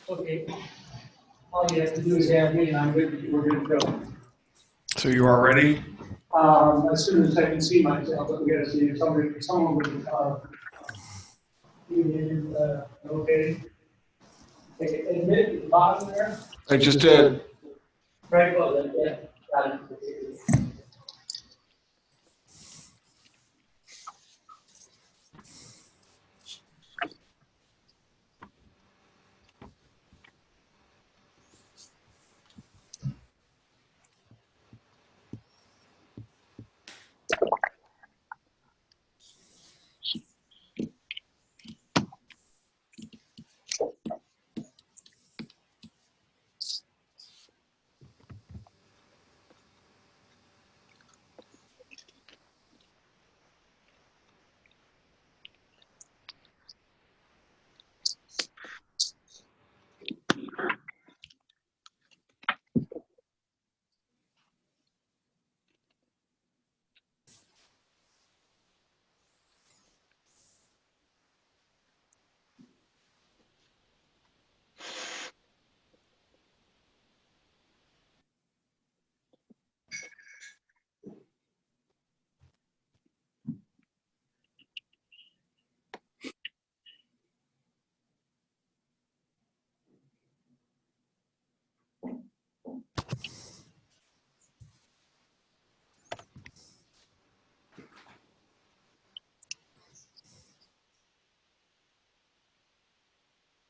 Okay. All you have to do is have me and we're good to go. So you are ready? As soon as I can see myself, but we gotta see if someone would, okay. Admit at the bottom there. I just did. Right, well, yeah, got it.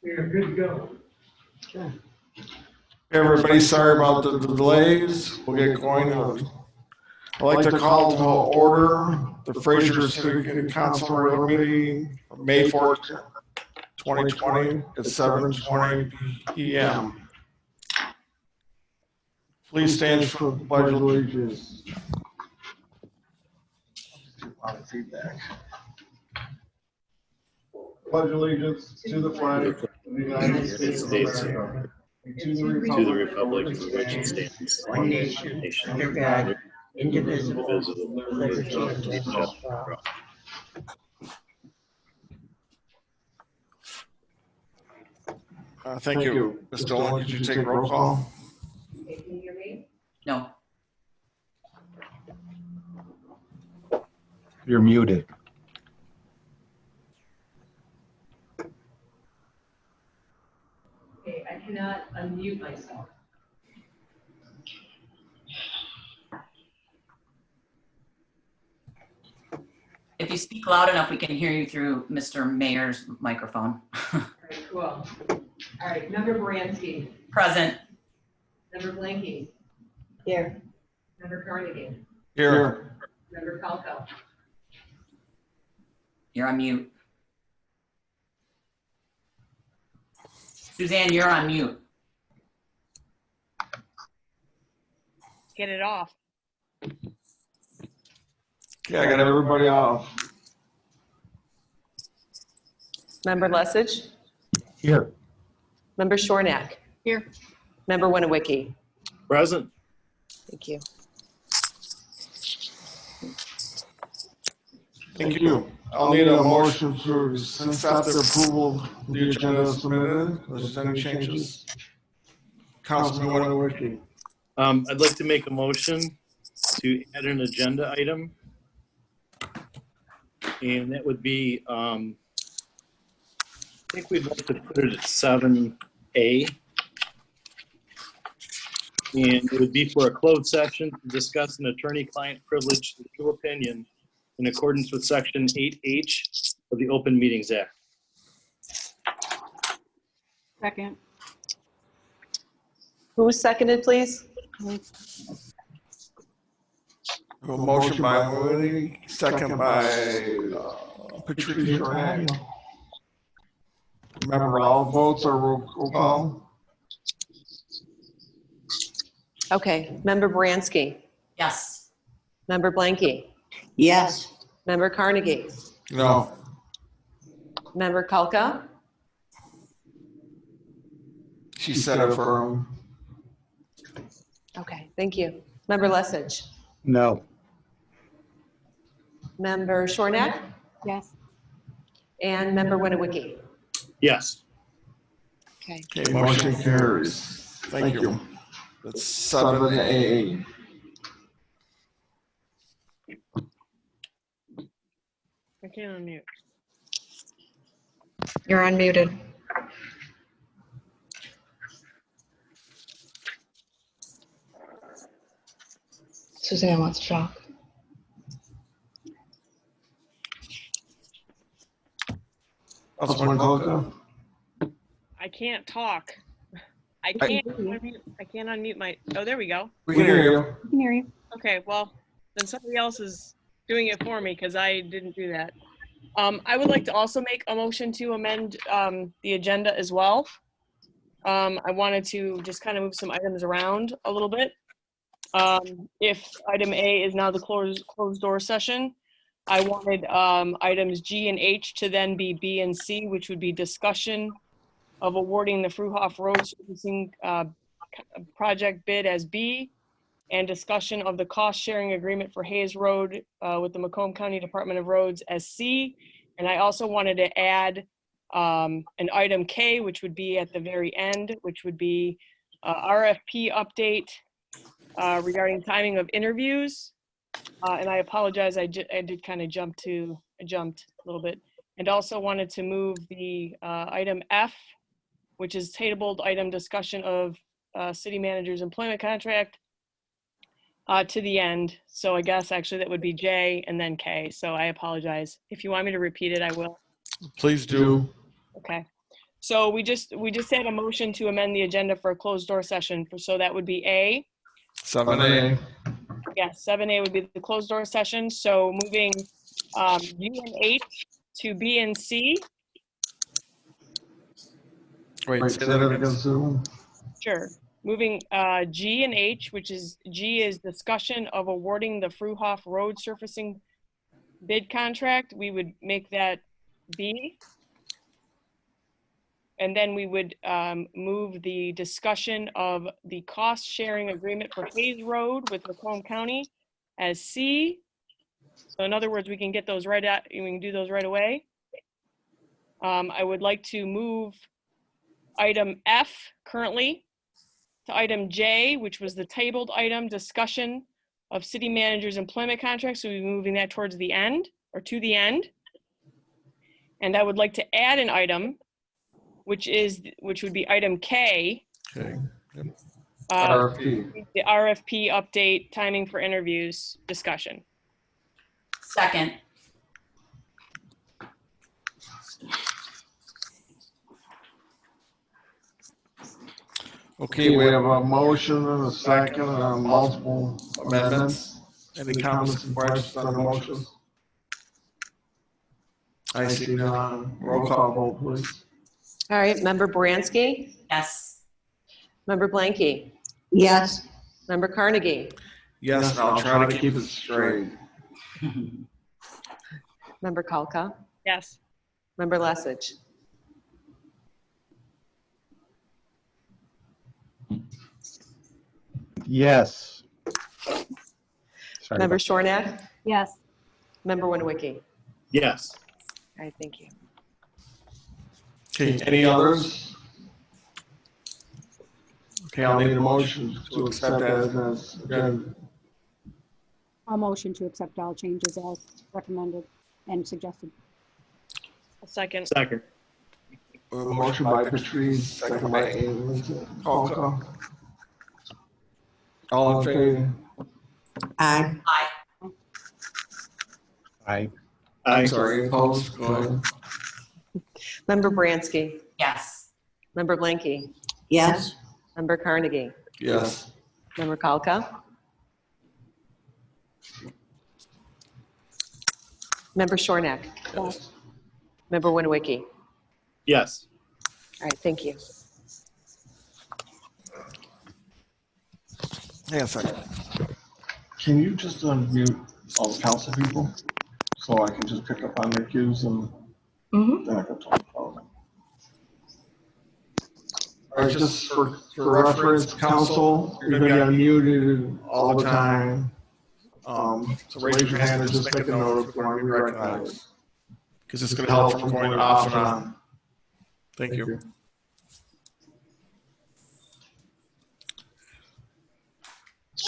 We're good to go. Hey, everybody, sorry about the delays. We'll get going. I'd like to call to order the Fraser City Council regular meeting of May 14th, 2020 at 7:20 p.m. Please stand for the Pledge of Allegiance. Feedback. Pledge allegiance to the flag of the United States of America and to the republic for which it stands, one nation, under God, indivisible, with liberty and justice for all. Thank you. Ms. Dolan, could you take roll call? Can you hear me? No. You're muted. Okay, I cannot unmute myself. If you speak loud enough, we can hear you through Mr. Mayor's microphone. All right, cool. All right, Member Baranski, Present. Member Blanky, Here. Member Carnegie, Here. Member Calco, You're on mute. Suzanne, you're on mute. Get it off. Okay, I got everybody off. Member Lesage? Here. Member Shornack? Here. Member Winniwicki? Present. Thank you. Thank you. I'll need a motion to accept the approval of the agenda as submitted. If there's any changes. Councilman Winniwicki. I'd like to make a motion to add an agenda item. And that would be, I think we'd like to put it at 7A. And it would be for a closed session to discuss an attorney-client privilege legal opinion in accordance with Section 8H of the Open Meetings Act. Second. Who seconded, please? A motion by Winnie, second by Patricia Shornack. Remember, all votes are roll call. Okay. Member Baranski? Yes. Member Blanky? Yes. Member Carnegie? No. Member Kalka? She said affirm. Okay, thank you. Member Lesage? No. Member Shornack? Yes. And Member Winniwicki? Yes. Okay. Okay, motion carries. Thank you. That's 7A. I can't unmute. You're unmuted. Suzanne wants to talk. Councilman Colca. I can't talk. I can't unmute my, oh, there we go. We can hear you. I can hear you. Okay, well, then somebody else is doing it for me because I didn't do that. I would like to also make a motion to amend the agenda as well. I wanted to just kind of move some items around a little bit. If item A is now the closed door session, I wanted items G and H to then be B and C, which would be discussion of awarding the Fruhoff Road Surfacing project bid as B, and discussion of the cost-sharing agreement for Hayes Road with the Macomb County Department of Roads as C. And I also wanted to add an item K, which would be at the very end, which would be RFP update regarding timing of interviews. And I apologize, I did kind of jumped a little bit. And also wanted to move the item F, which is tabled item discussion of city manager's employment contract, to the end. So I guess actually that would be J and then K. So I apologize. If you want me to repeat it, I will. Please do. Okay. So we just had a motion to amend the agenda for a closed door session. So that would be A. 7A. Yes, 7A would be the closed door session. So moving U and H to B and C. Wait, say that again, Sue. Sure. Moving G and H, which is G is discussion of awarding the Fruhoff Road Surfacing bid contract. We would make that B. And then we would move the discussion of the cost sharing agreement for Hayes Road with Macomb County as C. So in other words, we can get those we can do those right away. I would like to move item F currently to item J, which was the tabled item discussion of city manager's employment contract. So we'll be moving that towards the end or to the end. And I would like to add an item, which would be item K. Okay. Yep. RFP. The RFP update, timing for interviews, discussion. Second. Okay, we have a motion and a second on multiple amendments. Any comments and questions on the motion? I see none. Roll call vote, please. All right, Member Baranski, Yes. Member Blanky, Yes. Member Carnegie, Yes, and I'll try to keep it straight. Member Kalka, Yes. Member Lesage. Yes. Sorry. Member Shornack, Yes. Member Winwicki. Yes. All right, thank you. Okay, any others? Okay, I'll need a motion to accept as again. I'll motion to accept all changes as recommended and suggested. A second. Second. A motion by Patrice, second by Amy. Call. All in favor? Aye. Aye. Aye. I'm sorry, opposed? Go ahead. Member Baranski, Yes. Member Blanky, Yes. Member Carnegie, Yes. Member Kalka, Member Shornack, Yes. Member Winwicki. Yes. All right, thank you. Hang on a second. Can you just unmute all the council people so I can just pick up on their cues and then I can talk about them? All right, just for reference, council, you're gonna be unmuted all the time. So raise your hand and just make a note if you want to be recognized. Because it's gonna help from going off and on. Thank you.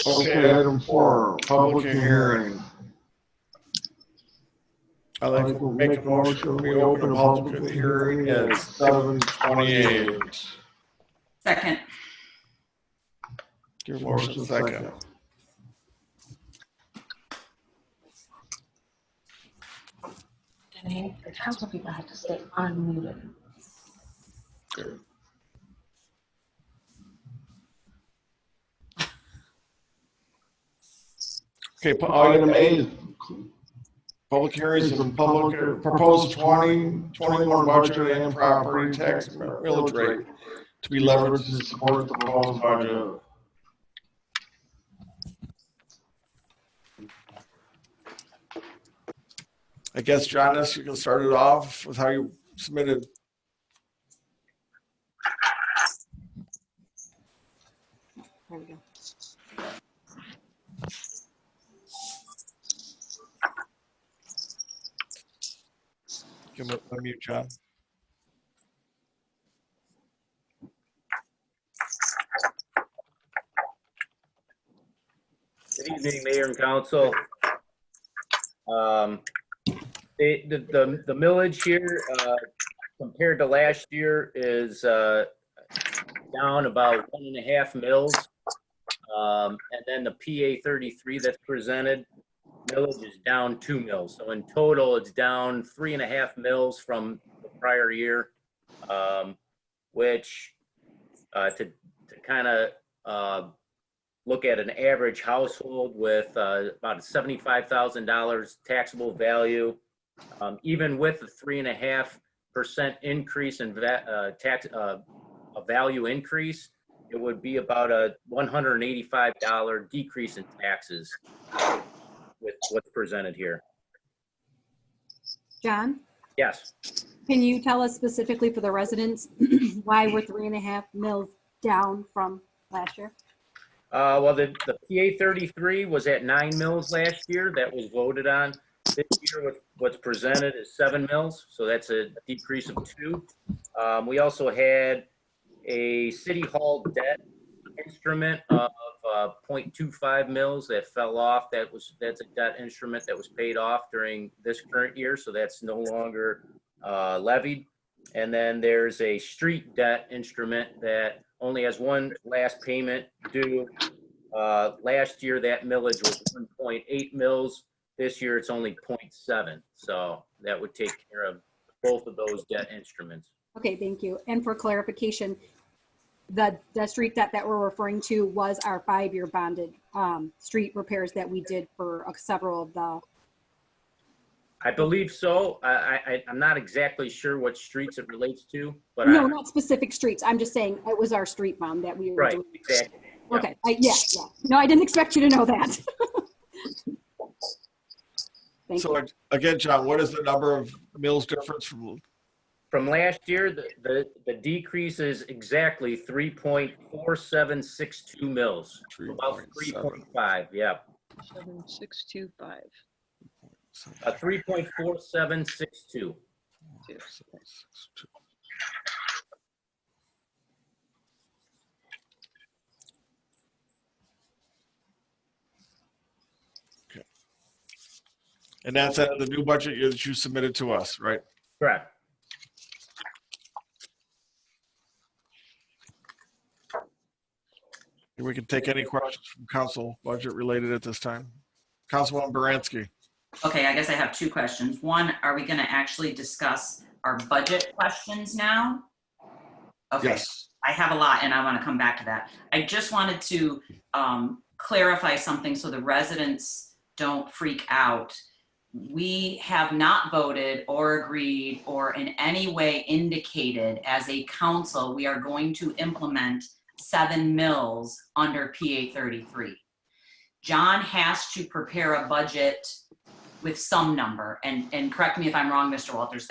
Okay, item 4, public hearing. I'd like to make a motion, we open a public hearing at 7:28. Second. Give a motion second. The council people have to stay unmuted. Okay, item A, public hearings of public, proposed 2021 budget and property tax millage rate to be leveraged to support the proposed budget. I guess, John, you can start it off with how you submitted. There we go. Give him a mute, John. Good evening, Mayor and Council. The millage here compared to last year is down about 1.5 mils. And then the PA 33 that's presented, millage is down 2 mils. So in total, it's down 3.5 mils from the prior year, which to kind of look at an average household with about $75,000 taxable value, even with the 3.5% increase in tax value increase, it would be about a $185 decrease in taxes with what's presented here. John, Yes. can you tell us specifically for the residents why we're 3.5 mils down from last year? Well, the PA 33 was at 9 mils last year. That was voted on. This year, what's presented is 7 mils, so that's a decrease of 2. We also had a city hall debt instrument of 0.25 mils that fell off. That's a debt instrument that was paid off during this current year, so that's no longer levied. And then there's a street debt instrument that only has one last payment due. Last year, that millage was 1.8 mils. This year, it's only 0.7. So that would take care of both of those debt instruments. Okay, thank you. And for clarification, the street debt that we're referring to was our 5-year bonded street repairs that we did for several of the. I believe so. I'm not exactly sure what streets it relates to, but No, not specific streets. I'm just saying it was our street bond that we were right, doing. exactly. Yeah. Okay, yeah. No, I didn't expect you to know that. Thank So you. again, John, what is the number of mills difference From last year, the decrease is exactly 3.4762 mils, about 3.5, yeah. 7625. 3.4762. Okay. And that's at the new budget that you submitted to us, right? Correct. We can take any questions from council budget related at this time. Councilwoman Baranski. Okay, I guess I have 2 questions. One, are we going to actually discuss our budget questions now? Okay. Yes. I have a lot and I want to come back to that. I just wanted to clarify something so the residents don't freak out. We have not voted or agreed or in any way indicated as a council we are going to implement 7 mills under PA 33. John has to prepare a budget with some number, and correct me if I'm wrong, Mr. Walters,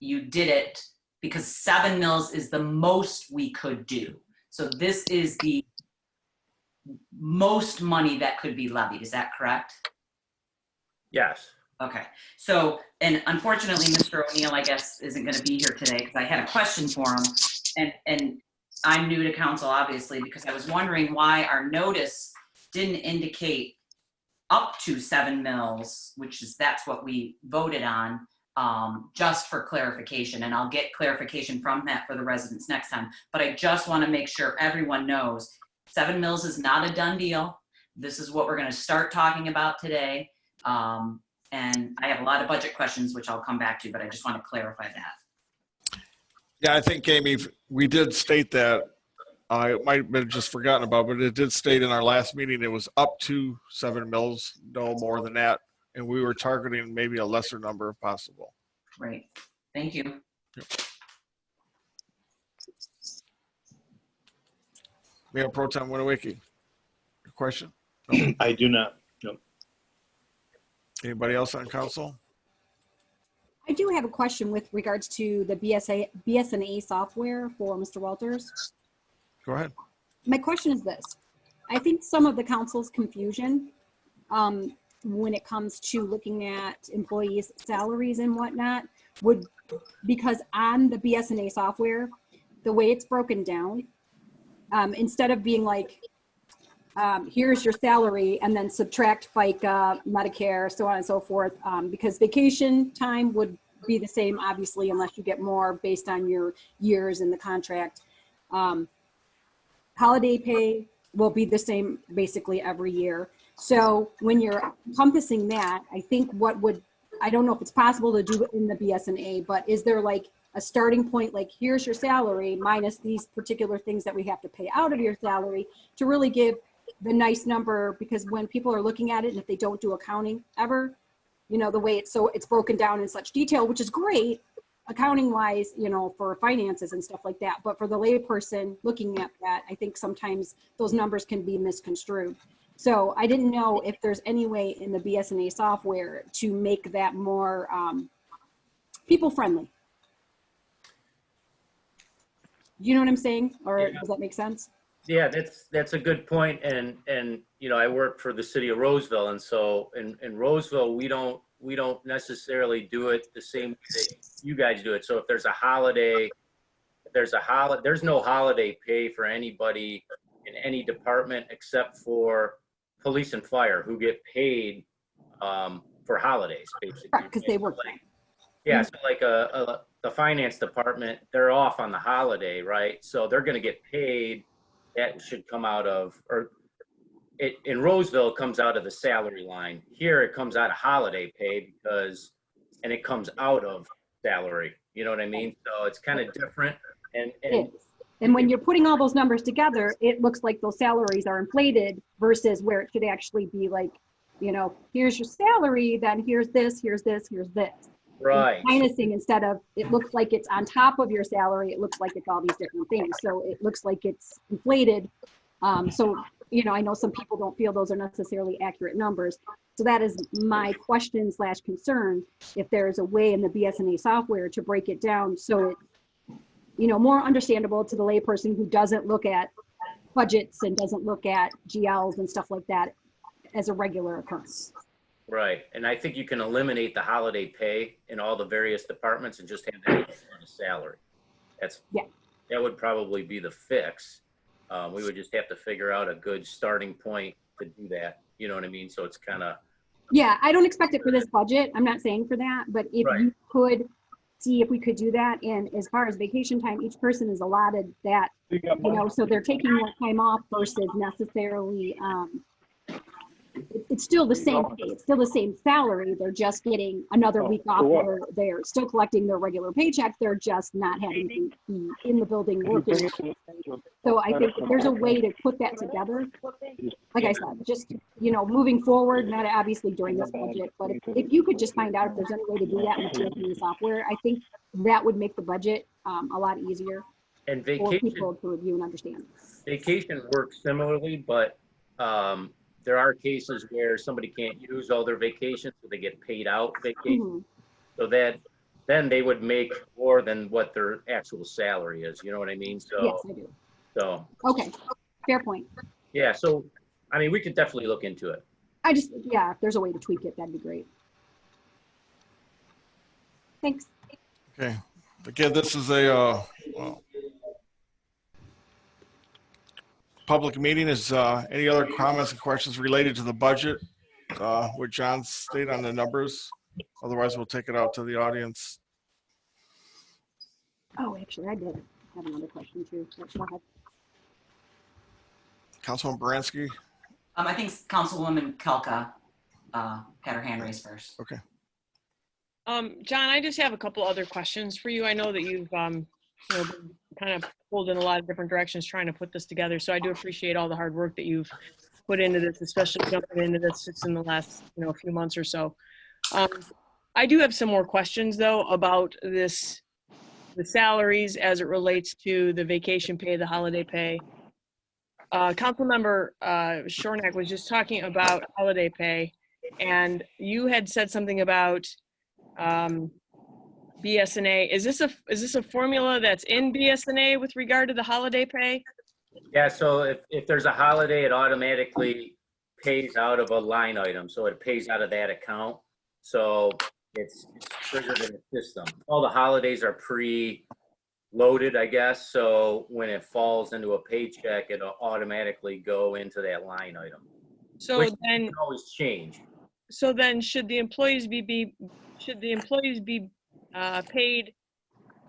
you did it because 7 mills is the most we could do. So this is the most money that could be levied, is that correct? Yes. Okay, so, and unfortunately, Mr. O'Neill, I guess, isn't gonna be here today because I had a question for him, and I'm new to council, obviously, because I was wondering why our notice didn't indicate up to 7 mils, that's what we voted on, just for clarification. And I'll get clarification from that for the residents next time. But I just want to make sure everyone knows 7 mils is not a done deal. This is what we're going to start talking about today. And I have a lot of budget questions, which I'll come back to, but I just want to clarify that. Yeah, I think, Amy, we did state that. I might have been just forgotten about, but it did state in our last meeting it was up to 7 mils, no more than that. And we were targeting maybe a lesser number if possible. Right. Thank you. Yep. Mayor Pro Tem Winniewicki, your question? No. I do not. No. Anybody else on council? I do have a question with regards to the BSNA software for Mr. Walters. Go ahead. My question is this. I think some of the council's confusion when it comes to looking at employees' salaries and whatnot would, because on the BSNA software, the way it's broken down, instead of being like, here's your salary and then subtract FICA, Medicare, so on and so forth, because vacation time would be the same, obviously, unless you get more based on your years in the contract. Holiday pay will be the same basically every year. So when you're encompassing that, I think I don't know if it's possible to do it in the BSNA, but is there like a starting point, like here's your salary minus these particular things that we have to pay out of your salary to really give the nice number? Because when people are looking at it, and if they don't do accounting ever, you know, the way it's broken down in such detail, which is great, accounting wise, you know, for finances and stuff like that. But for the layperson looking at that, I think sometimes those numbers can be misconstrued. So I didn't know if there's any way in the BSNA software to make that more people friendly. You know what I'm saying? Or does that make sense? Yeah, that's a good point. And you know, I work for the city of Roseville, and so in Roseville we don't necessarily do it the same way that you guys do it. So if there's a holiday, there's no holiday pay for anybody in any department except for police and fire, who get paid for holidays, basically. Because they work. Yeah, so like the finance department, they're off on the holiday, right? So they're going to get paid. That should come out of, in Roseville, it comes out of the salary line. Here, it comes out of holiday pay and it comes out of salary. You know what I mean? So it's kind of different. And when you're putting all those numbers together, it looks like those salaries are inflated versus where it should actually be like, you know, here's your salary, then here's this, here's this, here's this. Right. Minusing, instead of, it looks like it's on top of your salary, it looks like it's all these different things. So it looks like it's inflated. So, you know, I know some people don't feel those are necessarily accurate numbers. So that is my question / concern, if there is a way in the BSNA software to break it down so it's, you know, more understandable to the layperson who doesn't look at budgets and doesn't look at GLs and stuff like that as a regular occurrence. Right. And I think you can eliminate the holiday pay in all the various departments and just have that on a salary. That would probably be the fix. We would just have to figure out a good starting point to do that. You know what I mean? So it's kind of. Yeah, I don't expect it for this budget. I'm not saying for that, but if you could see if we could do that. And as far as vacation time, each person is allotted that, you know, so they're taking more time off versus necessarily, it's still the same pay, it's still the same salary, they're just getting another week off where they're still collecting their regular paycheck, they're just not having to be in the building working. So I think if there's a way to put that together, like I said, just, you know, moving forward, not obviously during this budget, but if you could just find out if there's any way to do that with the software, I think that would make the budget a lot easier And for people to review and understand. Vacation works similarly, but there are cases where somebody can't use all their vacations, so they get paid out vacation. So that then they would make more than what their actual salary is. You know what I mean? So, yes, I do. So. Okay, fair point. Yeah. So, I mean, we could definitely look into it. I just, yeah, if there's a way to tweak it, that'd be great. Thanks. Okay. Again, this is a, public meeting. Is any other comments and questions related to the budget? What John stated on the numbers? Otherwise, we'll take it out to the audience. Oh, actually, I did have another question too. Go ahead. Councilman Baranski? I think Councilwoman Kelka had her hand raised first. Okay. John, I just have a couple other questions for you. I know that you've been kind of pulled in a lot of different directions trying to put this together. So I do appreciate all the hard work that you've put into this, especially jumping into this just in the last few months or so. I do have some more questions though about the salaries as it relates to the vacation pay, the holiday pay. Councilmember Shornack was just talking about holiday pay, and you had said something about BSNA. Is this a formula that's in BSNA with regard to the holiday pay? Yeah, so if there's a holiday, it automatically pays out of a line item. So it pays out of that account. So it's triggered in the system. All the holidays are pre-loaded, I guess. So when it falls into a paycheck, it'll automatically go into that line item. So Which then can always change. So then should the employees be paid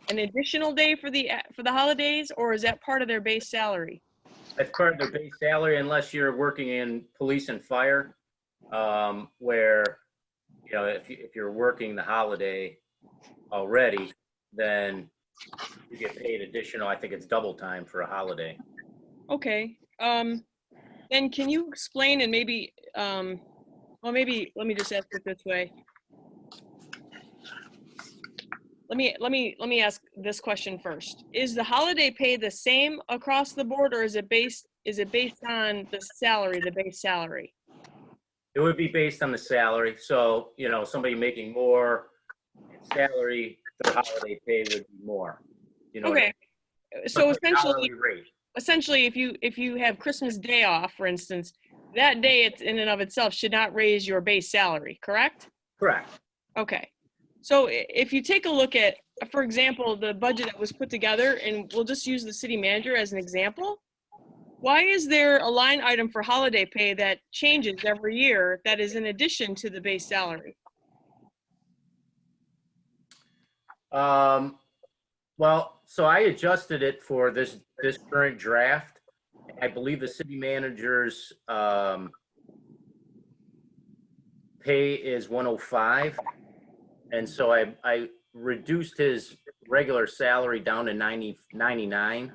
an additional day for the holidays, or is that part of their base salary? That's part of their base salary unless you're working in police and fire, where, if you're working the holiday already, then you get paid additional. I think it's double time for a holiday. Okay. Then can you explain, and maybe, maybe let me just ask it this way. Let me ask this question first. Is the holiday pay the same across the board, or is it based on the salary, the base salary? It would be based on the salary. So, somebody making more salary, their holiday pay would be more. Okay. So essentially, if you have Christmas Day off, for instance, that day it's in and of itself should not raise your base salary, correct? Correct. Okay. So if you take a look at, for example, the budget that was put together, and we'll just use the city manager as an example, why is there a line item for holiday pay that changes every year that is in addition to the base salary? Well, so I adjusted it for this current draft. I believe the city manager's pay is 105. And so I reduced his regular salary down to 99.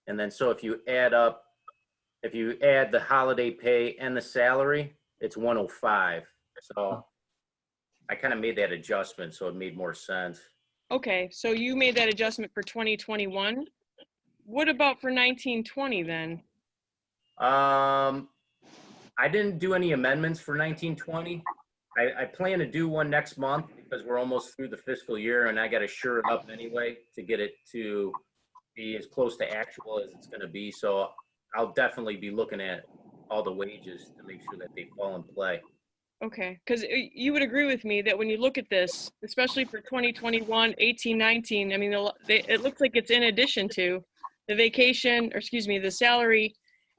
And then so if you add the holiday pay and the salary, it's 105. So I kind of made that adjustment, so it made more sense. Okay, so you made that adjustment for 2021. What about for 1920 then? I didn't do any amendments for 1920. I plan to do one next month because we're almost through the fiscal year, and I got to sure it up anyway to get it to be as close to actual as it's going to be. So I'll definitely be looking at all the wages to make sure that they fall in play. Okay, because you would agree with me that when you look at this, especially for 2021, 18, 19, I mean, it looks like it's in addition to the vacation, or excuse me, the salary,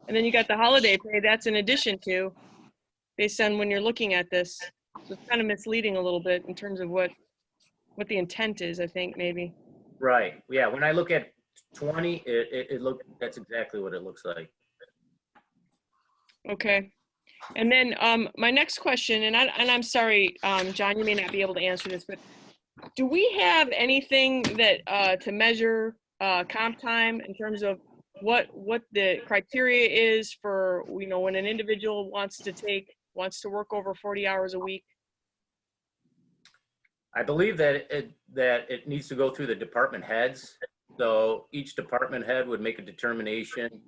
and then you got the holiday pay, that's in addition to, based on when you're looking at this. So it's kind of misleading a little bit in terms of what the intent is, I think, maybe. Right. Yeah. When I look at 20, that's exactly what it looks like. Okay. And then my next question, and I'm sorry, John, you may not be able to answer this, but do we have anything that to measure comp time in terms of what the criteria is for, when an individual wants to work over 40 hours a week? I believe that it needs to go through the department heads. So each department head would make a determination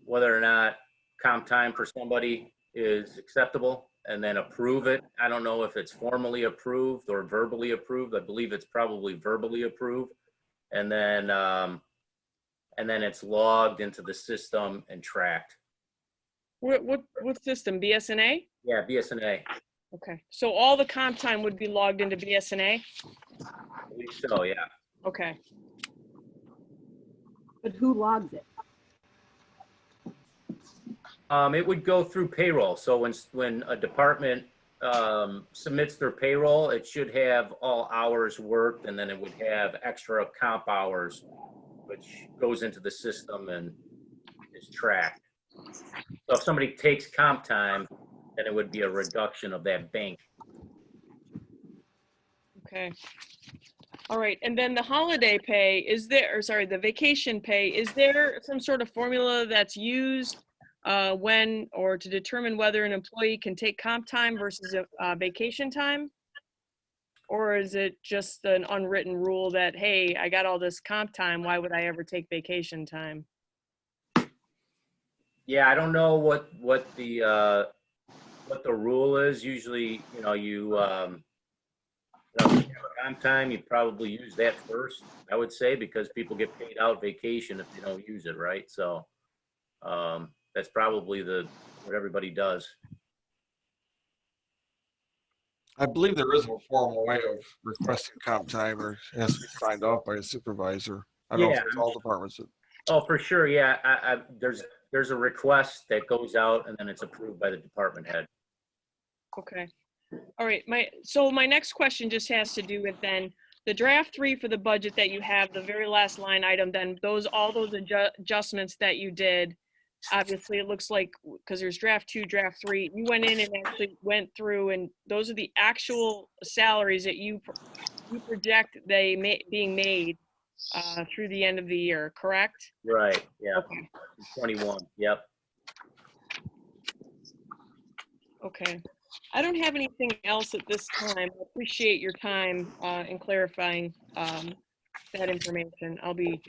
whether or not comp time for somebody is acceptable, and then approve it. I don't know if it's formally approved or verbally approved. I believe it's probably verbally approved. And then it's logged into the system and tracked. What system? BSNA? Yeah, BSNA. Okay, so all the comp time would be logged into BSNA? I believe so, yeah. Okay. But who logs it? It would go through payroll. So when a department submits their payroll, it should have all hours worked, and then it would have extra comp hours, which goes into the system and is tracked. So if somebody takes comp time, then it would be a reduction of that bank. Okay. All right, and then the holiday pay, is there, or sorry, the vacation pay, is there some sort of formula that's used when, or to determine whether an employee can take comp time versus vacation time? Or is it just an unwritten rule that, hey, I got all this comp time, why would I ever take vacation time? Yeah, I don't know what the rule is. Usually, you if you have comp time, you probably use that first, I would say, because people get paid out vacation if they don't use it, right? So that's probably what everybody does. I believe there is a formal way of requesting comp time, or it has to be signed off by a supervisor. I don't know if it's all departments. Oh, for sure. Yeah, there's a request that goes out, and then it's approved by the department head. Okay. All right, so my next question just has to do with then the draft 3 for the budget that you have, the very last line item, then all those adjustments that you did. Obviously, it looks like, because there's draft 2, draft 3, you went in and actually went through, and those are the actual salaries that you project being made through the end of the year, correct? Right, yeah. Okay. 21, yep. Okay. I don't have anything else at this time. I appreciate your time in clarifying that information. I'll be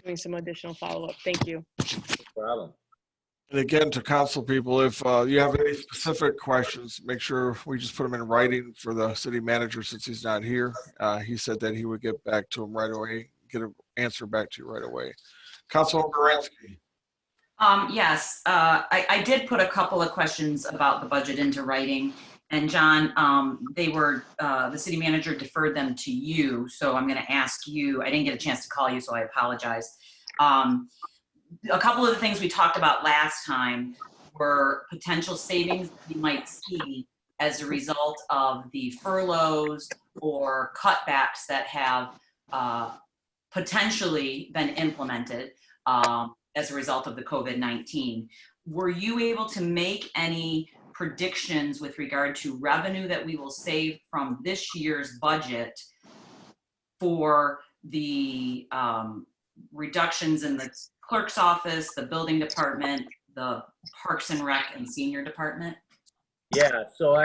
doing some additional follow-up. Thank you. No problem. And again, to council people, if you have any specific questions, make sure we just put them in writing for the city manager since he's not here. He said that he would get back to him right away, get an answer back to you right away. Councilwoman Baranski. Yes, I did put a couple of questions about the budget into writing. And John, the city manager deferred them to you. So I'm going to ask you, I didn't get a chance to call you, so I apologize. A couple of the things we talked about last time were potential savings you might see as a result of the furloughs or cutbacks that have potentially been implemented as a result of the COVID-19. Were you able to make any predictions with regard to revenue that we will save from this year's budget for the reductions in the clerk's office, the building department, the Parks and Rec and senior department? Yeah, so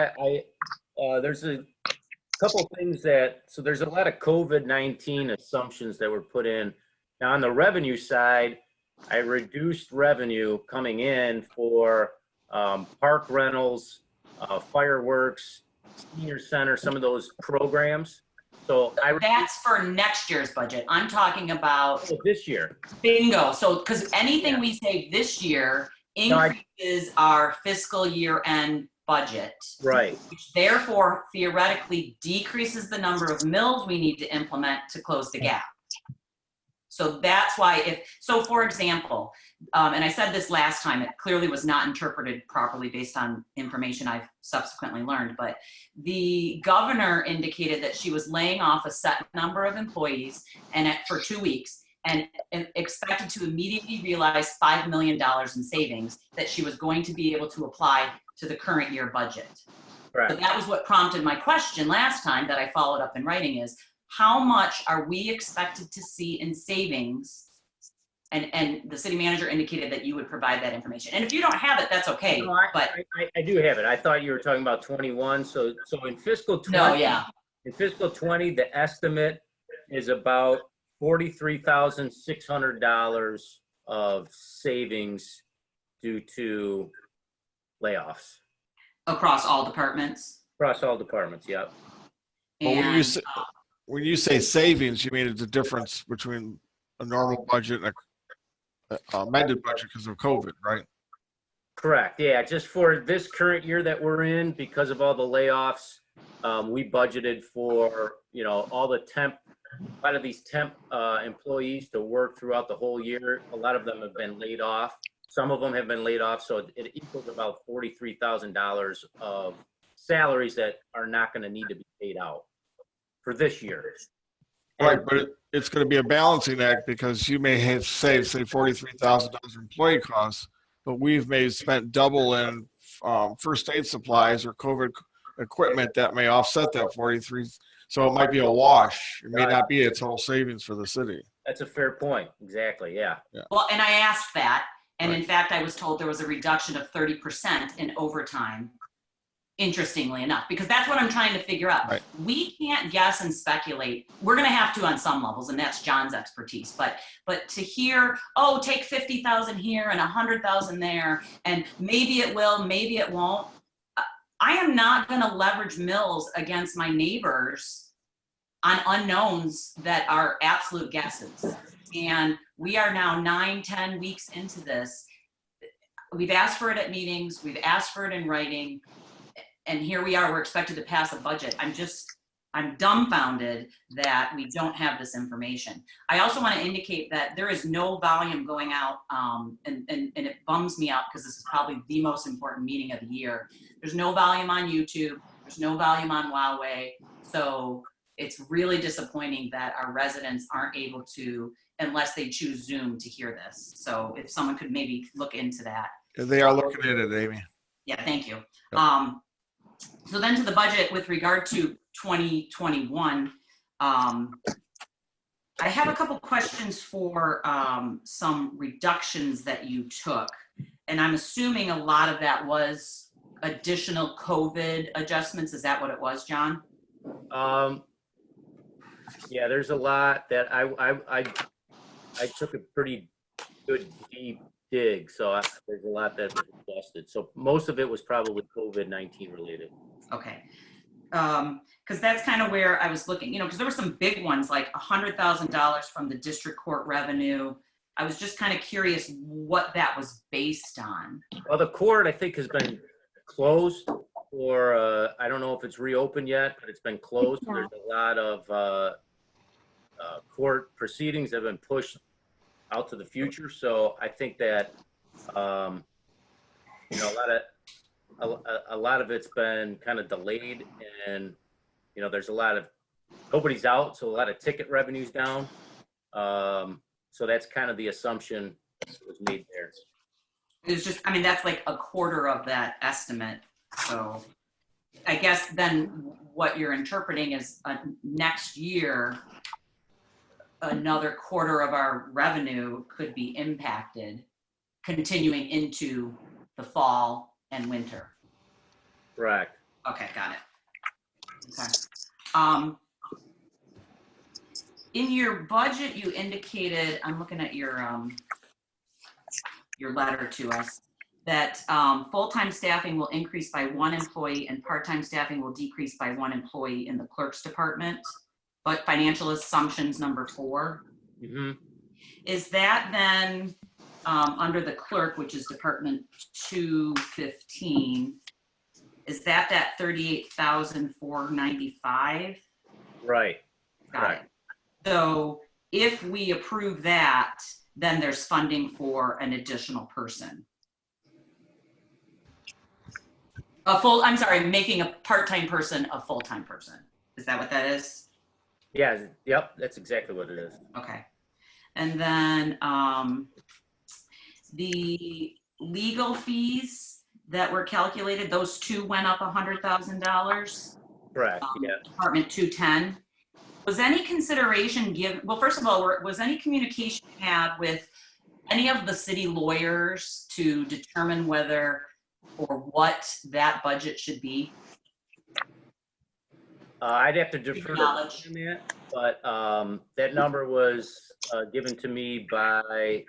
there's a couple things so there's a lot of COVID-19 assumptions that were put in. Now on the revenue side, I reduced revenue coming in for park rentals, fireworks, senior center, some of those programs. So that's for next year's budget. I'm talking about this year. Bingo. So because anything we save this year increases our fiscal year end budget. Right. Which therefore theoretically decreases the number of mills we need to implement to close the gap. So that's why so for example, and I said this last time, it clearly was not interpreted properly based on information I've subsequently learned, but the governor indicated that she was laying off a set number of employees for 2 weeks and expected to immediately realize $5 million in savings that she was going to be able to apply to the current year budget. Right. So that was what prompted my question last time that I followed up in writing is, how much are we expected to see in savings? And the city manager indicated that you would provide that information. And if you don't have it, that's okay. No, I do have it. I thought you were talking about 21. So in fiscal 20, no, yeah. In fiscal 20, the estimate is about $43,600 of savings due to layoffs. Across all departments? Across all departments, yep. And when you say savings, you mean it's the difference between a normal budget and an amended budget because of COVID, right? Correct. Yeah, just for this current year that we're in, because of all the layoffs, we budgeted for a lot of these temp employees to work throughout the whole year. A lot of them have been laid off, Some of them have been laid off, so it equals about $43,000 of salaries that are not going to need to be paid out for this year. Right, but it's going to be a balancing act because you may have saved, say, $43,000 employee costs, but we've spent double in first aid supplies or COVID equipment that may offset that 43. So it might be a wash. It may not be a total savings for the city. That's a fair point. Exactly. Yeah. Well, and I asked that, and in Right. fact, I was told there was a reduction of 30% in overtime. Interestingly enough, because that's what I'm trying to figure out. Right. We can't guess and speculate. We're going to have to on some levels, and that's John's expertise. But to hear, oh, take 50,000 here and 100,000 there, and maybe it will, maybe it won't. I am not going to leverage mills against my neighbors on unknowns that are absolute guesses. And we are now 9-10 weeks into this. We've asked for it at meetings. We've asked for it in writing. And here we are, we're expected to pass a budget. I'm dumbfounded that we don't have this information. I also want to indicate that there is no volume going out, and it bums me out because this is probably the most important meeting of the year. There's no volume on YouTube. There's no volume on Huawei. So it's really disappointing that our residents aren't able to, unless they choose Zoom, to hear this. So if someone could maybe look into that. They are looking at it, Amy. Yeah, thank you. Yep. So then to the budget with regard to 2021, I have a couple questions for some reductions that you took. And I'm assuming a lot of that was additional COVID adjustments. Is that what it was, John? Yeah, there's a lot that I took a pretty good deep dig, so there's a lot that was adjusted. So most of it was probably COVID-19 related. Okay. Because that's kind of where I was looking, because there were some big ones like $100,000 from the district court revenue. I was just kind of curious what that was based on. Well, the court, I think, has been closed, or I don't know if it's reopened yet, but it's been closed. There's a lot of court proceedings that have been pushed out to the future. So I think that a lot of it's been kind of delayed, and there's a lot of nobody's out, so a lot of ticket revenues down. So that's kind of the assumption that was made there. It's just, that's like a quarter of that estimate. So I guess then what you're interpreting is next year, another quarter of our revenue could be impacted continuing into the fall and winter. Correct. Okay, got it. Okay. In your budget, you indicated, I'm looking at your letter to us, that full-time staffing will increase by 1 employee and part-time staffing will decrease by 1 employee in the clerk's department. But financial assumptions number 4. Mm-hmm. Is that then under the clerk, which is Department 215? Is that $38,495? Right. Got it. So if we approve that, then there's funding for an additional person. Making a part-time person a full-time person. Is that what that is? Yeah, yep, that's exactly what it is. Okay. And then the legal fees that were calculated, those two went up $100,000. Correct, yeah. Department 210. Was any consideration given, well, first of all, was any communication had with any of the city lawyers to determine whether or what that budget should be? I'd have to defer to that, but that number was given to me by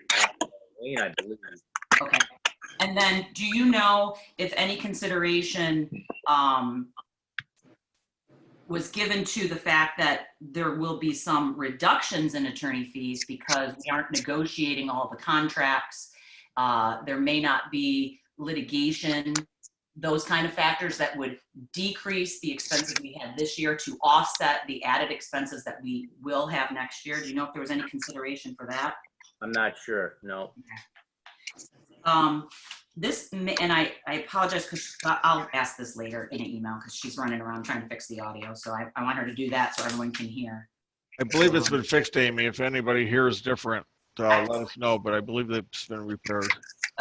Wayne, I believe. Okay. And then do you know if any consideration was given to the fact that there will be some reductions in attorney fees because we aren't negotiating all the contracts? There may not be litigation, those kind of factors that would decrease the expenses we had this year to offset the added expenses that we will have next year. Do you know if there was any consideration for that? I'm not sure, no. And I apologize because I'll ask this later in an email because she's running around trying to fix the audio. So I want her to do that so everyone can hear. I believe it's been fixed, Amy. If anybody here is different, let us know, but I believe it's been repaired.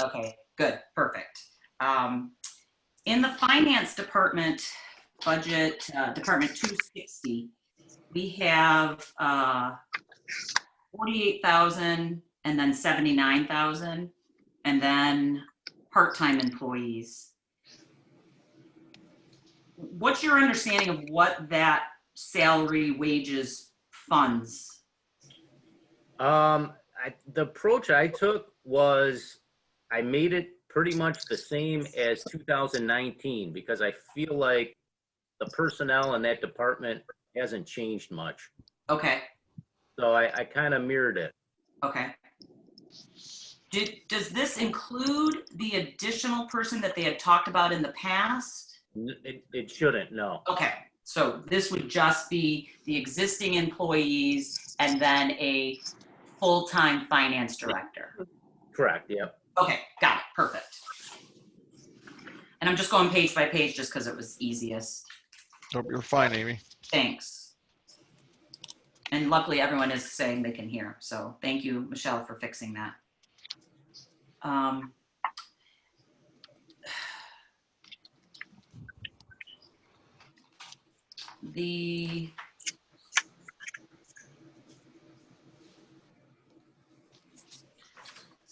Okay, good, perfect. In the finance department budget, Department 260, we have 48,000 and then 79,000 and then part-time employees. What's your understanding of what that salary wages funds? The approach I took was I made it pretty much the same as 2019 because I feel like the personnel in that department hasn't changed much. Okay. So I kind of mirrored it. Okay. Does this include the additional person that they had talked about in the past? It shouldn't, no. Okay, so this would just be the existing employees and then a full-time finance director. Correct, yep. Okay, got it, perfect. And I'm just going page by page just because it was easiest. Nope, you're fine, Amy. Thanks. And luckily everyone is saying they can hear, so thank you, Michelle, for fixing that. The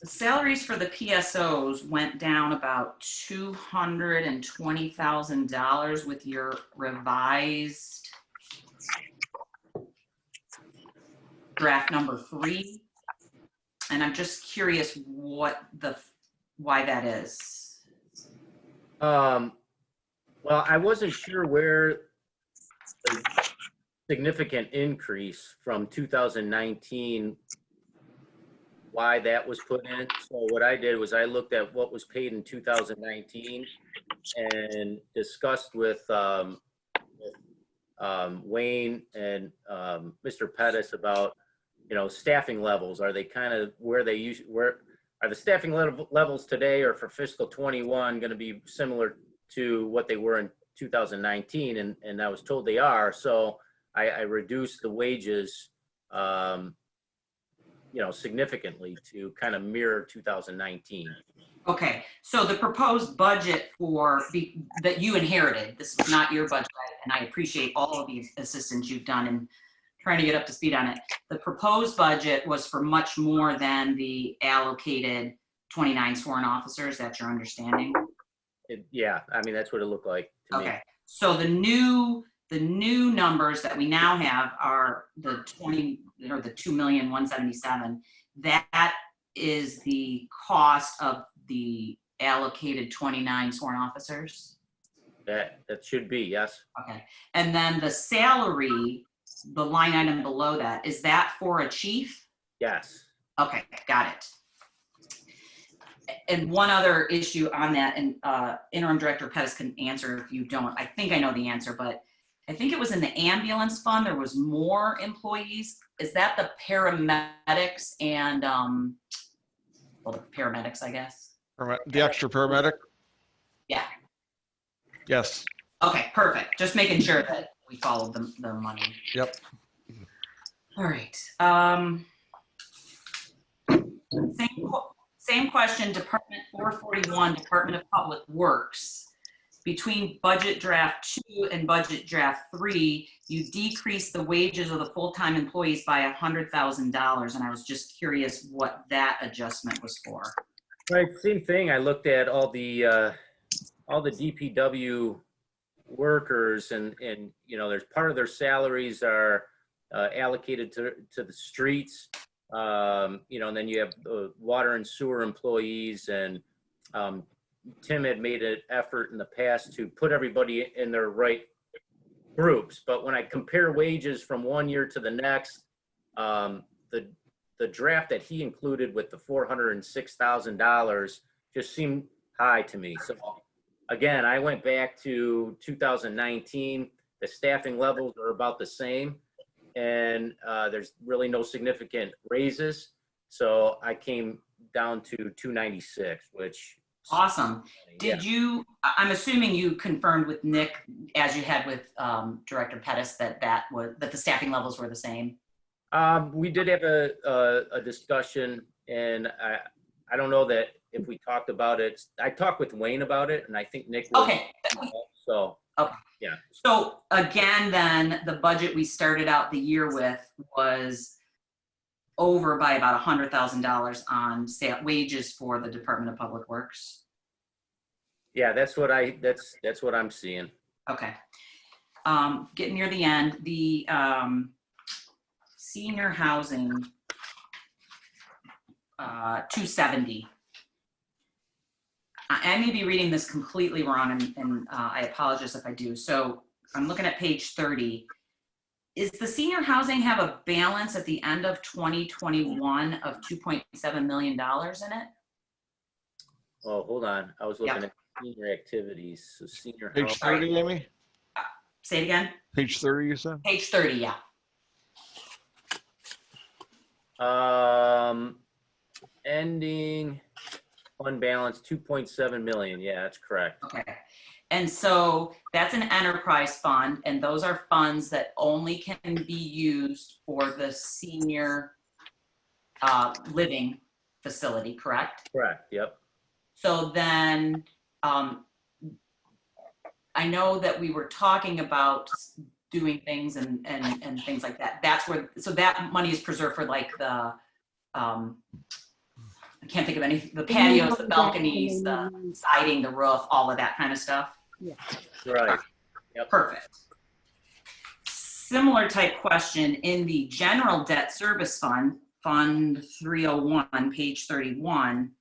salaries for the PSOs went down about $220,000 with your revised draft number 3. And I'm just curious why that is. Well, I wasn't sure where the significant increase from 2019, why that was put in. So what I did was I looked at what was paid in 2019 and discussed with Wayne and Mr. Pettis about, staffing levels. Are they kind of where are the staffing levels today or for fiscal 21 going to be similar to what they were in 2019? And I was told they are. So I reduced the wages, significantly to kind of mirror 2019. Okay, so the proposed budget that you inherited, this was not your budget, and I appreciate all of the assistance you've done in trying to get up to speed on it. The proposed budget was for much more than the allocated 29 sworn officers. That's your understanding? Yeah, I mean, that's what it looked like to me. Okay, so the new numbers that we now have are the 2,177,000. That is the cost of the allocated 29 sworn officers. That should be, yes. Okay, and then the salary, the line item below that, is that for a chief? Yes. Okay, got it. And one other issue on that, and Interim Director Pettis can answer if you don't. I think I know the answer, but I think it was in the ambulance fund, there was more employees. Is that the paramedics and, the paramedics, I guess? The extra paramedic? Yeah. Yes. Okay, perfect. Just making sure that we followed the money. Yep. All right. Same question, Department 441, Department of Public Works. Between budget draft 2 and budget draft 3, you decreased the wages of the full-time employees by $100,000, and I was just curious what that adjustment was for. Right, same thing. I looked at all the DPW workers, and there's part of their salaries are allocated to the streets, and then you have water and sewer employees, and Tim had made an effort in the past to put everybody in their right groups. But when I compare wages from one year to the next, the draft that he included with the $406,000 just seemed high to me. So again, I went back to 2019. The staffing levels are about the same, and there's really no significant raises. So I came down to 296, which. Awesome. Yeah. Did you, I'm assuming you confirmed with Nick, as you had with Director Pettis, that the staffing levels were the same? We did have a discussion, and I don't know that if we talked about it. I talked with Wayne about it, and I think Nick was. Okay. So, okay. Yeah. So again, then the budget we started out the year with was over by about $100,000 on wages for the Department of Public Works. Yeah, that's what I'm seeing. Okay. Getting near the end, the senior housing, 270. I may be reading this completely wrong, and I apologize if I do. So I'm looking at page 30. Is the senior housing have a balance at the end of 2021 of $2.7 million in it? Oh, hold on. I was looking at senior activities. So senior Page 30, Amy? Say it again. Page 30, you said? Page 30, yeah. Ending fund balance 2.7 million. Yeah, that's correct. Okay. And so that's an enterprise fund, and those are funds that only can be used for the senior living facility, correct? Correct, yep. So then I know that we were talking about doing things and things like that. That's where, so that money is preserved for like the, I can't think of any, the patios, the balconies, the siding, the roof, all of that kind of stuff. Yeah. Right. Yep. Perfect. Similar type question in the general debt service fund, Fund 301, page 31.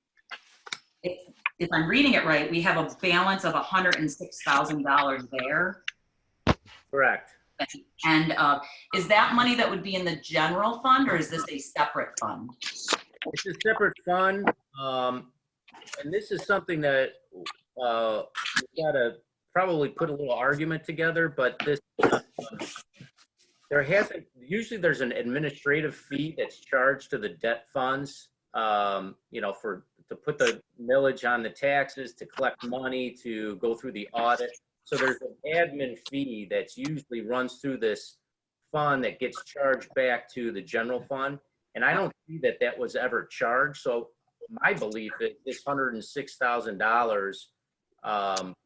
If I'm reading it right, we have a balance of $106,000 there. Correct. And is that money that would be in the general fund, or is this a separate fund? It's a separate fund, and this is something that we've got to probably put a little argument together, but this, usually there's an administrative fee that's charged to the debt funds, you know, to put the millage on the taxes, to collect money, to go through the audit. So there's an admin fee that's usually runs through this fund that gets charged back to the general fund. And I don't see that was ever charged. So my belief is this $106,000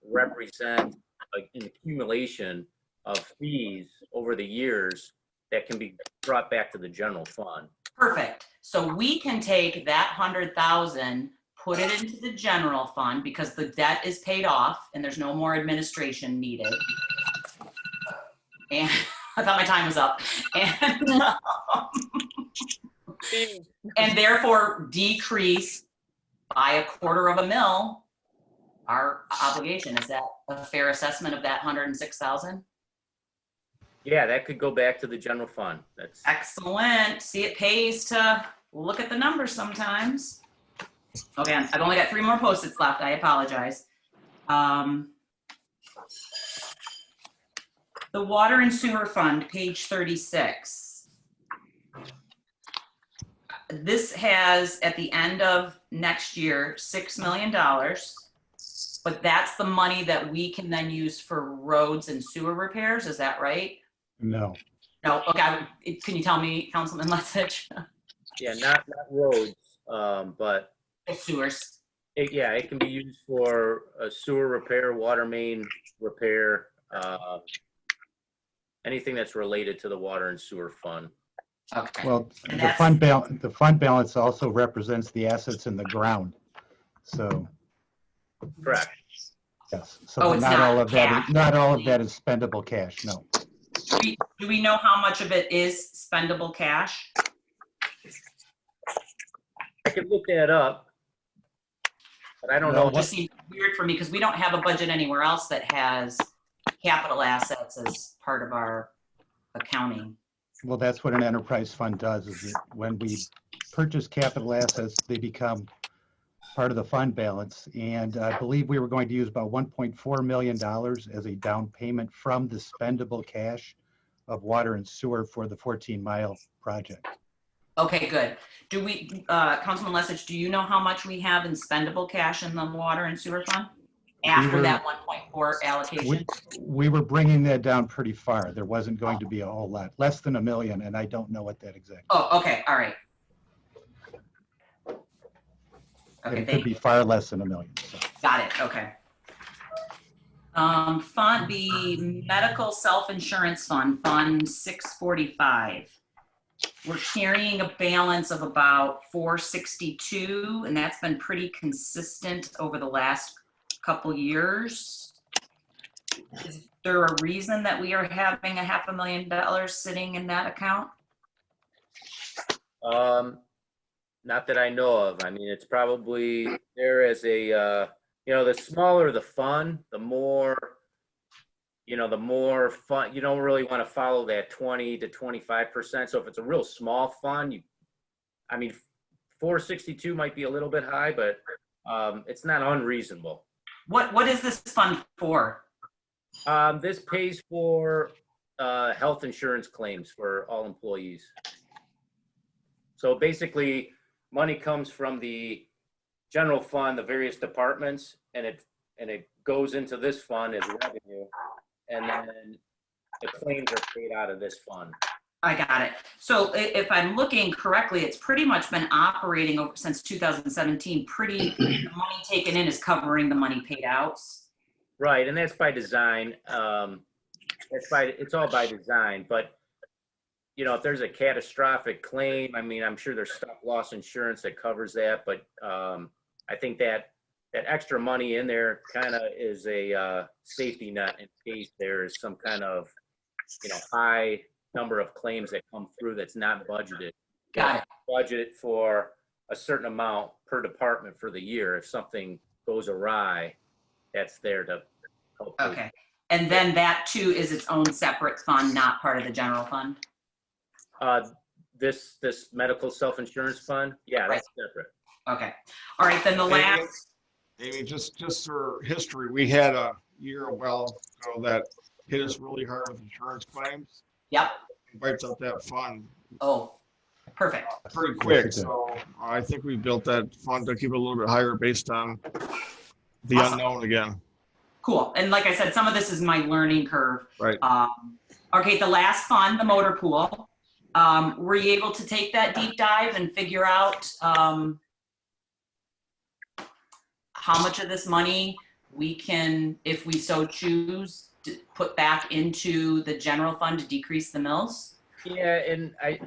represent an accumulation of fees over the years that can be brought back to the general fund. Perfect. So we can take that 100,000, put it into the general fund because the debt is paid off and there's no more administration needed. And I thought my time was up. And therefore decrease by $0.25 mil our obligation. Is that a fair assessment of that 106,000? Yeah, that could go back to the general fund. That's excellent. See, it pays to look at the numbers sometimes. Okay, I've only got 3 more Post-its left. I apologize. The water and sewer fund, page 36. This has, at the end of next year, $6 million, but that's the money that we can then use for roads and sewer repairs. Is that right? No. No. Okay. Can you tell me, Councilman Lethich? Yeah, not roads, but sewers. It can be used for a sewer repair, water main repair, anything that's related to the water and sewer fund. Okay. Well, And the fund balance also represents the assets in the ground. So correct. yes. So Oh, it's not all of that cash. is not all of that is spendable cash. No. Do we know how much of it is spendable cash? I could look that up, but I don't know. It just seems weird for me because we don't have a budget anywhere else that has capital assets as part of our accounting. Well, that's what an enterprise fund does, is that when we purchase capital assets, they become part of the fund balance. And I believe we were going to use about $1.4 million as a down payment from the spendable cash of water and sewer for the 14 Mile project. Okay, good. Do we, Councilman Lesich, do you know how much we have in spendable cash in the water and sewer fund? After that 1.4 allocation? We were bringing that down pretty far. There wasn't going to be a whole lot, less than $1 million, and I don't know what that exactly. Oh, okay, all right. And Okay, it could thank be you. far less than $1 million. So. Got it, okay. Fund, the medical self-insurance fund, Fund 645. We're carrying a balance of about 462, and that's been pretty consistent over the last couple years. Is there a reason that we are having $500,000 sitting in that account? Not that I know of. I mean, it's probably there as a, the smaller the fund, the more fun. You don't really want to follow that 20 to 25%. So if it's a real small fund, 462 might be a little bit high, but it's not unreasonable. What is this fund for? This pays for health insurance claims for all employees. So basically, money comes from the general fund, the various departments, and it goes into this fund as revenue, and then the claims are paid out of this fund. I got it. So if I'm looking correctly, it's pretty much been operating over since 2017. The money taken in is covering the money paid out. Right, and that's by design. It's all by design, but if there's a catastrophic claim, I'm sure there's stop loss insurance that covers that, but I think that extra money in there kind of is a safety net in case there is some kind of, high number of claims that come through that's not budgeted. Got it. Budgeted for a certain amount per department for the year. If something goes awry, that's there to help. Okay. And then that too is its own separate fund, not part of the general fund? This medical self-insurance fund, yeah, that's separate. Okay. All right, then the last. Amy, just for history, we had a year a while ago that hit us really hard with insurance claims. Yep. It wiped out that fund. Oh, perfect. Pretty quick. So I think we built that fund to keep it a little bit higher based on the unknown again. Cool. And like I said, some of this is my learning curve. Right. Okay, the last fund, the motor pool. Were you able to take that deep dive and figure out how much of this money we can, if we so choose, to put back into the general fund to decrease the mills? Yeah, and I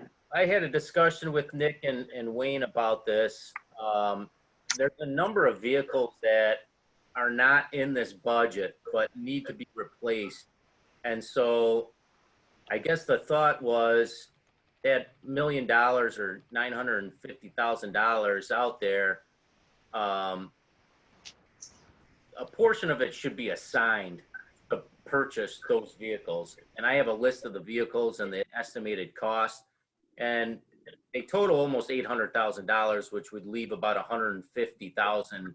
had a discussion with Nick and Wayne about this. There's a number of vehicles that are not in this budget but need to be replaced. And so I guess the thought was that $1 million or $950,000 out there, a portion of it should be assigned to purchase those vehicles. And I have a list of the vehicles and the estimated cost, and they total almost $800,000, which would leave about $150,000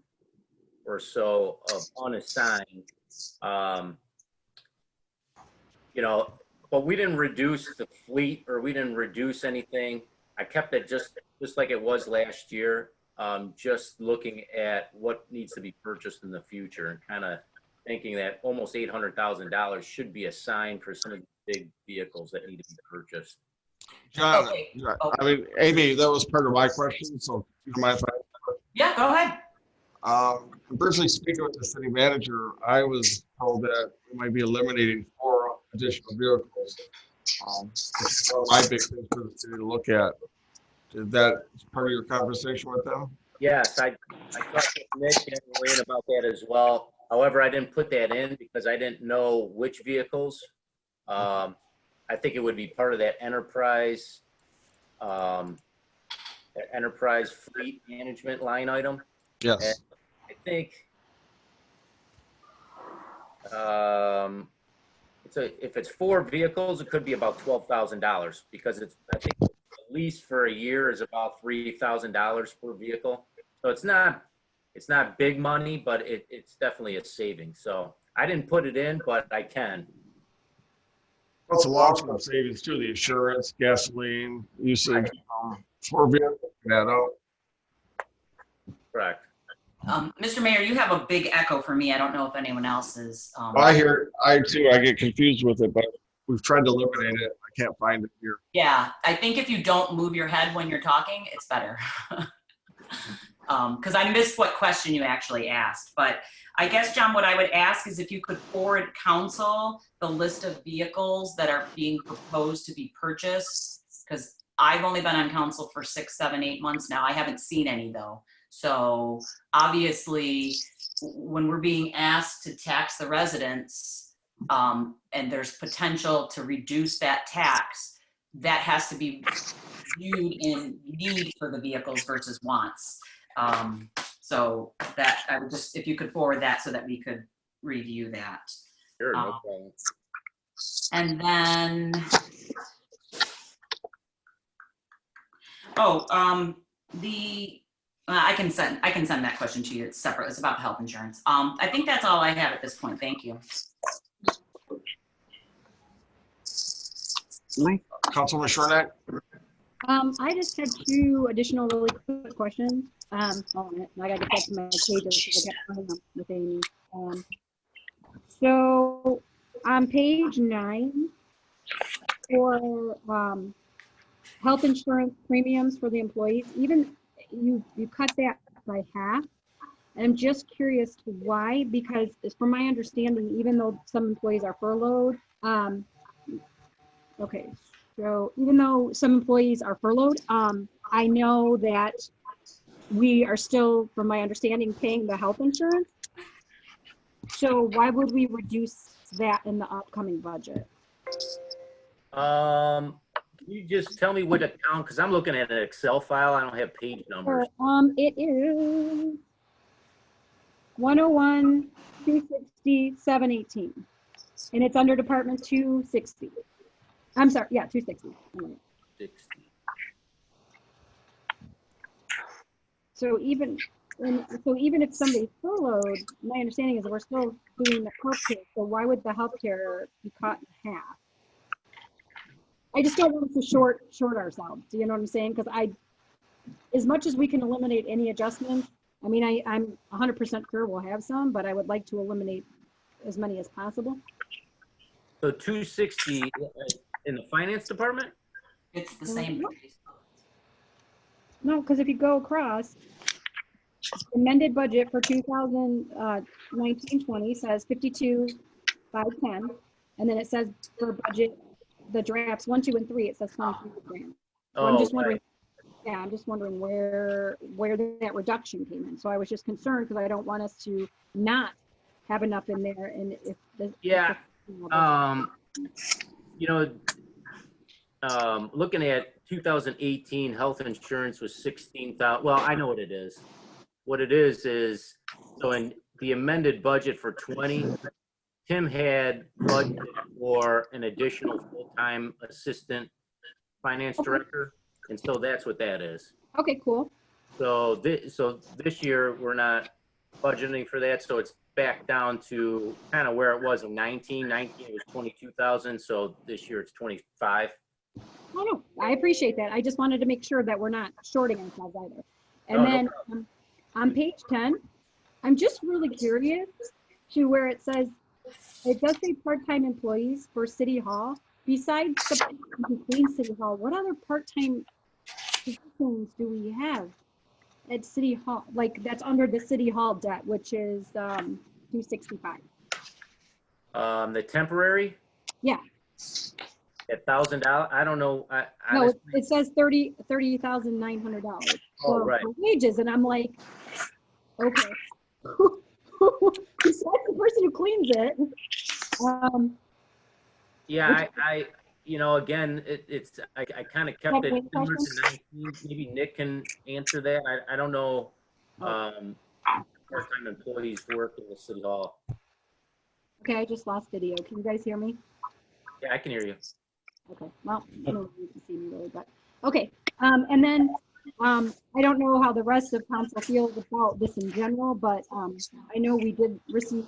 or so of unassigned. But we didn't reduce the fleet, or we didn't reduce anything. I kept it just like it was last year. Just looking at what needs to be purchased in the future, and kind of thinking that almost $800,000 should be assigned for some of the big vehicles that need to be purchased. John, Okay. Amy, that was part of my question. So you mind if I? Yeah, go ahead. Personally speaking with the city manager, I was told that we might be eliminating 4 additional vehicles. It's one of my big things for the city to look at. Is that part of your conversation with them? Yes, I talked with Nick and Wayne about that as well. However, I didn't put that in because I didn't know which vehicles. I think it would be part of that enterprise fleet management line item. Yes. And I think if it's 4 vehicles, it could be about $12,000 because I think the lease for a year is about $3,000 per vehicle. So it's not big money, but it's definitely a saving. So I didn't put it in, but I can. What's a long-term savings too? The insurance, gasoline usage. 4 vehicles, Shadow. Correct. Mr. Mayor, you have a big echo for me. I don't know if anyone else is. I hear, I too, I get confused with it, but we've tried to eliminate it. I can't find it here. Yeah, I think if you don't move your head when you're talking, it's better. Because I missed what question you actually asked. But I guess, John, what I would ask is if you could forward council the list of vehicles that are being proposed to be purchased, because I've only been on council for 6, 7, 8 months now. I haven't seen any though. So obviously, when we're being asked to tax the residents, and there's potential to reduce that tax, that has to be viewed in need for the vehicles versus wants. So that I would just, if you could forward that so that we could review that. Sure, no problem. And then, I can send that question to you. It's separate. It's about health insurance. I think that's all I have at this point. Thank you. Councilman Shornack? I just had 2 additional really quick questions. Hold on a minute. I gotta get back to my pages because I kept running up with Amy. So on page 9 for health insurance premiums for the employees, even you cut that by half. And I'm just curious why, because from my understanding, even though some employees are furloughed, okay, so even though some employees are furloughed, I know that we are still, from my understanding, paying the health insurance. So why would we reduce that in the upcoming budget? Can you just tell me what account, because I'm looking at an Excel file. I don't have page numbers. It is 101, 260, 718. And it's under Department 260. I'm sorry, yeah, 260. 60. So even if somebody's furloughed, my understanding is that we're still doing the healthcare. So why would the healthcare be cut in half? I just don't want to short ourselves. Do you know what I'm saying? Because as much as we can eliminate any adjustments, I mean, I'm 100% sure we'll have some, but I would like to eliminate as many as possible. So 260 in the finance department? It's the same. No, because if you go across, amended budget for 2019-20 says 52,510, and then it says for budget, the drafts 1, 2, and 3, it says 23 grand. So I'm just wondering, yeah, I'm just wondering where that reduction came in. So I was just concerned because I don't want us to not have enough in there, and if the looking at 2018 health insurance was 16,000. Well, I know what it is. What it is so in the amended budget for 20, Tim had budgeted for an additional full-time assistant finance director, and so that's what that is. Okay, cool. So this year we're not budgeting for that, so it's back down to kind of where it was in 19. 19 it was 22,000, so this year it's 25. Oh, no, I appreciate that. I just wanted to make sure that we're not shorting ourselves either. And then on page 10, I'm just really curious to where it says, it does say part-time employees for City Hall. Besides the people who clean City Hall, what other part-time positions do we have at City Hall? Like that's under the City Hall debt, which is 265. The temporary? Yeah. $1,000. I don't know. No, it says $30,900 for wages, and I'm like, okay. Besides the person who cleans it. Yeah, I again, I kind of kept it similar to 19. Maybe Nick can answer that. I don't know. Part-time employees work in the City Hall. Okay, I just lost video. Can you guys hear me? Yeah, I can hear you. Okay, well, I don't know if you can see me really, but okay. And then I don't know how the rest of council feels about this in general, but I know we did receive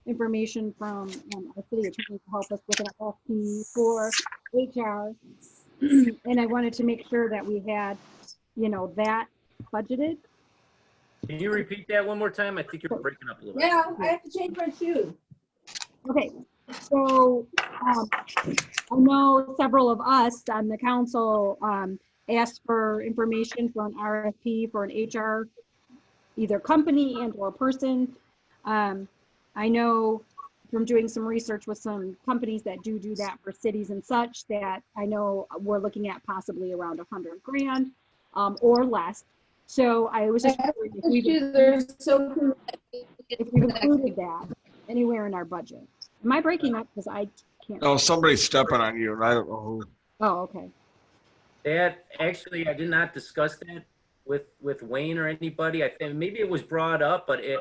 information from our city attorney to help us with an RFP for HR, and I wanted to make sure that we had that budgeted. Can you repeat that one more time? I think you're breaking up a little bit. Yeah, I have to change my shoe. Okay, so I know several of us on the council asked for information for an RFP for an HR, either company and or person. I know from doing some research with some companies that do that for cities and such, that I know we're looking at possibly around 100 grand or less. So I was just wondering if we've included that anywhere in our budget. Am I breaking up? Because I can't. No, somebody's stepping on you, and I don't know who. Oh, okay. That, actually, I did not discuss that with Wayne or anybody. I think maybe it was brought up, but it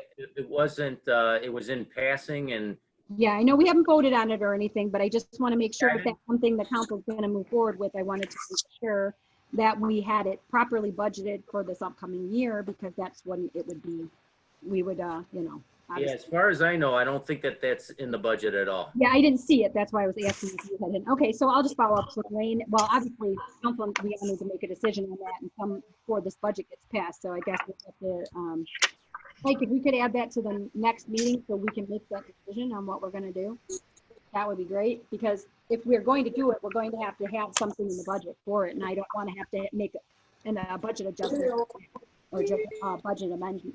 wasn't, it was in passing, and Yeah, I know we haven't voted on it or anything, but I just want to make sure if that's something the council's going to move forward with. I wanted to make sure that we had it properly budgeted for this upcoming year, because that's when it would be, we would, yeah, obviously. as far as I know, I don't think that's in the budget at all. Yeah, I didn't see it. That's why I was asking if you had it. Okay, so I'll just follow up with Wayne. Well, obviously, council, we all need to make a decision on that and come before this budget gets passed. So I guess we have to, Mike, if we could add that to the next meeting so we can make that decision on what we're going to do, that would be great. Because if we're going to do it, we're going to have something in the budget for it. And I don't want to have to make a budget adjustment or just budget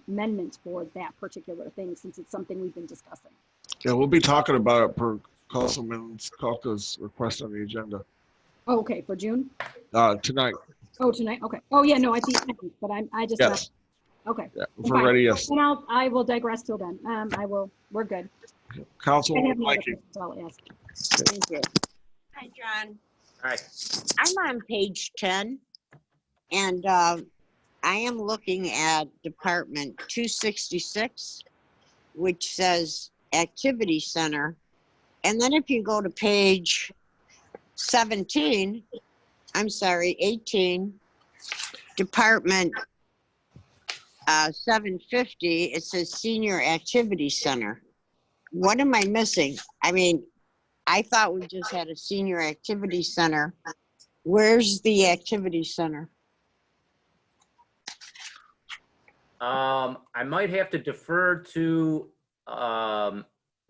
amendments for that particular thing, since it's something we've been discussing. Yeah, we'll be talking about it per Councilman Kalka's request on the agenda Oh, okay, for June? tonight. Oh, tonight, okay. Oh, yeah, no, I see, but I just. Yes. Okay. Yeah, if we're ready, yes. And I will digress till then. We're good. I Councilwoman have no other Liking. questions I'll ask. Thank you. Hi, John. All right. I'm on page 10, and I am looking at Department 266, which says Activity Center. And then if you go to page 18, Department 750, it says Senior Activity Center. What am I missing? I mean, I thought we just had a Senior Activity Center. Where's the Activity Center? I might have to defer to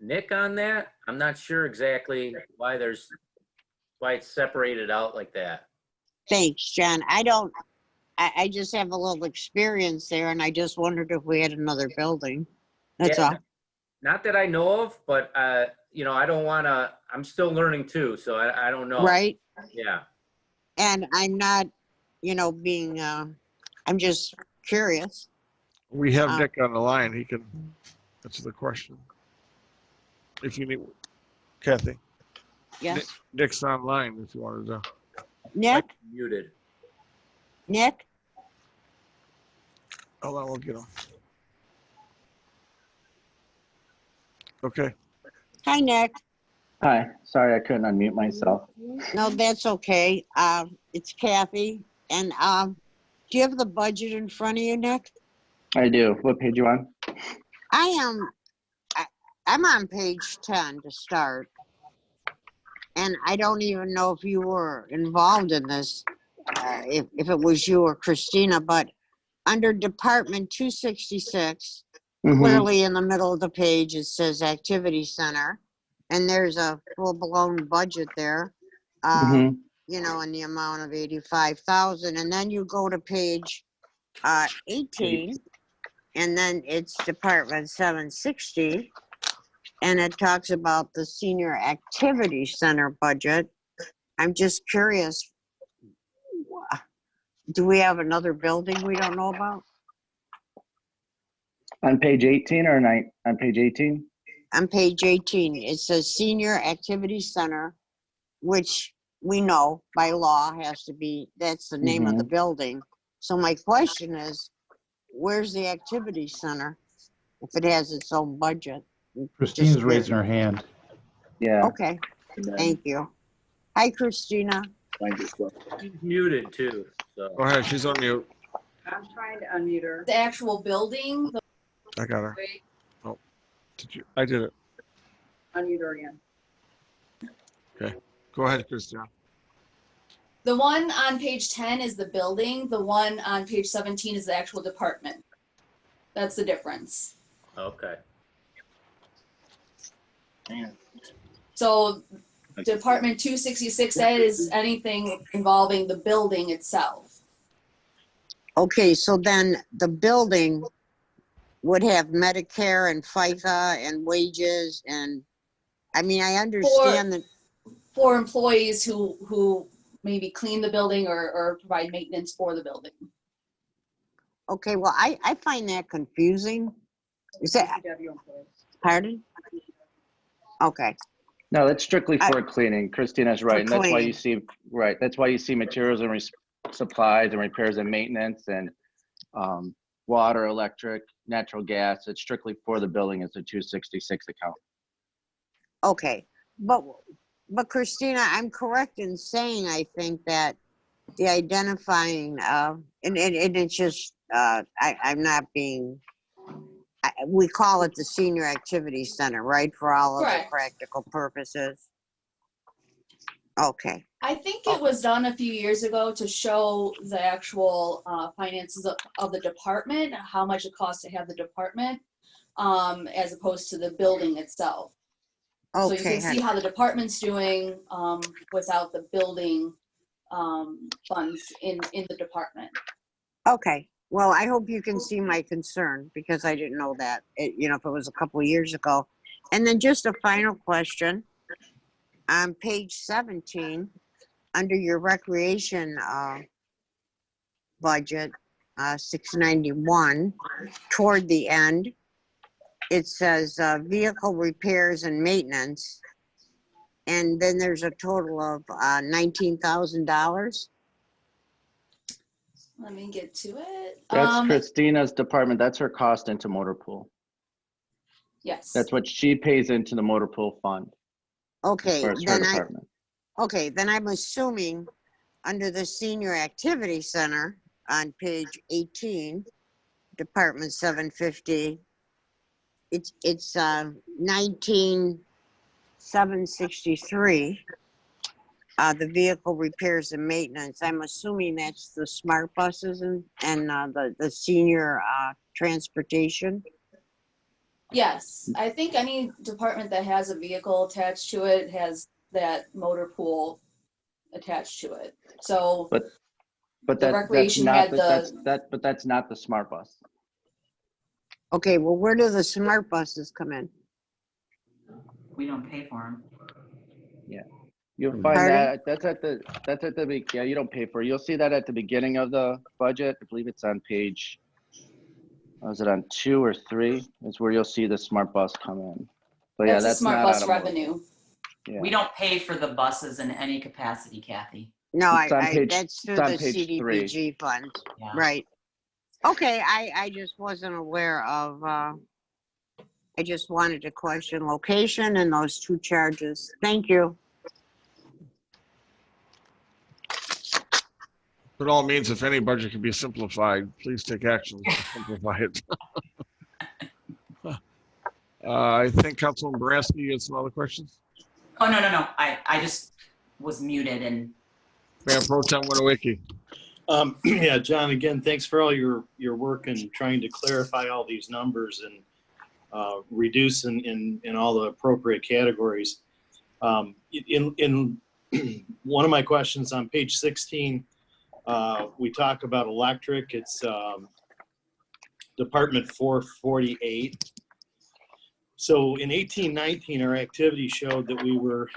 Nick on that. I'm not sure exactly why it's separated out like that. Thanks, John. I just have a little experience there, and I just wondered if we had another building. That's all. Not that I know of, but I don't want to, I'm still learning too, so I don't know. Right? Yeah. And I'm not, being, I'm just curious. We have Nick on the line. He can answer the question. If you need, Kathy. Yes. Nick's online if you wanted to. Nick? Muted. Nick? Hold on, we'll get him. Okay. Hi, Nick. Hi, sorry I couldn't unmute myself. No, that's okay. It's Kathy. And do you have the budget in front of you, Nick? I do. What page you on? I'm on page 10 to start. And I don't even know if you were involved in this, if it was you or Christina, but under Department 266, clearly in the middle of the page, it says Activity Center. And there's a full-blown budget there, in the amount of 85,000. And then you go to page 18, and then it's Department 760. And it talks about the Senior Activity Center budget. I'm just curious, do we have another building we don't know about? On page 18 or on page 18? On page 18, it says Senior Activity Center, which we know by law has to be, that's the name of the building. So my question is, where's the Activity Center if it has its own budget? Christine's raising her hand. Yeah. Okay, thank you. Hi, Christina. She's muted too. So. Go ahead, she's on mute. I'm trying to unmute her. The actual building. I got her. Oh, I did it. Unmute her again. Okay, go ahead, Christina. The one on page 10 is the building. The one on page 17 is the actual department. That's the difference. Okay. So Department 266A is anything involving the building itself. Okay, so then the building would have Medicare and FICA and wages and, I mean, I understand that. For employees who maybe clean the building or provide maintenance for the building. Okay, well, I find that confusing. Is that, pardon? Okay. No, that's strictly for cleaning. Christina's right. And that's why you cleaning. see, right, that's why you see materials and supplies and repairs and maintenance and water, electric, natural gas. It's strictly for the building. It's a 266 account. Okay, but Christina, I'm correct in saying, I think that the identifying, and it's just, I'm not being, we call it the Senior Activity Center, right? For all other practical purposes. Okay. I think it was done a few years ago to show the actual finances of the department, how much it costs to have the department, as opposed to the building itself. So you can see how the department's doing without the building funds in the department. Okay. Well, I hope you can see my concern because I didn't know that, you know, if it was a couple of years ago. And then just a final question. On page 17, under your recreation budget, 691, toward the end, it says vehicle repairs and maintenance. And then there's a total of $19,000. Let me get to it. That's Christina's department. That's her cost into motor pool. Yes. That's what she pays into the motor pool fund. Okay, then I'm assuming under the Senior Activity Center on page 18, Department 750, it's 19,763. The vehicle repairs and maintenance. I'm assuming that's the smart buses and the senior transportation. Yes, I think any department that has a vehicle attached to it has that motor pool attached to it. So, but the recreation had but that's not the smart bus. Okay, well, where do the smart buses come in? We don't pay for them. Yeah, you'll find that that's at the yeah, you don't pay for it. You'll see that at the beginning of the budget. I believe it's on page. Was it on 2 or 3? Is where you'll see the smart bus come in. But yeah, that's smart not bus revenue. Yeah. We don't pay for the buses in any capacity, Kathy. No, that's through the CDBG fund, Yeah. right? Okay, I just wasn't aware of. I just wanted to question location and those two charges. Thank you. It all means if any budget can be simplified, please take action to simplify it. I think Councilman Boraski has some other questions. Oh, no. I just was muted and. Mayor Pro Tem Winowicki. Yeah, John, again, thanks for all your work in trying to clarify all these numbers and reduce in all the appropriate categories. In one of my questions on page 16, we talk about electric. It's Department 448. So in 1819, our activity showed that we were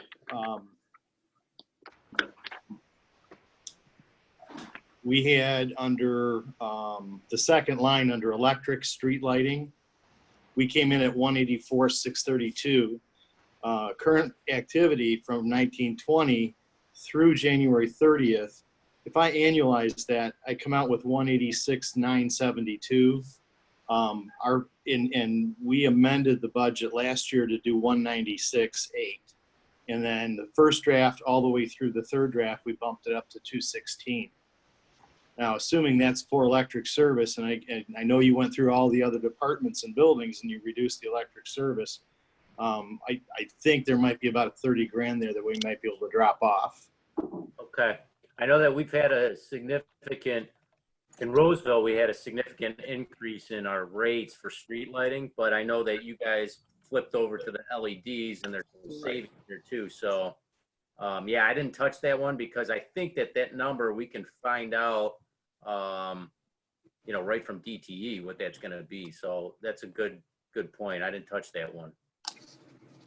we had under the second line under electric street lighting, we came in at 184,632. Current activity from 1920 through January 30th, if I annualize that, I come out with 186,972. And we amended the budget last year to do 196,8. And then the first draft all the way through the third draft, we bumped it up to 216. Now, assuming that's for electric service, and I know you went through all the other departments and buildings and you reduced the electric service, I think there might be about 30 grand there that we might be able to drop off. Okay. I know that we've had a significant, in Roseville, we had a significant increase in our rates for street lighting, but I know that you guys flipped over to the LEDs and there's some savings here too. So, yeah, I didn't touch that one because I think that that number we can find out, you know, right from DTE what that's going to be. So that's a good point. I didn't touch that one.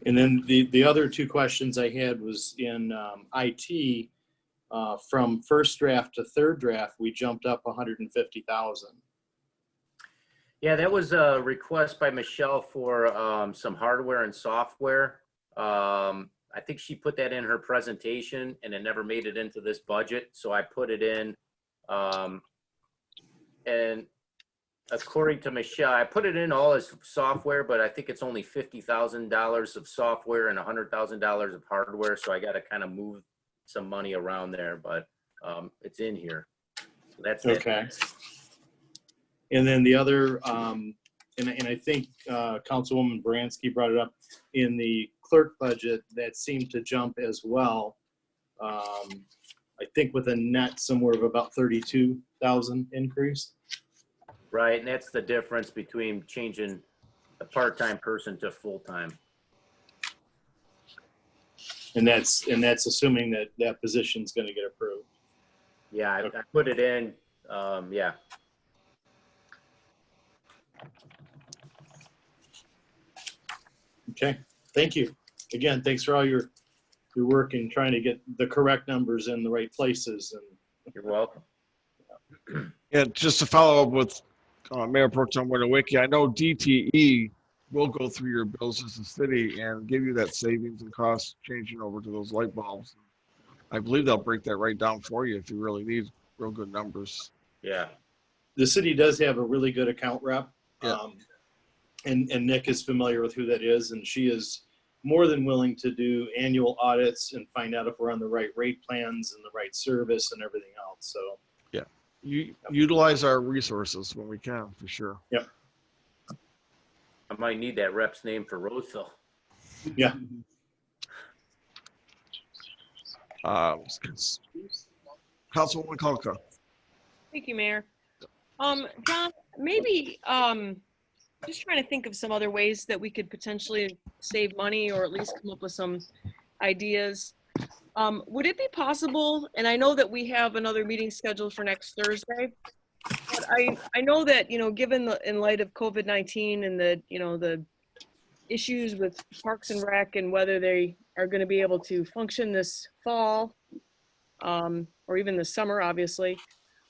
And then the other two questions I had was in IT. From first draft to third draft, we jumped up 150,000. Yeah, that was a request by Michelle for some hardware and software. I think she put that in her presentation and it never made it into this budget. So I put it in. And according to Michelle, I put it in all as software, but I think it's only $50,000 of software and $100,000 of hardware. So I got to kind of move some money around there, but it's in here. So that's okay. And then the other, and I think Councilwoman Baranski brought it up in the clerk budget that seemed to jump as well. I think with a net somewhere of about 32,000 increase. Right, and that's the difference between changing a part-time person to full-time. And that's assuming that that position's going to get approved. Yeah, I put it in. Yeah. Okay, thank you. Again, thanks for all your work in trying to get the correct numbers in the right places. And you're welcome. Yeah, just to follow up with Mayor Pro Tem Winowicki, I know DTE will go through your bills as a city and give you that savings and cost changing over to those light bulbs. I believe they'll break that right down for you if you really need real good numbers. Yeah. The city does have a really good account rep. Yeah. And Nick is familiar with who that is, and she is more than willing to do annual audits and find out if we're on the right rate plans and the right service and everything else. So yeah, you utilize our resources when we can, for sure. Yep. I might need that rep's name for Roseville. Yeah. Councilwoman Kolka. Thank you, Mayor. John, maybe just trying to think of some other ways that we could potentially save money or at least come up with some ideas. Would it be possible, and I know that we have another meeting scheduled for next Thursday, but I know that, you know, given in light of COVID-19 and the, you know, the issues with Parks and Rec and whether they are going to be able to function this fall or even this summer, obviously,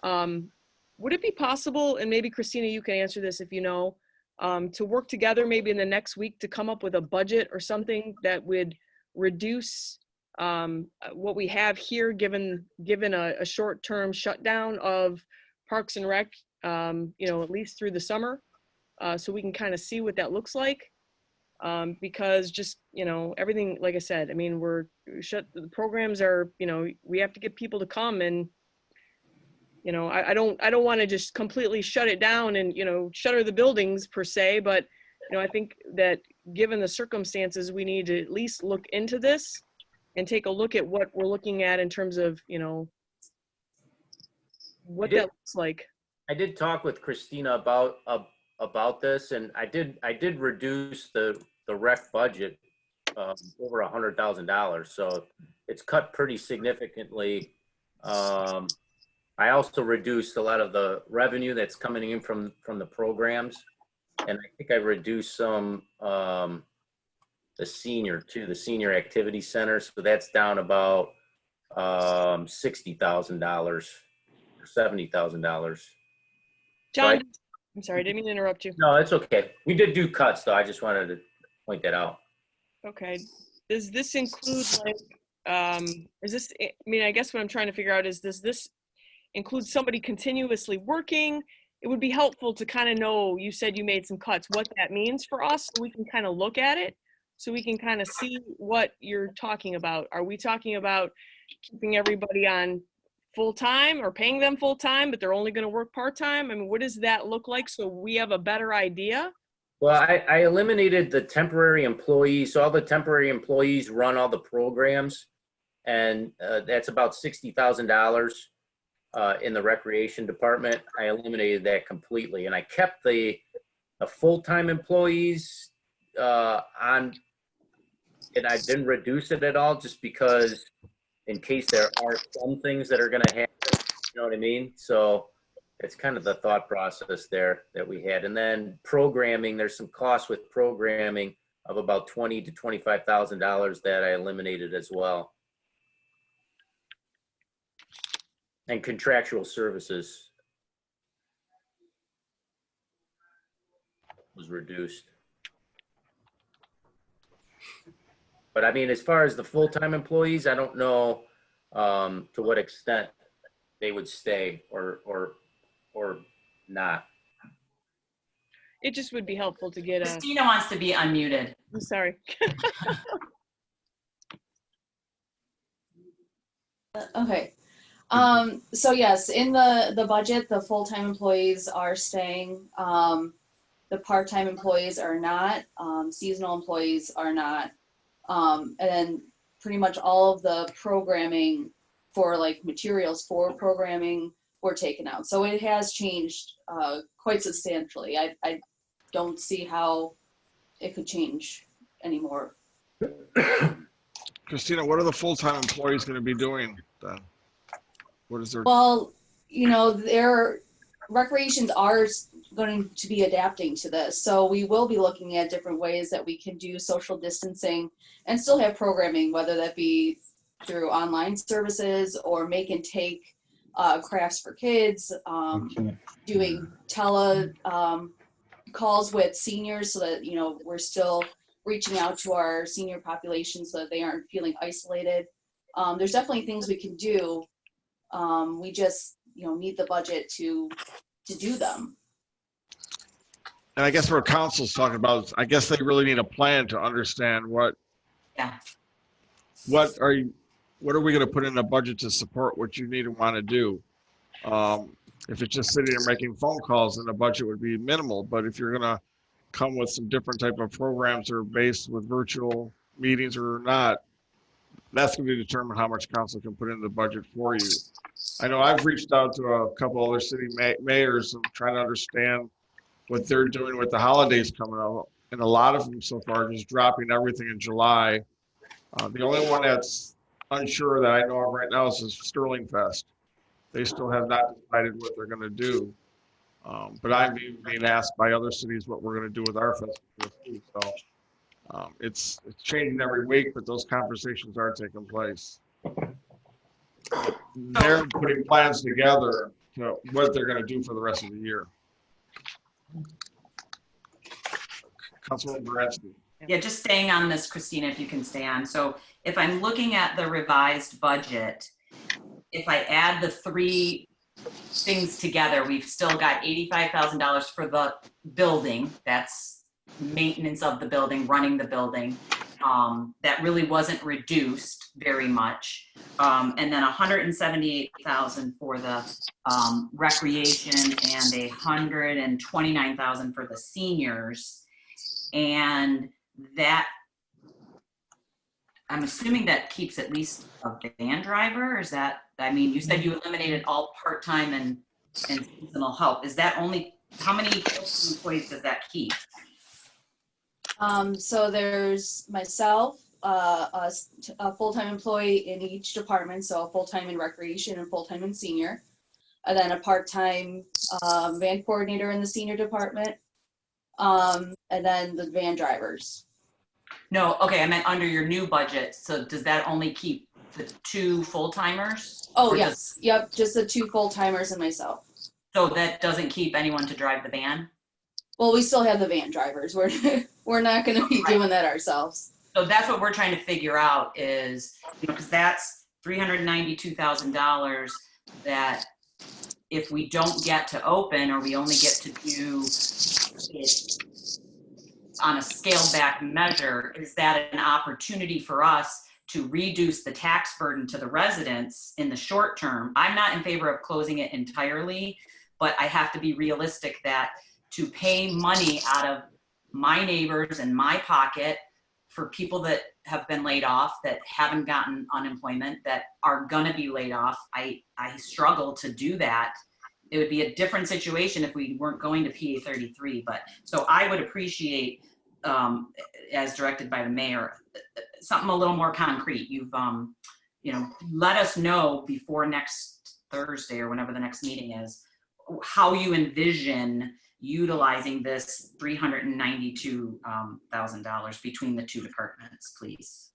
would it be possible, and maybe Christina, you can answer this if you know, to work together maybe in the next week to come up with a budget or something that would reduce what we have here, given a short-term shutdown of Parks and Rec, you know, at least through the summer, so we can kind of see what that looks like. Because just, you know, everything, like I said, I mean, the programs are, you know, we have to get people to come, and, you know, I don't want to just completely shut it down and, you know, shutter the buildings per se, but, you know, I think that given the circumstances, we need to at least look into this and take a look at what we're looking at in terms of, you know, what that looks like. I did talk with Christina about this, and I did reduce the rec budget over $100,000, so it's cut pretty significantly. I also reduced a lot of the revenue that's coming in from the programs, and I think I reduced some the senior activity center, so that's down about $60,000 or $70,000. John, I'm sorry, I didn't mean to interrupt you. No, it's okay. We did do cuts, though. I just wanted to point that out. Okay. Does this include, like, is this, I mean, I guess what I'm trying to figure out is, does this include somebody continuously working? It would be helpful to kind of know, you said you made some cuts, what that means for us, so we can kind of look at it, so we can kind of see what you're talking about. Are we talking about keeping everybody on full-time or paying them full-time, but they're only going to work part-time? I mean, what does that look like, so we have a better idea? Well, I eliminated the temporary employees. So all the temporary employees run all the programs. and that's about $60,000 in the recreation department. I eliminated that completely, and I kept the full-time employees on, and I didn't reduce it at all, just because in case there are some things that are going to happen, you know what I mean? So it's kind of the thought process there that we had. And then programming, there's some costs with programming of about $20,000 to $25,000 that I eliminated as well. And contractual services was reduced. But I mean, as far as the full-time employees, I don't know to what extent they would stay or not. It just would be helpful to get a. Christina wants to be unmuted. I'm sorry. Okay. So yes, in the budget, the full-time employees are staying. The part-time employees are not. Seasonal employees are not. And then pretty much all of the programming for like materials for programming were taken out. So it has changed quite substantially. I don't see how it could change anymore. Christina, what are the full-time employees going to be doing then? What is their? Well, you know, their recreations are going to be adapting to this. So we will be looking at different ways that we can do social distancing and still have programming, whether that be through online services or make and take crafts for kids, doing tele calls with seniors so that, you know, we're still reaching out to our senior population so that they aren't feeling isolated. There's definitely things we can do. We just, you know, need the budget to do them. And I guess what council's talking about is, I guess they really need a plan to understand what are we going to put in the budget to support what you need and want to do. If it's just sitting there making phone calls, then the budget would be minimal. But if you're going to come with some different type of programs that are based with virtual meetings or not, that's going to determine how much council can put in the budget for you. I know I've reached out to a couple other city mayors and trying to understand what they're doing with the holidays coming up. And a lot of them so far are just dropping everything in July. The only one that's unsure that I know of right now is Sterling Fest. They still have not decided what they're going to do. But I'm being asked by other cities what we're going to do with our festival too. So it's changing every week, but those conversations are taking place. They're putting plans together to what they're going to do for the rest of the year. Councilman Baranski. Yeah, just staying on this, Christina, if you can stay on. So if I'm looking at the revised budget, if I add the three things together, we've still got $85,000 for the building. That's maintenance of the building, running the building. That really wasn't reduced very much. And then $178,000 for the recreation and $129,000 for the seniors. And that, I'm assuming that keeps at least a van driver. Is that, I mean, you said you eliminated all part-time and seasonal help. Is that only, how many employees does that keep? So there's myself, a full-time employee in each department. So a full-time in recreation and full-time in senior. And then a part-time van coordinator in the senior department. And then the van drivers. No, okay, I meant under your new budget. So does that only keep the 2 full-timers? Oh, yes. Yep, just the 2 full-timers and myself. So that doesn't keep anyone to drive the van? Well, we still have the van drivers. We're not going to be doing that ourselves. So that's what we're trying to figure out is, you know, because that's $392,000 that if we don't get to open or we only get to do it on a scaled back measure, is that an opportunity for us to reduce the tax burden to the residents in the short term? I'm not in favor of closing it entirely, but I have to be realistic that to pay money out of my neighbors and my pocket for people that have been laid off, that haven't gotten unemployment, that are gonna be laid off. I struggle to do that. It would be a different situation if we weren't going to PA 33, but, so I would appreciate, as directed by the mayor, something a little more concrete. You've, let us know before next Thursday or whenever the next meeting is, how you envision utilizing this $392,000 between the two departments, please.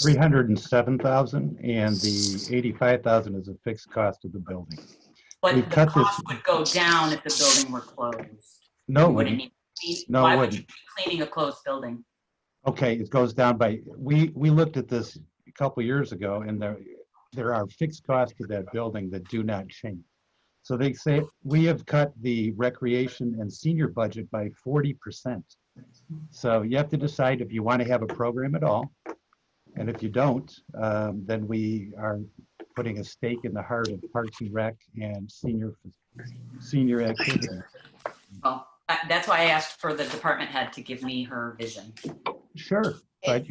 307,000, and the 85,000 is a fixed cost of the building. But We've the cut this. cost would go down if the building were closed. No, You wouldn't need to be, No, why it would you wouldn't. be cleaning a closed building? Okay, it goes down by, we looked at this a couple years ago, and there are fixed costs to that building that do not change. So they say, we have cut the recreation and senior budget by 40%. So you have to decide if you want to have a program at all. And if you don't, then we are putting a stake in the heart of Parks and Rec and senior activity. Well, that's why I asked for the department head to give me her vision. Sure, but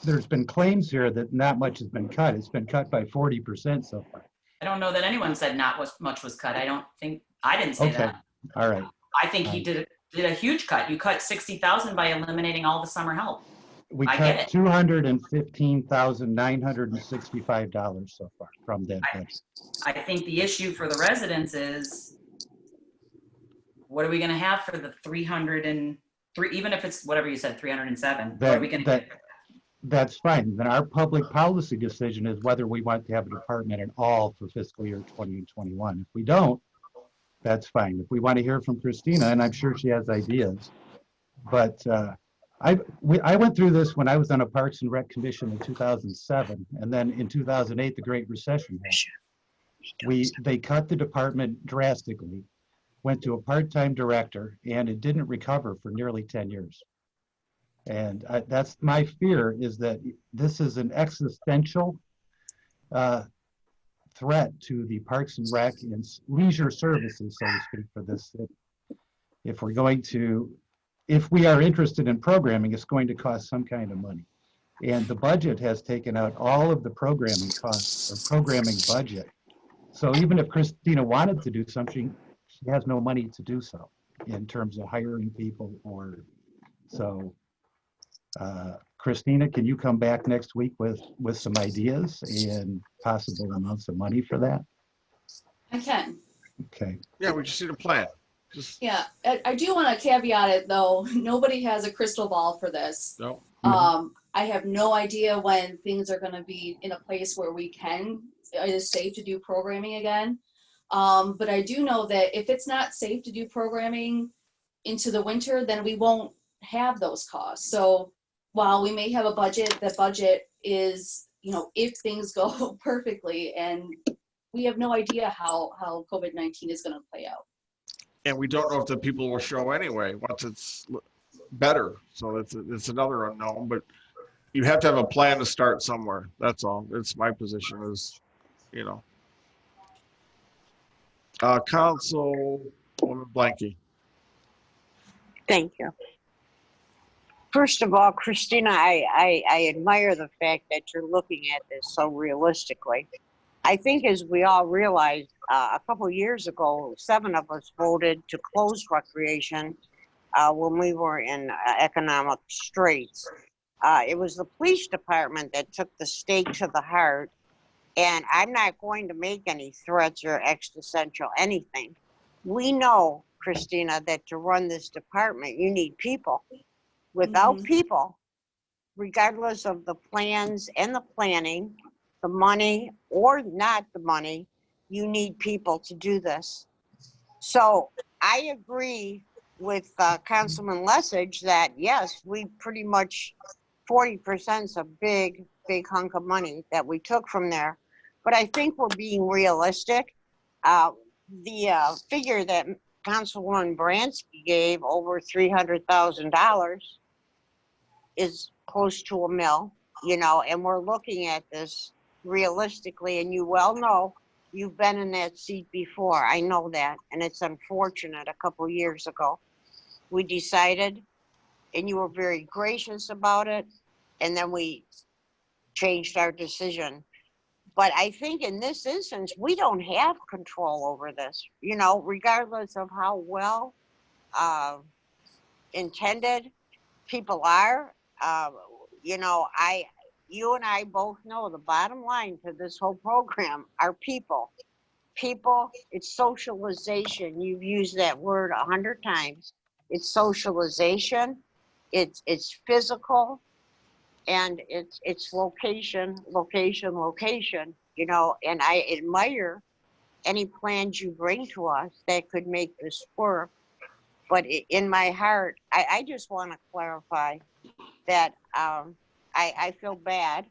there's been claims here that not much has been cut. It's been cut by 40% so far. I don't know that anyone said much was cut. I didn't say Okay, that. all right. I think he did a huge cut. You cut 60,000 by eliminating all the summer help. We I get cut it. $215,965 so far from that budget. I think the issue for the residents is, what are we going to have for the 303, even if it's whatever you said, 307? What are we going to get? That's fine. Then our public policy decision is whether we want to have a department at all for fiscal year 20 and 21. If we don't, that's fine. If we want to hear from Christina, and I'm sure she has ideas, but I went through this when I was on a Parks and Rec commission in 2007, and then in 2008, the Great Recession happened. They cut the department drastically, went to a part-time director, and it didn't recover for nearly 10 years. And that's my fear, is that this is an existential threat to the Parks and Rec and leisure services, so to speak, for this city. If we are interested in programming, it's going to cost some kind of money. And the budget has taken out all of the programming costs or programming budget. So even if Christina wanted to do something, she has no money to do so in terms of hiring people Christina, can you come back next week with some ideas and possible amounts of money for that? I can. Okay. Yeah, we just need a plan. Yeah, I do want to caveat it though. Nobody has a crystal ball for this. No. I have no idea when things are going to be in a place where it is safe to do programming again. But I do know that if it's not safe to do programming into the winter, then we won't have those costs. So while we may have a budget, the budget is, if things go perfectly, and we have no idea how COVID-19 is going to play out. And we don't know if the people will show anyway once it's better. So it's another unknown, but you have to have a plan to start somewhere. That's all. It's my position is, Councilwoman Blanky. Thank you. First of all, Christina, I admire the fact that you're looking at this so realistically. I think, as we all realized, a couple of years ago, 7 of us voted to close recreation when we were in economic straits. It was the police department that took the stake to the heart, and I'm not going to make any threats or existential anything. We know, Christina, that to run this department, you need people. Without people, regardless of the plans and the planning, the money or not the money, you need people to do this. So I agree with Councilman Lessig that yes, we pretty much 40% is a big hunk of money that we took from there. But I think we're being realistic. The figure that Councilwoman Bransky gave, over $300,000, is close to $1 million, and we're looking at this realistically, and you well know, you've been in that seat before. I know that, and it's unfortunate. A couple years ago, we decided and you were very gracious about it. And then we changed our decision. But I think in this instance, we don't have control over this, you know, regardless of how well intended people are. You know, you and I both know the bottom line to this whole program are people. People, it's socialization. You've used that word 100 times. It's socialization. It's physical, and it's location, location, location. You know, and I admire any plans you bring to us that could make this work. But in my heart, I just want to clarify that I feel bad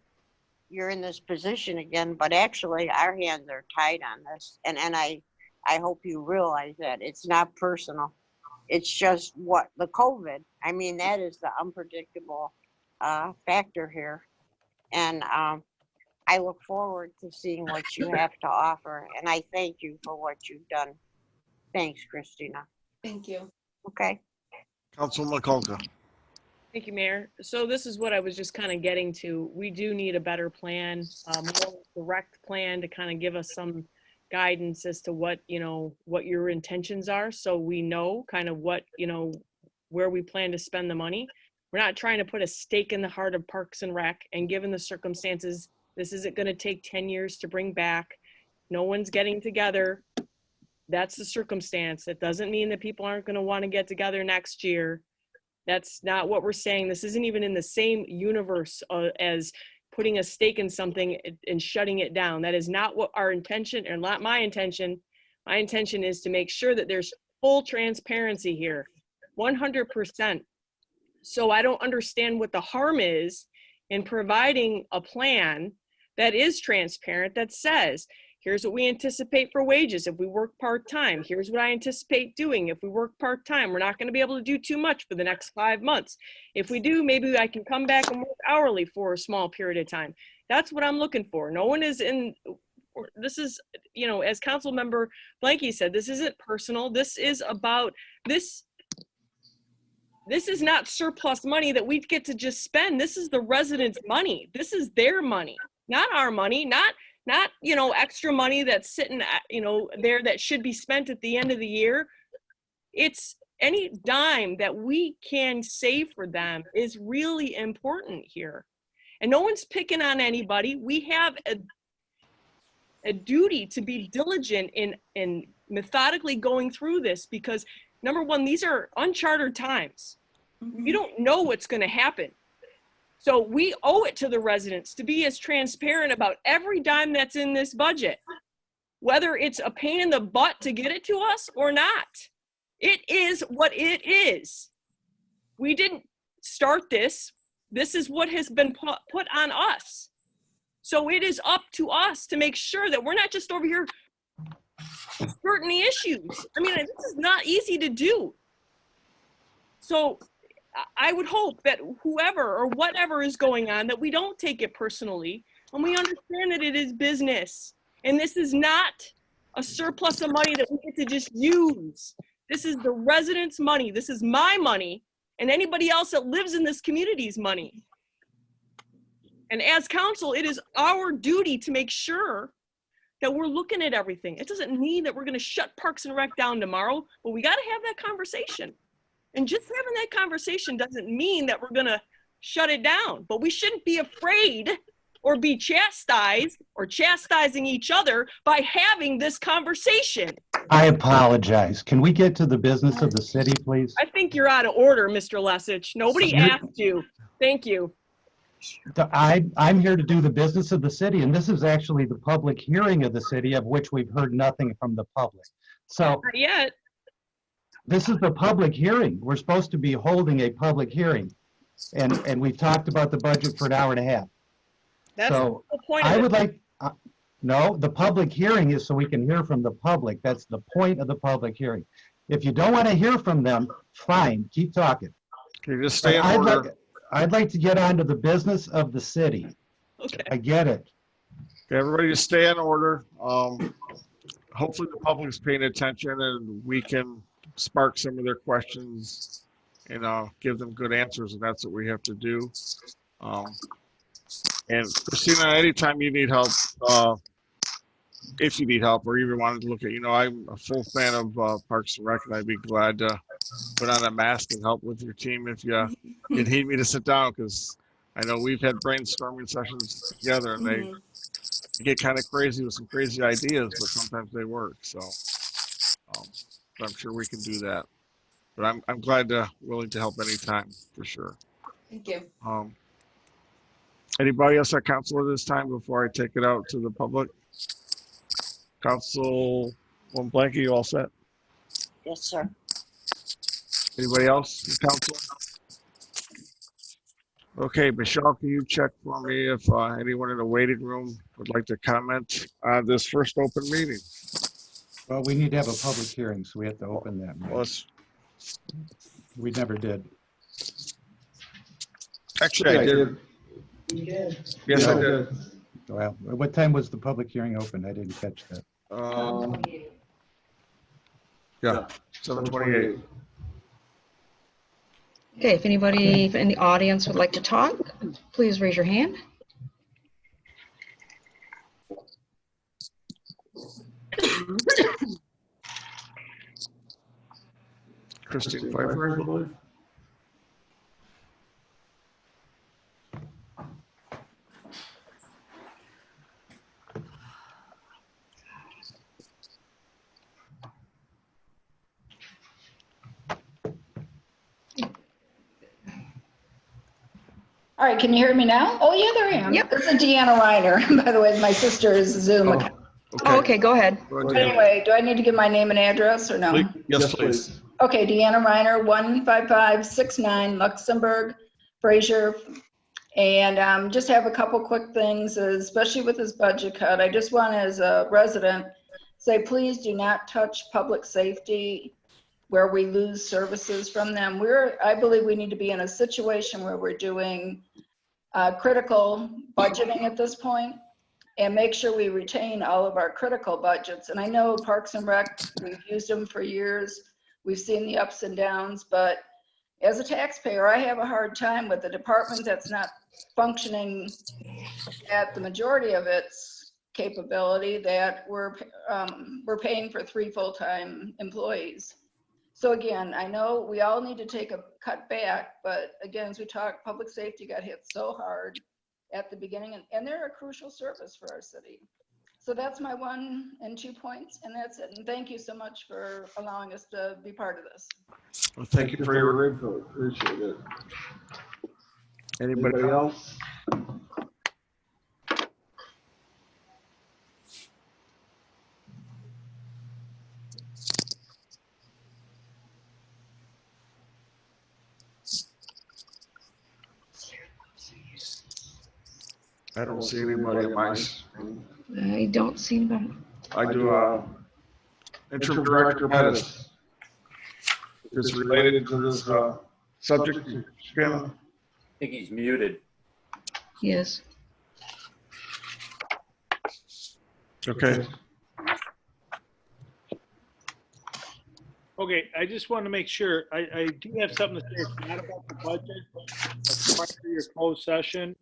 you're in this position again, but actually our hands are tied on this. And I hope you realize that it's not personal. It's just what the COVID, I mean, that is the unpredictable factor here. And I look forward to seeing what you have to offer. And I thank you for what you've done. Thanks, Christina. Thank you. Okay. Councilman Kolka. Thank you, Mayor. So this is what I was just kind of getting to. We do need a better plan, more direct plan to kind of give us some guidance as to what, you know, what your intentions are. So we know kind of what, you know, where we plan to spend the money. We're not trying to put a stake in the heart of Parks and Rec, and given the circumstances, this isn't going to take 10 years to bring back. No one's getting together. That's the circumstance. That doesn't mean that people aren't going to want to get together next year. That's not what we're saying. This isn't even in the same universe as putting a stake in something and shutting it down. That is not what our intention, or not my intention. My intention is to make sure that there's full transparency here, 100%. So I don't understand what the harm is in providing a plan that is transparent, that says, here's what we anticipate for wages if we work part-time. Here's what I anticipate doing if we work part-time. We're not going to be able to do too much for the next 5 months. If we do, maybe I can come back and work hourly for a small period of time. That's what I'm looking for. No one is in, this is, you know, as Council Member Blanky said, this isn't personal. This is about this. This is not surplus money that we get to just spend. This is the residents' money. This is their money, not our money, not, you know, extra money that's sitting, you know, there that should be spent at the end of the year. It's any dime that we can save for them is really important here. And no one's picking on anybody. We have a duty to be diligent in methodically going through this, because number one, these are uncharted times. You don't know what's going to happen. So we owe it to the residents to be as transparent about every dime that's in this budget, whether it's a pain in the butt to get it to us or not. It is what it is. We didn't start this. This is what has been put on us. So it is up to us to make sure that we're not just over here skirting the issues. I mean, this is not easy to do. So I would hope that whoever or whatever is going on, that we don't take it personally, and we understand that it is business. And this is not a surplus of money that we get to just use. This is the residents' money. This is my money, and anybody else that lives in this community's money. And as council, it is our duty to make sure that we're looking at everything. It doesn't mean that we're going to shut Parks and Rec down tomorrow, but we got to have that conversation. And just having that conversation doesn't mean that we're going to shut it down, but we shouldn't be afraid or be chastised or chastising each other by having this conversation. I apologize. Can we get to the business of the city, please? I think you're out of order, Mr. Lesich. Nobody asked you. Thank you. I'm here to do the business of the city, and this is actually the public hearing of the city, of which we've heard nothing from the public. So not yet. This is the public hearing. We're supposed to be holding a public hearing, and we've talked about the budget for an hour and a half. That's so the point. I would like. No, the public hearing is so we can hear from the public. That's the point of the public hearing. If you don't want to hear from them, fine, keep talking. Can you just stay in order? I'd like to get on to the business of the city. Okay. I get it. Okay, everybody just stay in order. Hopefully the public's paying attention and we can spark some of their questions and give them good answers, and that's what we have to do. And Christina, anytime you need help, if you need help or even wanted to look at, I'm a full fan of Parks and Rec, and I'd be glad to put on a mask and help with your team if you need me to sit down, because I know we've had brainstorming sessions together, and they get kind of crazy with some crazy ideas, but sometimes they work. So I'm sure we can do that. But I'm glad willing to help anytime for sure. Thank you. Anybody else at council at this time before I take it out to the public? Councilwoman Blanky, you all set? Yes, sir. Anybody else in council? Okay, Michelle, can you check for me if anyone in the waiting room would like to comment on this first open meeting? Well, we need to have a public hearing, so we have to open that meeting. Well, We never did. actually, I did. You did. Yes, I did. Well, what time was the public hearing open? I didn't catch that. Yeah, 7:28. Okay, if anybody in the audience would like to talk, please raise your hand. Christine Pfeiffer, I believe. All right, can you hear me now? Oh, yeah, there I am. Yep. This is Deanna Reiner, by the way, my sister's Zoom account. Okay, go ahead. Anyway, do I need to give my name and address or no? Yes, please. Okay, Deanna Reiner, 15569 Luxembourg, Fraser. And just have a couple quick things, especially with this budget cut. I just want, as a resident, say, please do not touch public safety where we lose services from them. I believe we need to be in a situation where we're doing critical budgeting at this point and make sure we retain all of our critical budgets. And I know Parks and Rec, we've used them for years. We've seen the ups and downs, but as a taxpayer, I have a hard time with a department that's not functioning at the majority of its capability, that we're paying for 3 full-time employees. So again, I know we all need to take a cut back, but again, as we talk, public safety got hit so hard at the beginning, and they're a crucial service for our city. So that's my 1 and 2 points, and that's it. And thank you so much for allowing us to be part of this. Well, thank you for your input. Appreciate it. Anybody else? I don't see anybody on my screen. I don't see anybody. I do interim director Pettis. If it's related to this subject, Shannon? I think he's muted. Yes. Okay. Okay, I just want to make sure, I do have something to say. It's not about the budget. Prior to your closed session,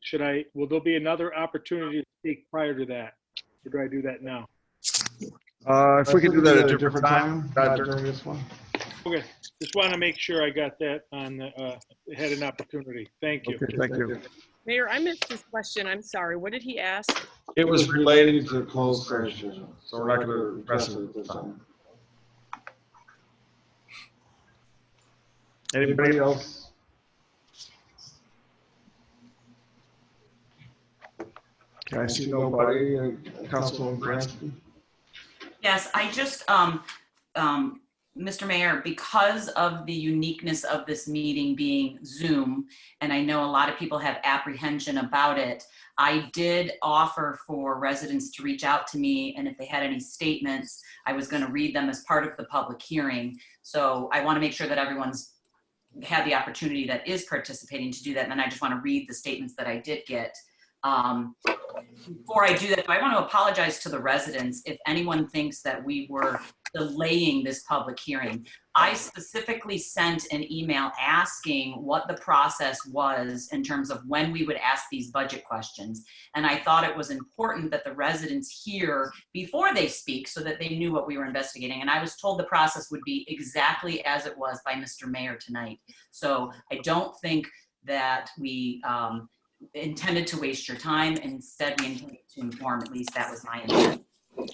will there be another opportunity to speak prior to that? Or do I do that now? If we can do that at a different time, not during this one. Okay, just want to make sure I got that on the, had an opportunity. Thank you. Okay, thank you. Mayor, I missed his question. I'm sorry. What did he ask? It was related to closed session, so we're not going to address it at this time. Anybody else? Can I see nobody? Councilwoman Gransky? Yes, I just, Mr. Mayor, because of the uniqueness of this meeting being Zoom, and I know a lot of people have apprehension about it, I did offer for residents to reach out to me, and if they had any statements, I was going to read them as part of the public hearing. So I want to make sure that everyone's had the opportunity that is participating to do that, and then I just want to read the statements that I did get. Before I do that, I want to apologize to the residents if anyone thinks that we were delaying this public hearing. I specifically sent an email asking what the process was in terms of when we would ask these budget questions. And I thought it was important that the residents hear before they speak so that they knew what we were investigating. And I was told the process would be exactly as it was by Mr. Mayor tonight. So I don't think that we intended to waste your time. Instead, we intended to inform. At least that was my intent.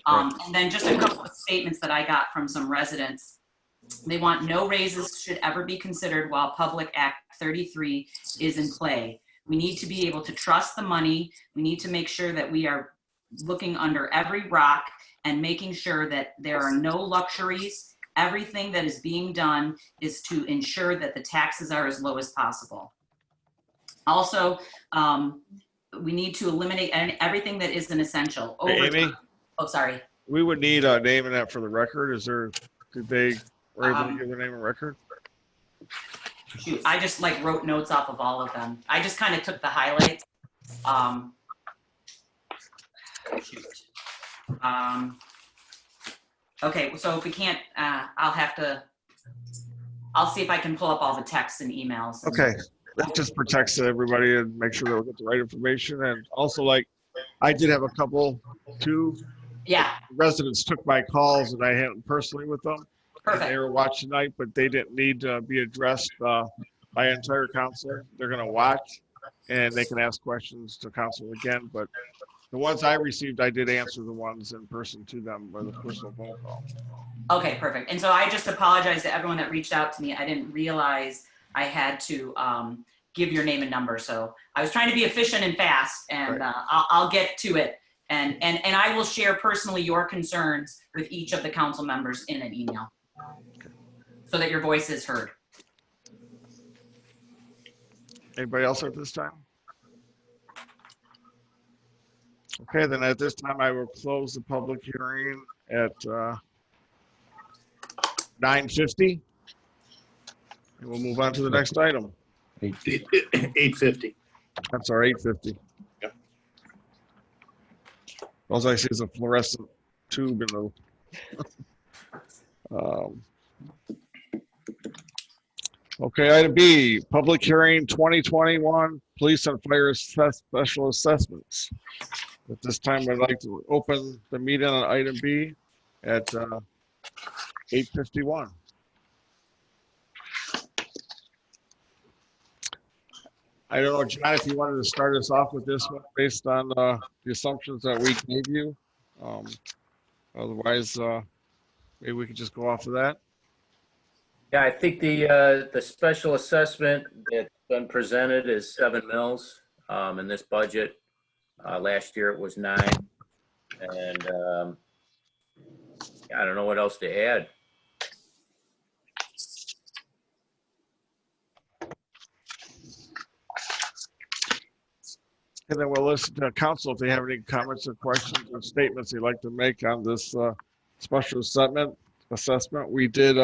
And then just a couple of statements that I got from some residents. They want no raises should ever be considered while Public Act 33 is in play. We need to be able to trust the money. We need to make sure that we are looking under every rock and making sure that there are no luxuries. Everything that is being done is to ensure that the taxes are as low as possible. Also, we need to eliminate everything that isn't essential. Amy? Oh, sorry. We would need a name in that for the record. Did they were able to give their name and record? Shoot, I just like wrote notes off of all of them. I just kind of took the highlights. Okay, so if we can't, I'll see if I can pull up all the texts and emails. Okay, that just protects everybody and make sure that we get the right information. And also, like, I did have a couple, two residents took my calls and I had them personally with them. Perfect. And they were watching tonight, but they didn't need to be addressed by entire council. They're going to watch and they can ask questions to council again. But the ones I received, I did answer the ones in person to them by the personal phone call. Okay, perfect. And so I just apologize to everyone that reached out to me. I didn't realize I had to give your name and number. So I was trying to be efficient and fast, and Right. I'll get to it. And I will share personally your concerns with each of the council members in an email so that your voice is heard. Anybody else at this time? Okay, then at this time I will close the public hearing at 9:50. And we'll move on to the next item. 8:50. I'm sorry, 8:50. Yep. All I see is a fluorescent tube in the. Okay, item B, public hearing 2021 police and fire special assessments. At this time, I'd like to open the meeting on item B at 8:51. I don't know, John, if you wanted to start us off with this one based on the assumptions that we gave you. Otherwise, maybe we could just go off of that. Yeah, I think the special assessment that's been presented is 7 mils in this budget. Last year it was 9. And I don't know what else to add. And then we'll listen to council if they have any comments or questions or statements they'd like to make on this special assessment. We did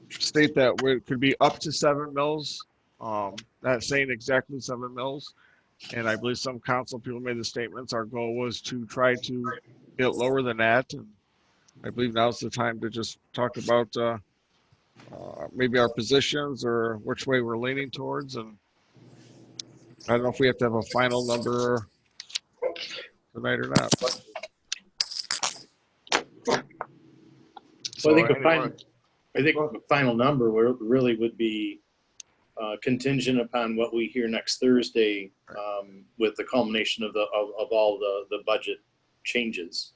state that it could be up to 7 mils, not saying exactly 7 mils. And I believe some council people made the statements. Our goal was to try to get lower than that. And I believe now's the time to just talk about maybe our positions or which way we're leaning towards. And I don't know if we have to have a final number tonight or not. But. So I think the final number really would be contingent upon what we hear next Thursday with the culmination of all the budget changes.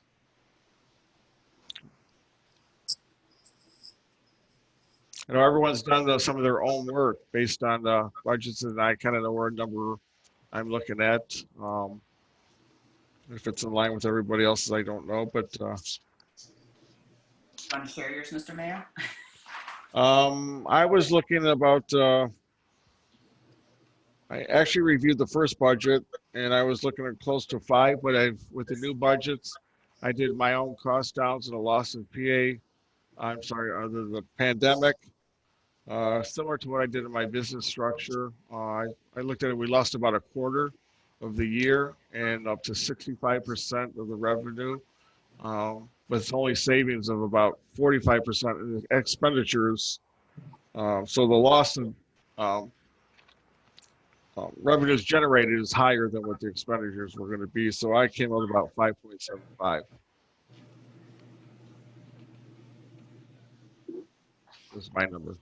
You know, everyone's done some of their own work based on the budgets, and I kind of know where number I'm looking at. If it's in line with everybody else's, I don't know, but. Want to share yours, Mr. Mayor? I was looking about. I actually reviewed the first budget, and I was looking at close to 5. But with the new budgets, I did my own cost downs and a loss in PA. I'm sorry, the pandemic. Similar to what I did in my business structure. I looked at it, we lost about 1/4 of the year and up to 65% of the revenue, with only savings of about 45% in expenditures. So the loss of revenues generated is higher than what the expenditures were going to be. So I came out about 5.75. This is my number.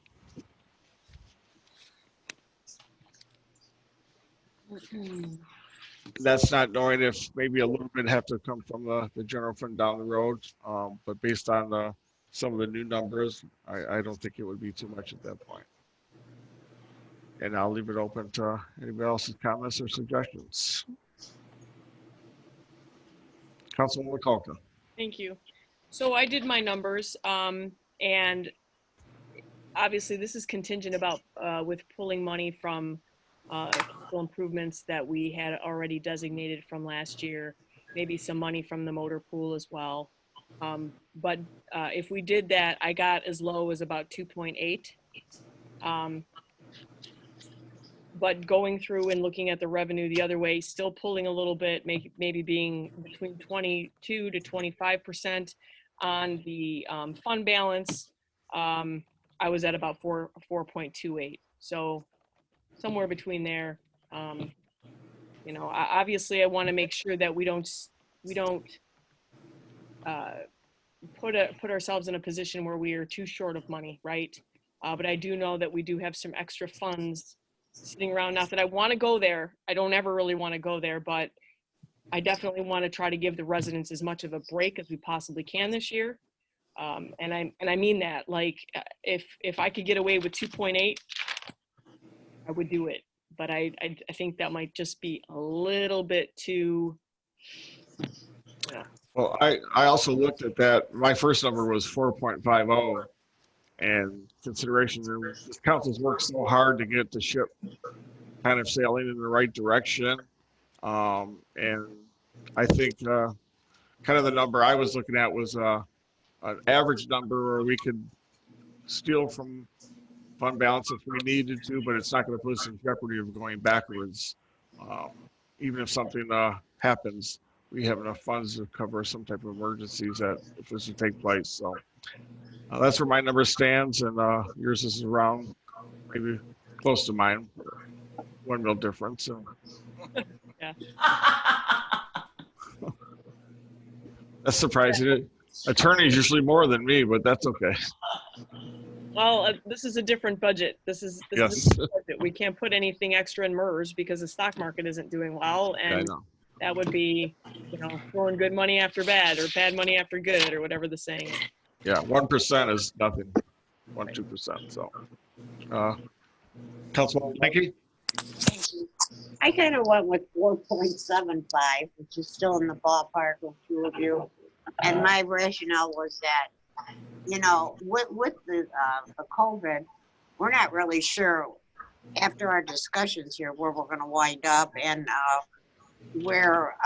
That's not knowing if maybe a little bit have to come from the general fund down the road. But based on some of the new numbers, I don't think it would be too much at that point. And I'll leave it open to anybody else's comments or suggestions. Councilwoman Kalka. Thank you. So I did my numbers, and obviously this is contingent about with pulling money from capital improvements that we had already designated from last year, maybe some money from the motor pool as well. But if we did that, I got as low as about 2.8. But going through and looking at the revenue the other way, still pulling a little bit, maybe being between 22 to 25% on the fund balance. I was at about 4.28. So somewhere between there. You know, obviously I want to make sure that we don't put ourselves in a position where we are too short of money, right? But I do know that we do have some extra funds sitting around. Not that I want to go there. I don't ever really want to go there, but I definitely want to try to give the residents as much of a break as we possibly can this year. And I mean that. Like, if I could get away with 2.8, I would do it. But I think that might just be a little bit too. Yeah. Well, I also looked at that. My first number was 4.50, and consideration this council's worked so hard to get the ship kind of sailing in the right direction. And I think kind of the number I was looking at was an average number where we could steal from fund balance if we needed to, but it's not going to put us in jeopardy of going backwards. Even if something happens, we have enough funds to cover some type of emergencies that if this would take place. So that's where my number stands, and yours is around maybe close to mine. $1 mil difference. So. Yeah. That's surprising. Attorneys usually more than me, but that's okay. Well, this is a different budget. This is a different budget. We can't put anything extra in MERS because the stock market isn't doing well, and that would be, you know, throwing good money after bad or bad money after good or whatever the saying is. Yeah, 1% is nothing. 1-2%. So, Councilwoman Blanky? I kind of went with 4.75, which is still in the ballpark of two of you. And my rationale was that, you know, with the COVID, we're not really sure after our discussions here where we're going to wind up and where,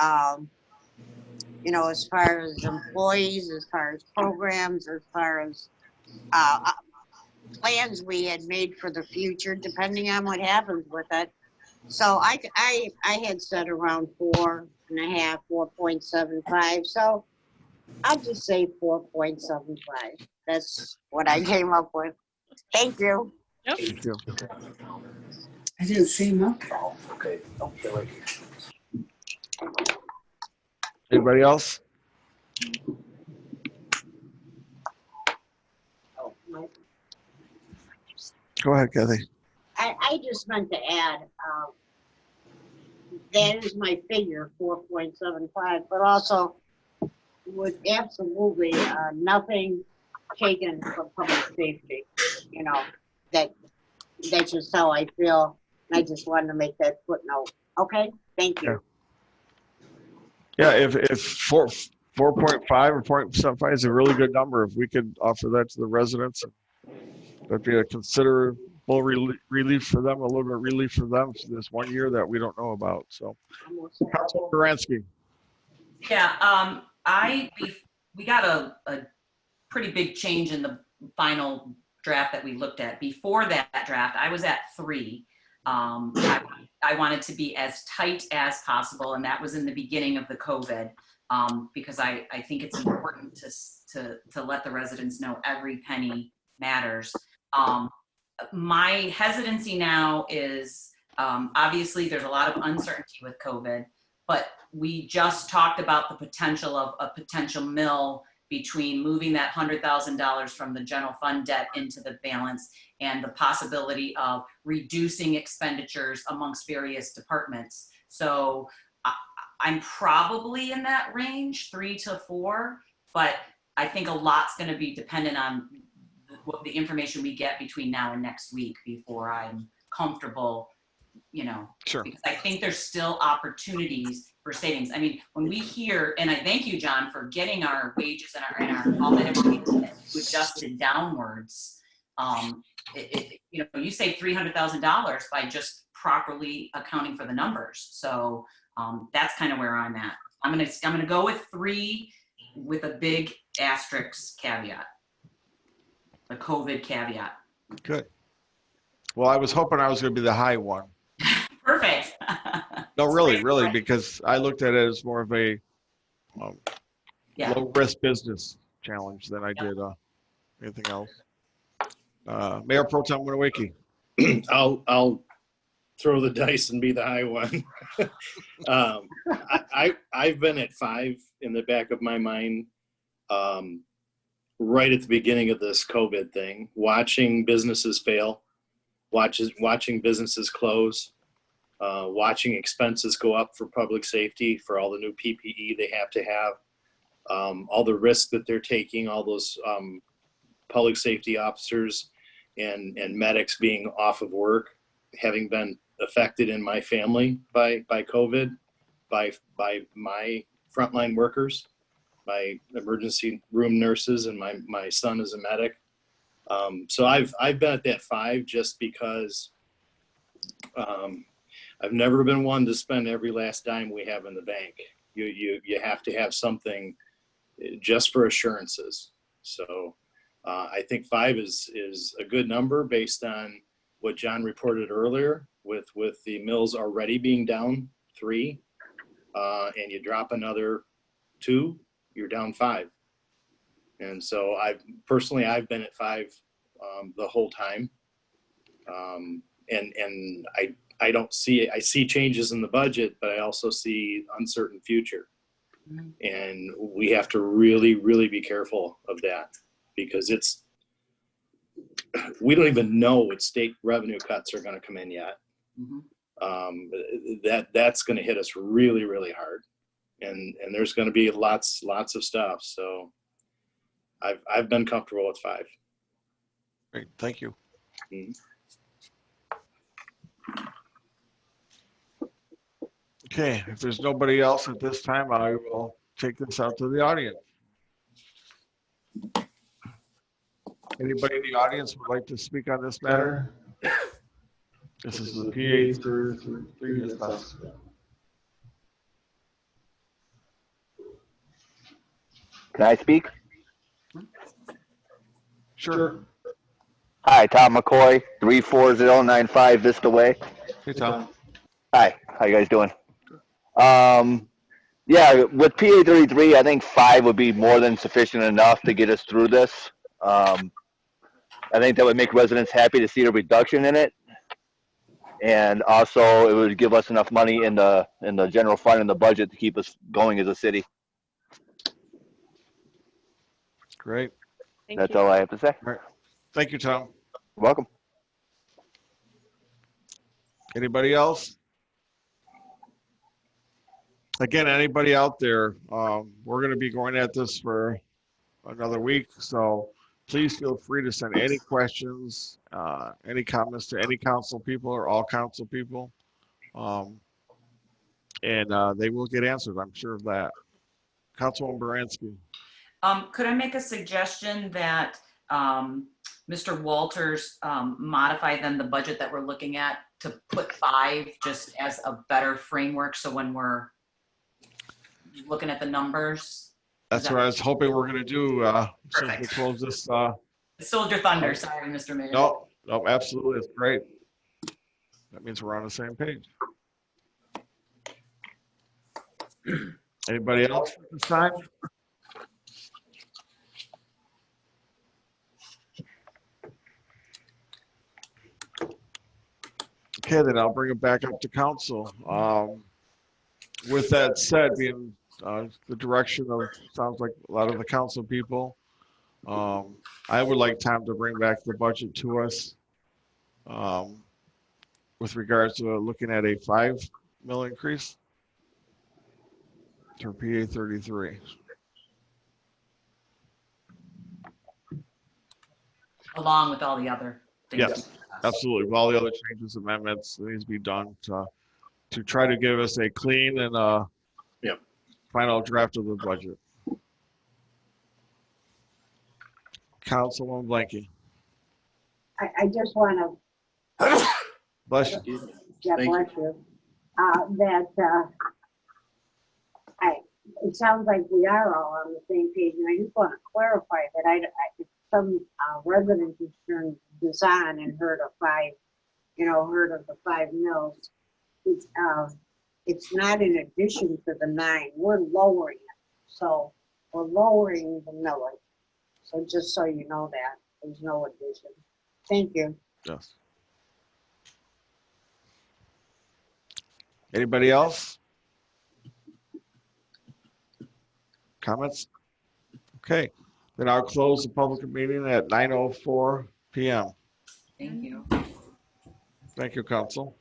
you know, as far as employees, as far as programs, as far as plans we had made for the future, depending on what happens with it. So I had said around 4.5, 4.75. So I'll just say 4.75. That's what I came up with. Thank you. Yep. Thank you. I didn't see him up. Oh, okay. Oh, they're right here. Anybody else? Go ahead, Kathy. I just meant to add, that is my figure, 4.75, but also with absolutely nothing taken from public safety. You know, that's just how I feel. And I just wanted to make that footnote. Okay, thank you. Yeah, if 4.5 or 0.75 is a really good number, if we could offer that to the residents, that'd be a considerable relief for them, a little bit of relief for them for this 1 year that we don't know about. So, Councilman Baranski. Yeah, we got a pretty big change in the final draft that we looked at. Before that draft, I was at 3. I wanted to be as tight as possible, and that was in the beginning of the COVID, because I think it's important to let the residents know every penny matters. My hesitancy now is, obviously there's a lot of uncertainty with COVID, but we just talked about the potential of a potential mill between moving that $100,000 from the general fund debt into the balance and the possibility of reducing expenditures amongst various departments. So I'm probably in that range, 3 to 4, but I think a lot's going to be dependent on what the information we get between now and next week before I'm comfortable, you know, Sure. Because I think there's still opportunities for savings. I mean, when we hear, and I thank you, John, for getting our wages and our all that everything adjusted downwards. You know, you save $300,000 by just properly accounting for the numbers. So that's kind of where I'm at. I'm gonna go with 3 with a big asterisk caveat, the COVID caveat. Good. Well, I was hoping I was going to be the high one. Perfect. No, really, because I looked at it as more of a low risk business challenge than I did anything else. Mayor Pro Tem Winawiki. I'll throw the dice and be the high one. I've been at 5 in the back of my mind, right at the beginning of this COVID thing, watching businesses fail, watching businesses close, watching expenses go up for public safety, for all the new PPE they have to have, all the risk that they're taking, all those public safety officers and medics being off of work, having been affected in my family by COVID, by my frontline workers, my emergency room nurses, and my son is a medic. So I've been at that 5 just because I've never been one to spend every last dime we have in the bank. You have to have something just for assurances. So I think 5 is a good number based on what John reported earlier with the mills already being down 3, and you drop another 2, you're down 5. And so I've been at 5 the whole time. And I see changes in the budget, but I also see uncertain future. And we have to really, really be careful of that, because we don't even know what state revenue cuts are going to come in yet. That's going to hit us really, really hard. And there's going to be lots of stuff. So I've been comfortable with 5. Great, thank you. Okay, if there's nobody else at this time, I will take this out to the audience. Anybody in the audience would like to speak on this matter? This is the PA 33 assessment. Can I speak? Sure. Hi, Tom McCoy, 34095 Vista Way. Hey, Tom. Hi, how you guys doing? Yeah, with PA 33, I think 5 would be more than sufficient enough to get us through this. I think that would make residents happy to see a reduction in it. And also it would give us enough money in the general fund and the budget to keep us going as a city. Great. That's all I have to say. All right. Thank you, Tom. You're welcome. Anybody else? Again, anybody out there, we're going to be going at this for another week, so please feel free to send any questions, any comments to any council people or all council people, and they will get answered, I'm sure of that. Councilwoman Baranski. Could I make a suggestion that Mr. Walters modify then the budget that we're looking at to put 5 just as a better framework, so when we're looking at the numbers? That's what I was hoping we're going to do since we close this. Soldier Thunder, sorry, Mr. Mayor. No, absolutely, it's great. That means we're on the same page. Anybody else for this time? Okay, then I'll bring it back up to council. With that said, being the direction of, sounds like a lot of the council people, I would like Tom to bring back the budget to us with regards to looking at a 5 mil increase to PA 33. Along with all the other things. Yes, absolutely. With all the other changes, amendments that needs to be done to try to give us a clean and final draft of the budget. Councilwoman Blanky. I just want to. Bless you. Yeah, bless you. It sounds like we are all on the same page, and I just want to clarify that some resident who turned this on and heard of the 5 mils. It's not in addition to the 9. We're lowering it, so we're lowering the millage. So just so you know that there's no addition. Thank you. Yes. Anybody else? Comments? Okay, then I'll close the public meeting at 9:04 p.m. Thank you. Thank you, council.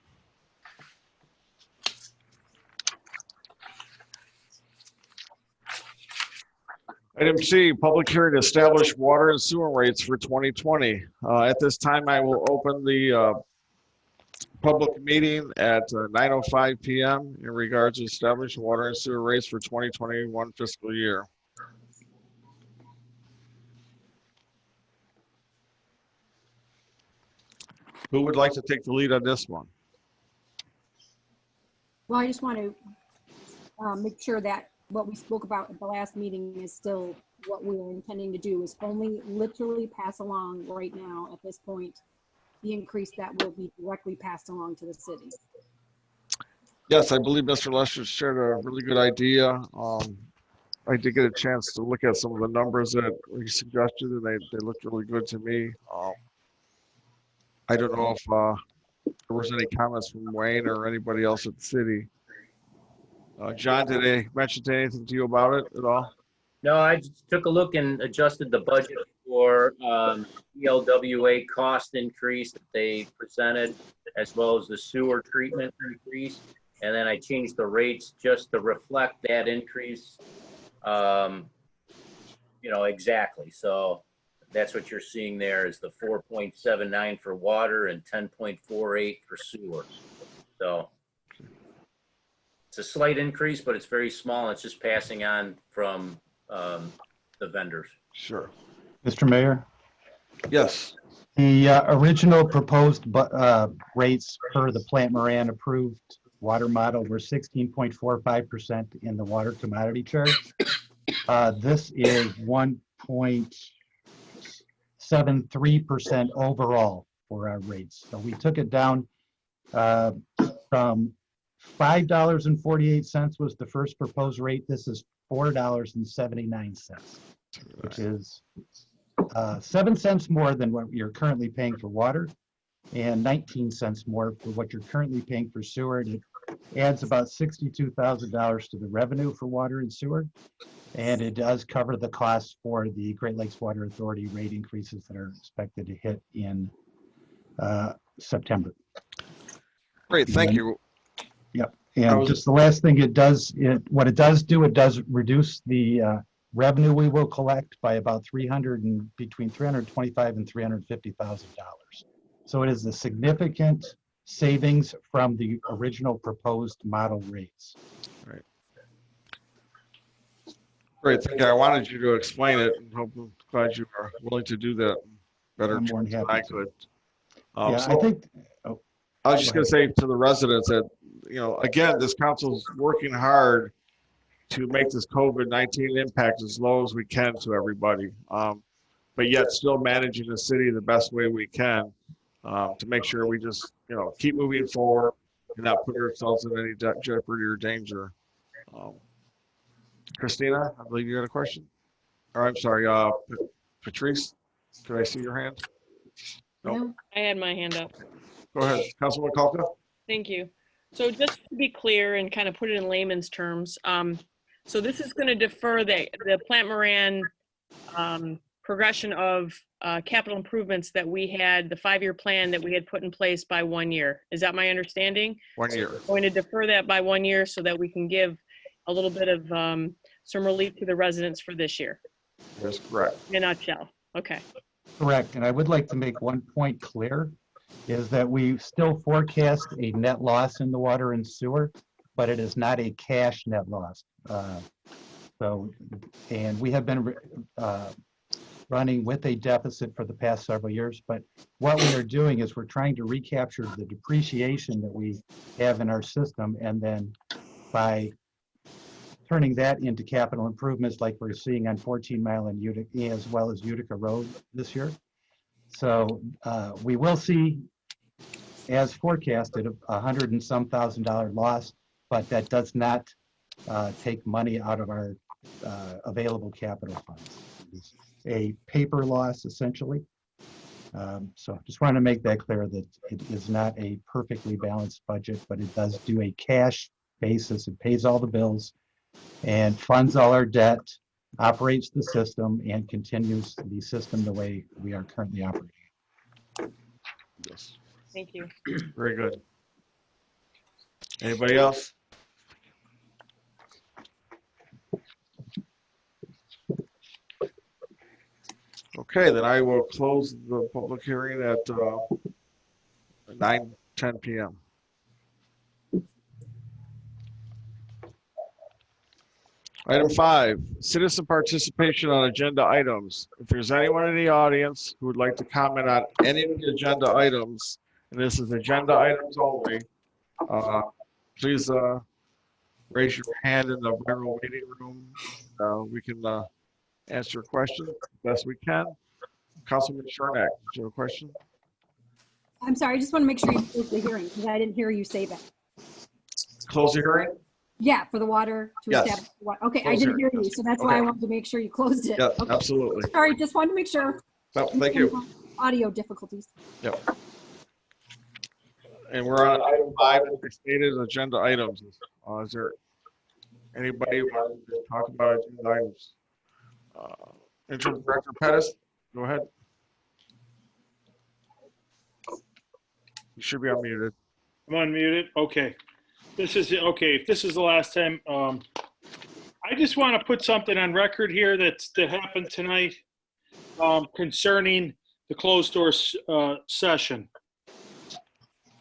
Item C, public hearing to establish water and sewer rates for 2020. At this time, I will open the public meeting at 9:05 p.m. in regards to establish water and sewer rates for 2021 fiscal year. Who would like to take the lead on this one? Well, I just want to make sure that what we spoke about at the last meeting is still what we're intending to do, is only literally pass along right now at this point the increase that will be directly passed along to the city. Yes, I believe Mr. Lester shared a really good idea. I did get a chance to look at some of the numbers that he suggested, and they looked really good to me. I don't know if there was any comments from Wayne or anybody else at the city. John, did they mention anything to you about it at all? No, I just took a look and adjusted the budget for ELWA cost increase that they presented, as well as the sewer treatment increase. And then I changed the rates just to reflect that increase, exactly. So that's what you're seeing there is the 4.79 for water and 10.48 for sewer. So it's a slight increase, but it's very small. It's just passing on from the vendors. Sure. Mr. Mayor? Yes. The original proposed rates per the Plant Moran approved water model were 16.45% in the water commodity charge. This is 1.73% overall for our rates. So we took it down from $5.48 was the first proposed rate. This is $4.79, which is 7 cents more than what you're currently paying for water and 19 cents more for what you're currently paying for sewer. And it adds about $62,000 to the revenue for water and sewer. And it does cover the costs for the Great Lakes Water Authority rate increases that are expected to hit in September. Great, thank you. Yep. And just the last thing it does reduce the revenue we will collect by about between $325,000 and $350,000. So it is a significant savings from the original proposed model rates. Right. Great, thank you. I wanted you to explain it, and I'm glad you are willing to do that better than I could. I think. I was just going to say to the residents that, again, this council is working hard to make this COVID-19 impact as low as we can to everybody, but yet still managing the city the best way we can. to make sure we just, keep moving forward and not put ourselves in any jeopardy or danger. Christina, I believe you had a question. Or I'm sorry, Patrice, could I see your hand? No. I had my hand up. Go ahead, Councilman Kalka. Thank you. So just to be clear and kind of put it in layman's terms, so this is going to defer the Plant Moran progression of capital improvements that we had, the 5-year plan that we had put in place by 1 year. Is that my understanding? 1 year. We're going to defer that by 1 year so that we can give a little bit of some relief to the residents for this year. That's correct. In a nutshell. Okay. Correct. And I would like to make one point clear, is that we still forecast a net loss in the water and sewer, but it is not a cash net loss. And we have been running with a deficit for the past several years, but what we are doing is we're trying to recapture the depreciation that we have in our system, and then by turning that into capital improvements like we're seeing on 14 Mile and Utica, as well as Utica Road this year. So we will see, as forecasted, $100 and some thousand loss, but that does not take money out of our available capital funds. It's a paper loss, essentially. So just want to make that clear that it is not a perfectly balanced budget, but it does do a cash basis. It pays all the bills and funds all our debt, operates the system, and continues the system the way we are currently operating. Yes. Thank you. Very good. Anybody else? Okay, then I will close the public hearing at 9:10 p.m. Item 5, citizen participation on agenda items. If there's anyone in the audience who would like to comment on any of the agenda items, and this is agenda items only, please raise your hand in the viral meeting room. We can answer questions as best we can. Councilman Chernak, do you have a question? I'm sorry, I just want to make sure you close the hearing because I didn't hear you say that. Close the hearing? Yeah, for the water to Yes. establish the water. Okay, I Close didn't hear hearing. you, so that's Okay. why I wanted to make sure you closed it. Yeah, Okay. absolutely. Sorry, just wanted to make sure. No, thank you. Audio difficulties. Yep. And we're on item 5, as we stated, agenda items. Is there anybody who wants to talk about agenda items? Interim Director Pettis, go ahead. You should be unmuted. I'm unmuted. Okay. This is okay. If this is the last time, I just want to put something on record here that happened tonight concerning the closed door session.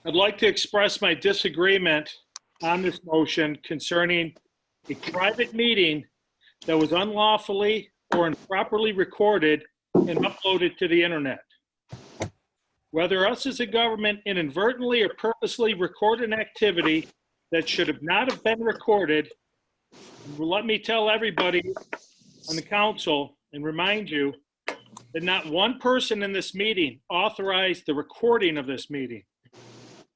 I'd like to express my disagreement on this motion concerning a private meeting that was unlawfully or improperly recorded and uploaded to the internet. Whether us as a government inadvertently or purposely recorded an activity that should have not have been recorded, let me tell everybody on the council and remind you that not one person in this meeting authorized the recording of this meeting.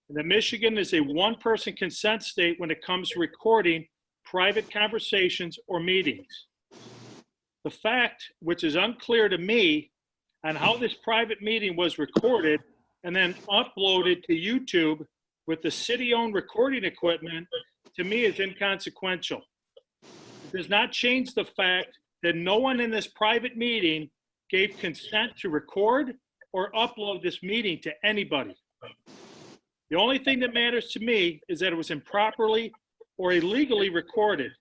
And that Michigan is a one-person consent state when it comes to recording private conversations or meetings. The fact, which is unclear to me, on how this private meeting was recorded and then uploaded to YouTube with the city-owned recording equipment, to me is inconsequential. It does not change the fact that no one in this private meeting gave consent to record or upload this meeting to anybody. The only thing that matters to me is that it was improperly or illegally recorded.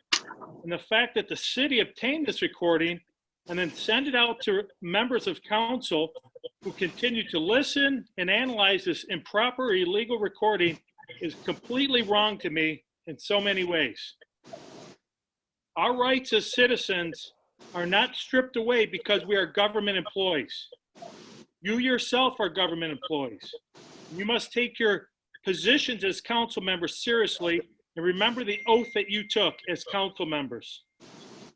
And the fact that the city obtained this recording and then sent it out to members of council who continue to listen and analyze this improper or illegal recording is completely wrong to me in so many ways. Our rights as citizens are not stripped away because we are government employees. You yourself are government employees. You must take your positions as council members seriously and remember the oath that you took as council members.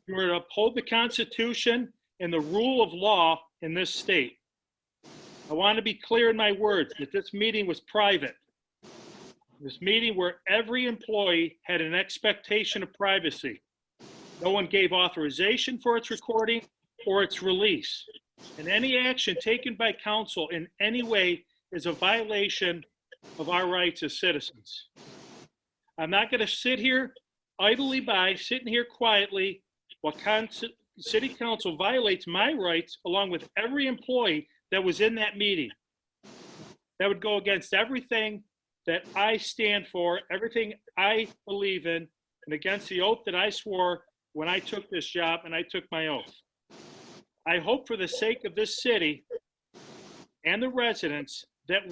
You are to uphold the Constitution and the rule of law in this state. I want to be clear in my words that this meeting was private. This meeting where every employee had an expectation of privacy. No one gave authorization for its recording or its release. And any action taken by council in any way is a violation of our rights as citizens. I'm not going to sit here idly by, sitting here quietly while city council violates my rights along with every employee that was in that meeting. That would go against everything that I stand for, everything I believe in, and against the oath that I swore when I took this job and I took my oath. I hope for the sake of this city and the residents that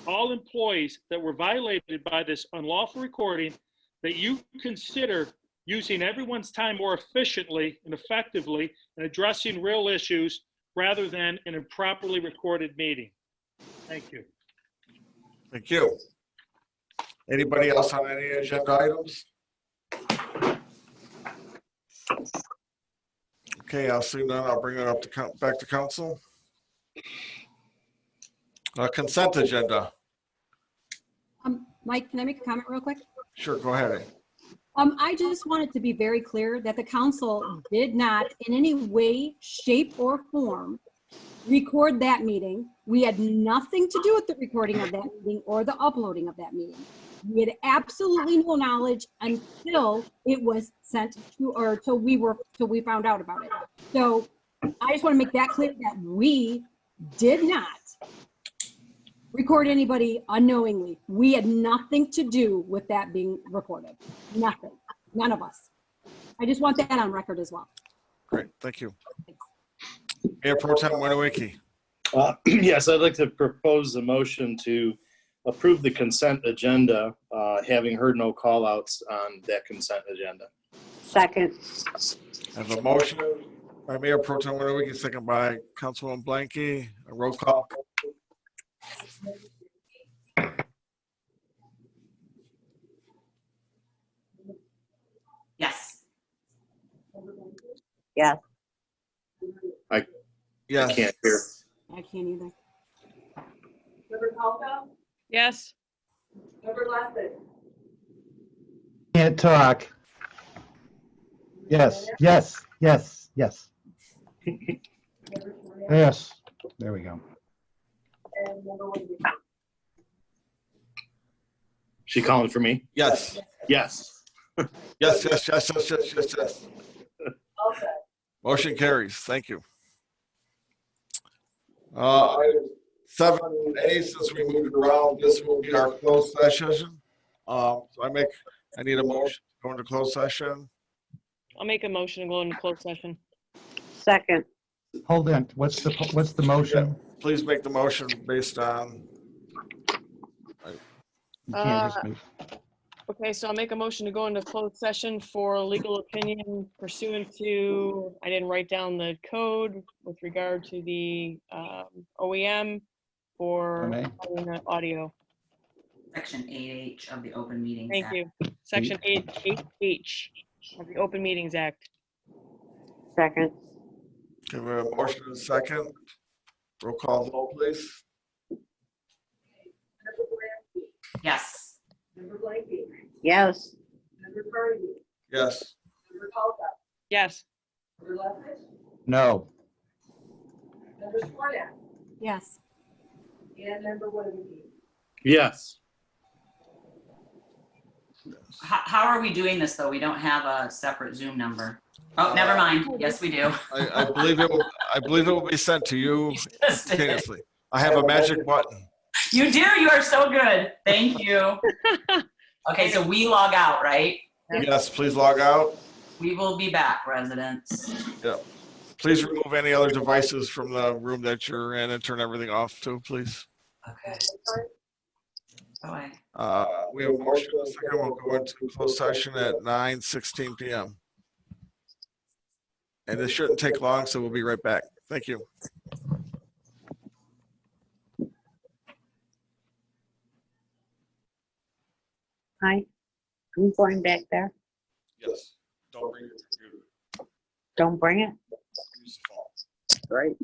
all employees that were violated by this unlawful recording, that you consider using everyone's time more efficiently and effectively and addressing real issues rather than an improperly recorded meeting. Thank you. Thank you. Anybody else on any agenda items? Okay, I'll see none. I'll bring it up to back to council. Consent agenda. Mike, can I make a comment real quick? Sure, go ahead. I just wanted to be very clear that the council did not in any way, shape, or form record that meeting. We had nothing to do with the recording of that meeting or the uploading of that meeting. We had absolutely no knowledge until it was sent to, or till we found out about it. So I just want to make that clear that we did not record anybody unknowingly. We had nothing to do with that being recorded. Nothing. None of us. I just want that on record as well. Great, thank you. Mayor Pro Tem Winawiki. Yes, I'd like to propose a motion to approve the consent agenda, having heard no call outs on that consent agenda. Second. I have a motion by Mayor Pro Tem Winawiki, second by Councilwoman Blanky. A roll call. Yes. Yes. Yes. I can't hear. I can't either. Member Caldo? Yes. Member Lessig? Can't talk. Yes, yes, yes, yes. Yes, there we go. And member Windy? She calling for me? Yes. Yes. Yes, yes, yes, yes, yes, yes, yes. All set. Motion carries. Thank you. Item 7A, since we moved it around, this will be our closed session. So I need a motion to go into closed session. I'll make a motion to go into closed session. Second. Hold on, what's the motion? Please make the motion based on. You can't just make. Okay, so I'll make a motion to go into closed session for legal opinion pursuant to, I didn't write down the code with regard to the OEM for the audio. Section 8H of the Open Meetings Thank Act. you. Section 8H of the Open Meetings Act. Second. Okay, we have a motion and a second. Roll call vote, please. Member Bransky? Yes. Member Blanky? Yes. Member Cardy? Yes. Member Caldo? Yes. Member Lessig? No. Member Scornak? Yes. And member Windy? Yes. How are we doing this though? We don't have a separate Zoom number. Oh, never mind. Yes, we do. I believe it will. I believe it will be sent to you instantaneously. I have a magic button. You do. You are so good. Thank you. Okay, so we log out, right? Yes, please log out. We will be back, residents. Yeah. Please remove any other devices from the room that you're in and turn everything off too, please. Okay. Bye. We have a motion in a second. We'll go into closed session at 9:16 p.m. And this shouldn't take long, so we'll be right back. Thank you. Hi. I'm going back there. Yes. Don't bring your computer. Don't bring it. Use the phone. Right.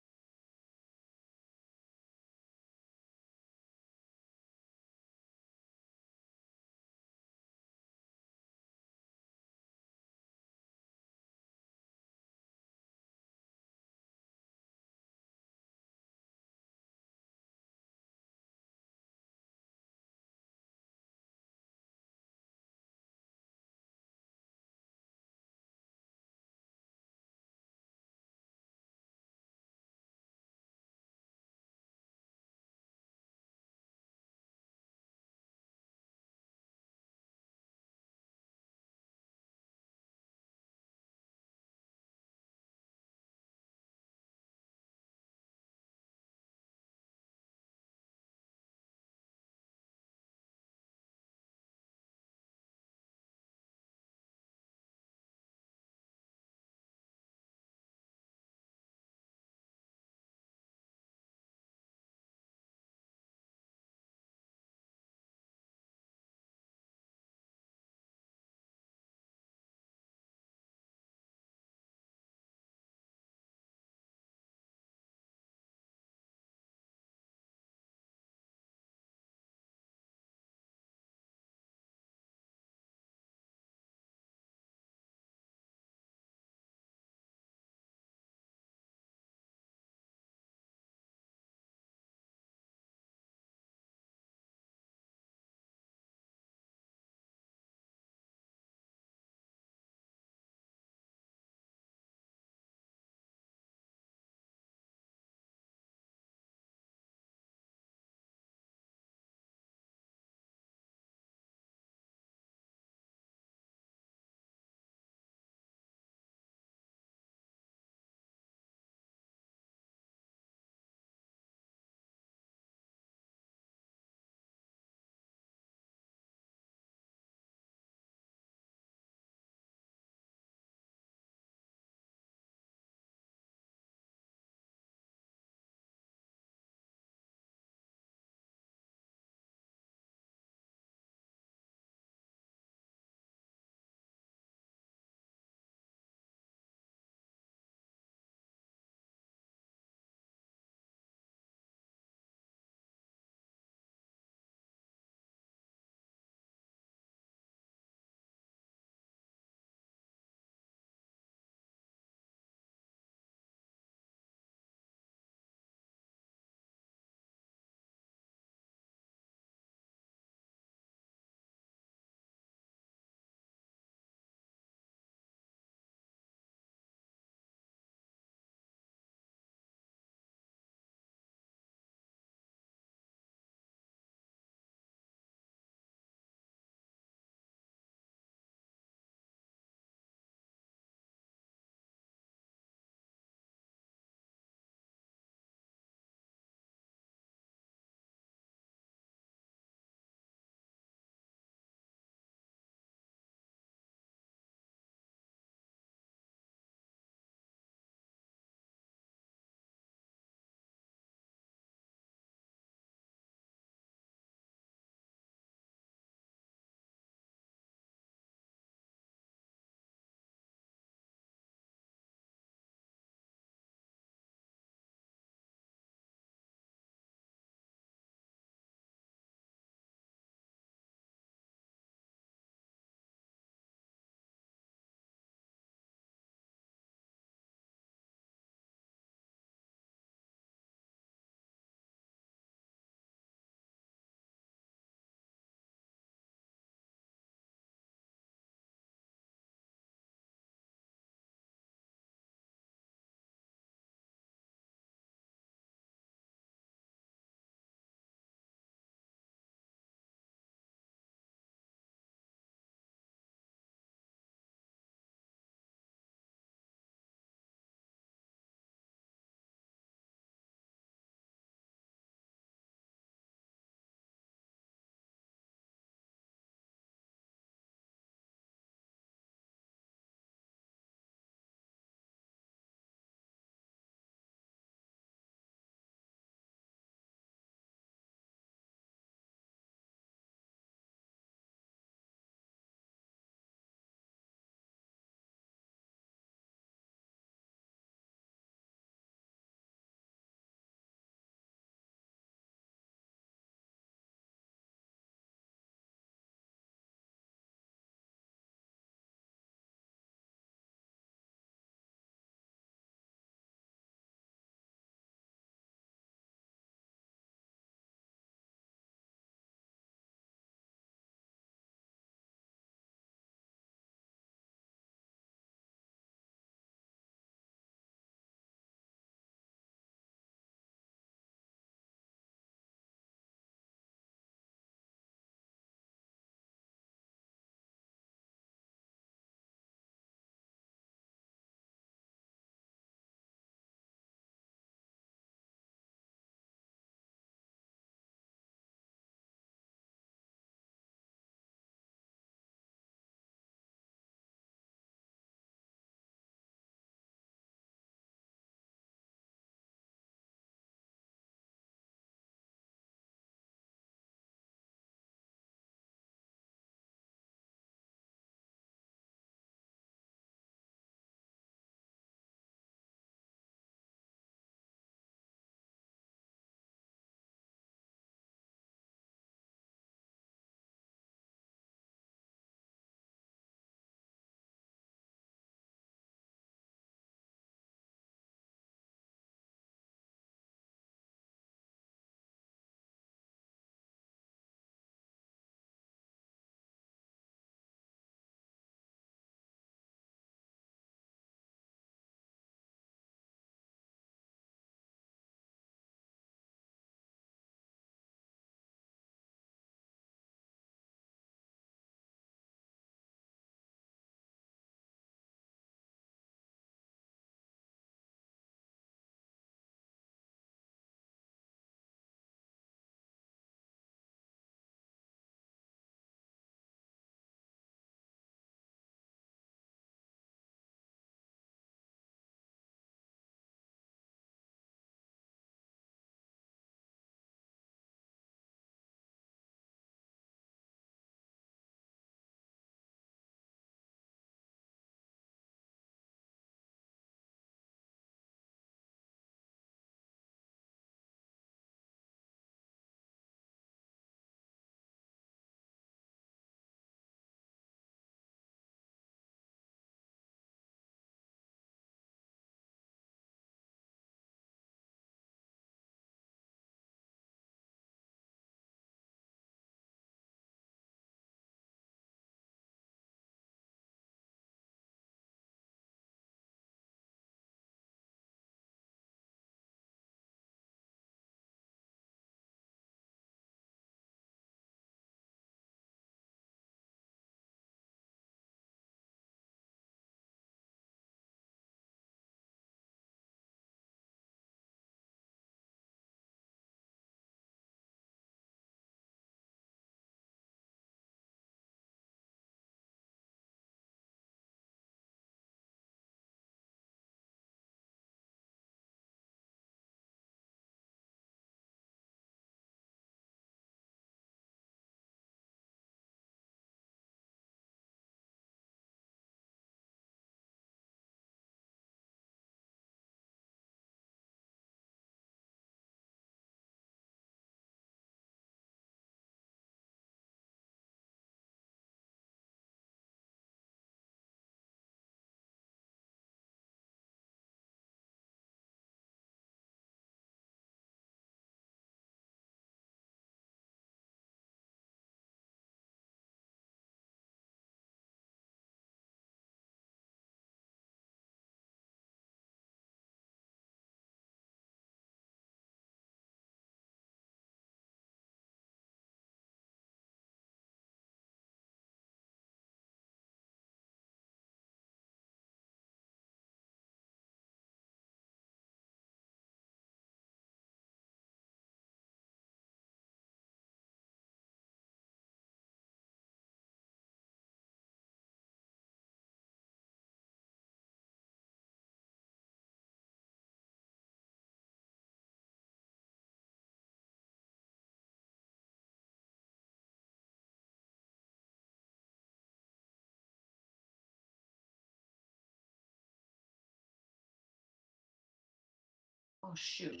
Oh, shoot.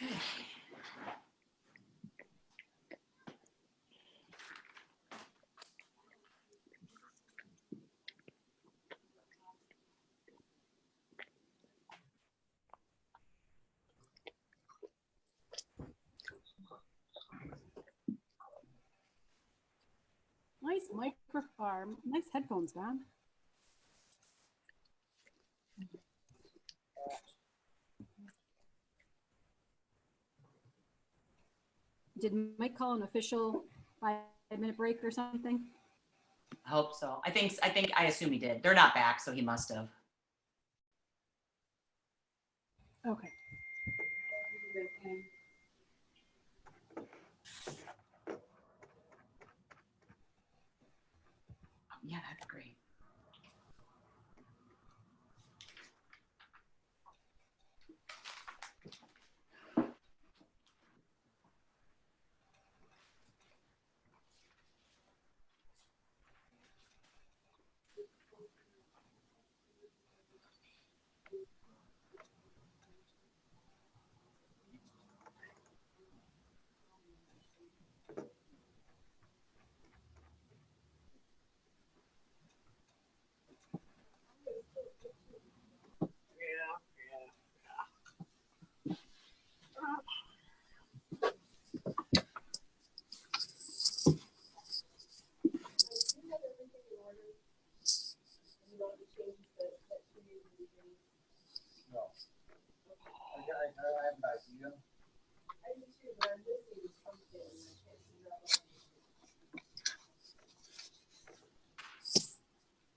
Okay. Nice microphone, nice headphones, Don. Did Mike call an official 5-minute break or something? I hope so. I assume he did. They're not back, so he must have. Okay. Yeah, that's great.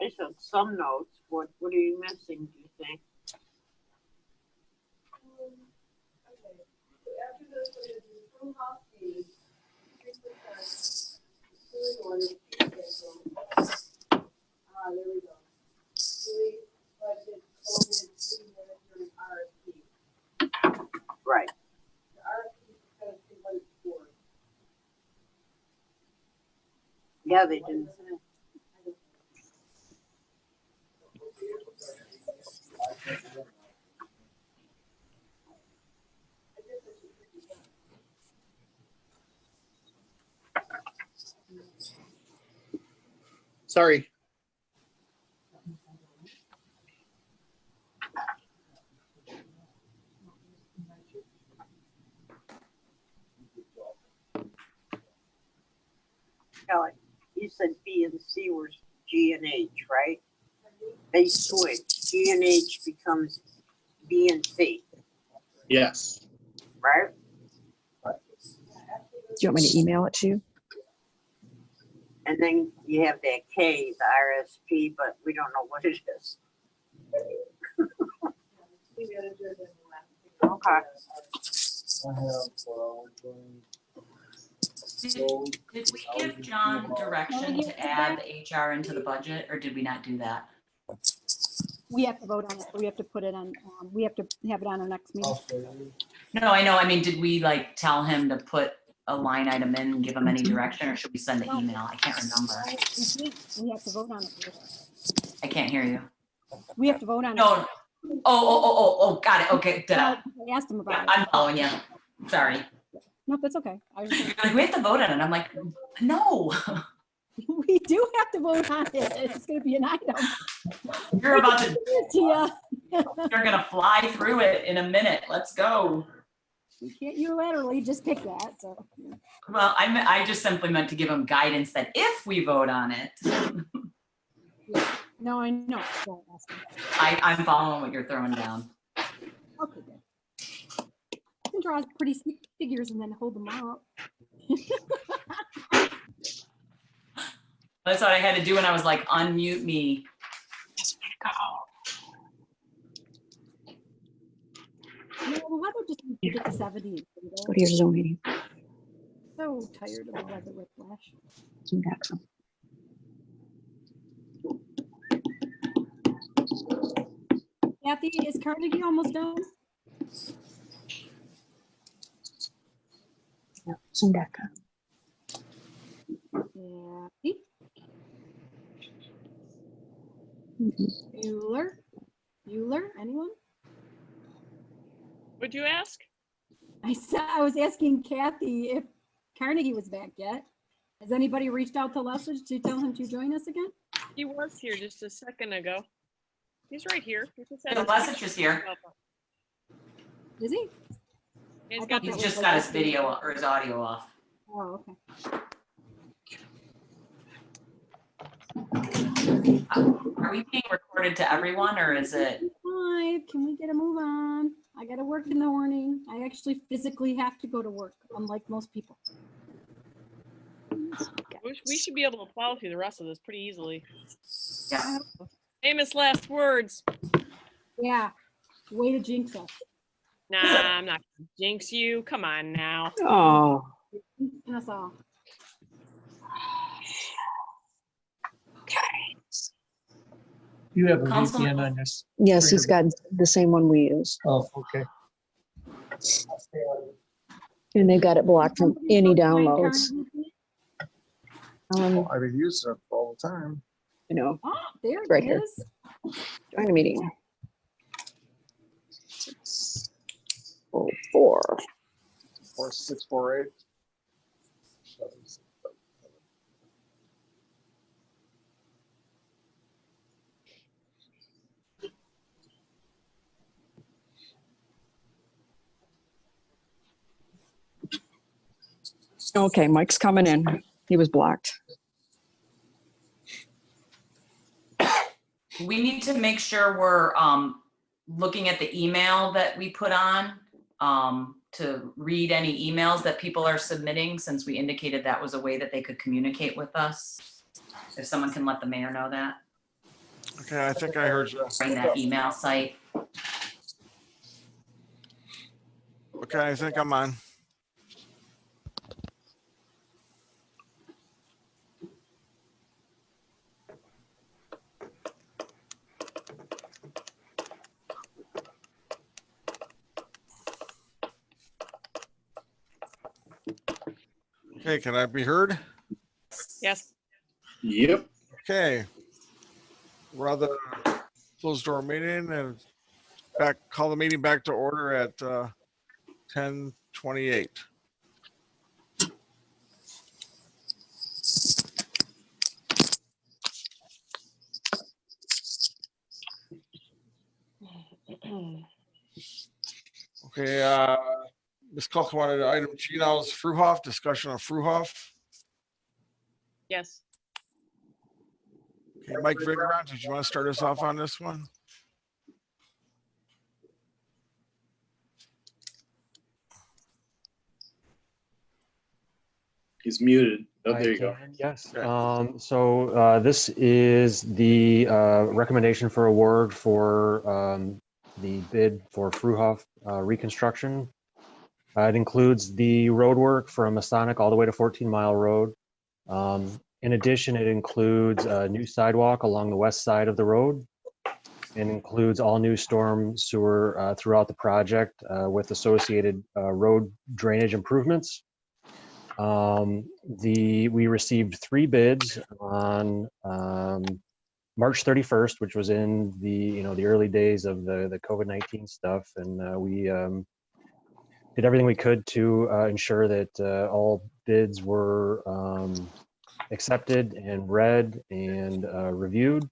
I took some notes. What are you missing, do you think? After this, we're gonna do school house fees, 3%, food orders, there we go. City budget, COVID, city manager, and RFP. Right. The RFP is kind of too late for. Yeah, they didn't. Sorry. Kelly, you said B and C were G and H, right? They switch. G and H becomes B and C, Yes. right? Do you want me to email it to you? And then you have that K, the RSP, but we don't know what it is. Okay. Did we give John direction to add the HR into the budget, or did we not do that? We have to vote on it. We have to put it on, we have to have it on our next meeting. No, I know. I mean, did we like tell him to put a line item in and give him any direction, or should we send an email? I can't remember. We have to vote on it. I can't hear you. We have to vote on it. No. Oh, got it. Okay. I asked him about it. I'm following you. Sorry. No, that's okay. You're like, we have to vote on it. I'm like, no. We do have to vote on it. It's going to be an item. You're about to, Tia. you're going to fly through it in a minute. Let's go. You can't unilaterally just pick that. So. Well, I just simply meant to give him guidance that if we vote on it. No, I know. I'm following what you're throwing down. Okay, good. I can draw pretty figures and then hold them out. That's what I had to do when I was like, unmute me. No, well, how about just get to 70? Go to your Zoom meeting. So tired of the weather whiplash. Kathy, is Carnegie almost done? Sundaka. Kathy? Bueller, anyone? Would you ask? I was asking Kathy if Carnegie was back yet. Has anybody reached out to Leslie to tell him to join us again? He was here just a second ago. He's right here. He just The message is here. Is he? He's just got his video or his audio off. Oh, okay. Are we being recorded to everyone or is it? Hi, can we get a move on? I gotta work in the morning. I actually physically have to go to work, unlike most people. We should be able to plow through the rest of this pretty easily. Yeah. Famous last words. Yeah, way to jinx us. Nah, I'm not gonna jinx you. Come on now. Oh. That's all. You have a Councilman- VPN on this? Yes, he's got the same one we use. Oh, okay. And they got it blocked from any downloads. I've been using it all the time. You know, Oh, there right it here. is. Join a meeting. 604. 4648. Okay, Mike's coming in. He was blocked. We need to make sure we're looking at the email that we put on to read any emails that people are submitting, since we indicated that was a way that they could communicate with us. If someone can let the mayor know that. Okay, I think I heard you. Bring that email site. Okay, I think I'm on. Okay, can I be heard? Yes. Yep. Okay. We're on the closed door meeting and call the meeting back to order at 10:28. Okay, Ms. Cook wanted item G now is Fruhoff, discussion of Fruhoff. Yes. Okay, Mike Vigran, did you want to start us off on this one? He's muted. Oh, there you go. Yes. This is the recommendation for award for the bid for Fruhoff reconstruction. It includes the road work from Masonic all the way to 14 Mile Road. In addition, it includes a new sidewalk along the west side of the road and includes all new storm sewer throughout the project with associated road drainage improvements. We received 3 bids on March 31st, which was in the early days of the COVID-19 stuff, and we did everything we could to ensure that all bids were accepted and read and reviewed.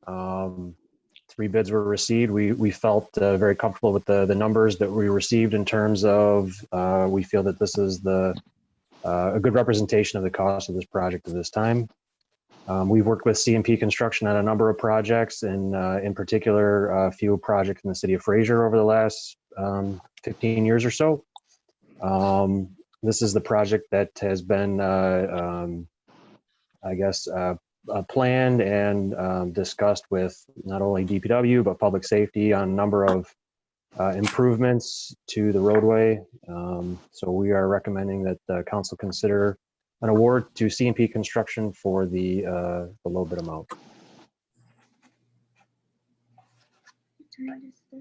3 bids were received. We felt very comfortable with the numbers that we received in terms of we feel that this is a good representation of the cost of this project at this time. We've worked with C&P Construction on a number of projects, and in particular, a few projects in the city of Fraser over the last 15 years or so. This is the project that has been, planned and discussed with not only DPW, but public safety on a number of improvements to the roadway. So we are recommending that the council consider an award to C&P Construction for the low bid amount.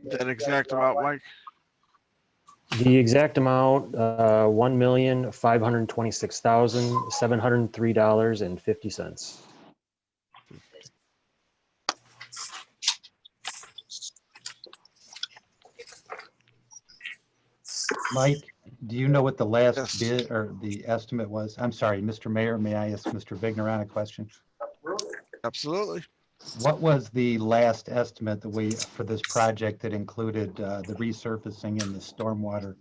That exact amount, Mike? The exact amount, $1,526,703.50. Mike, do you know what the last Yes. bid or the estimate was? I'm sorry, Mr. Mayor, may I ask Mr. Vigneron a question? Absolutely. What was the last estimate that for this project that included the resurfacing and the stormwater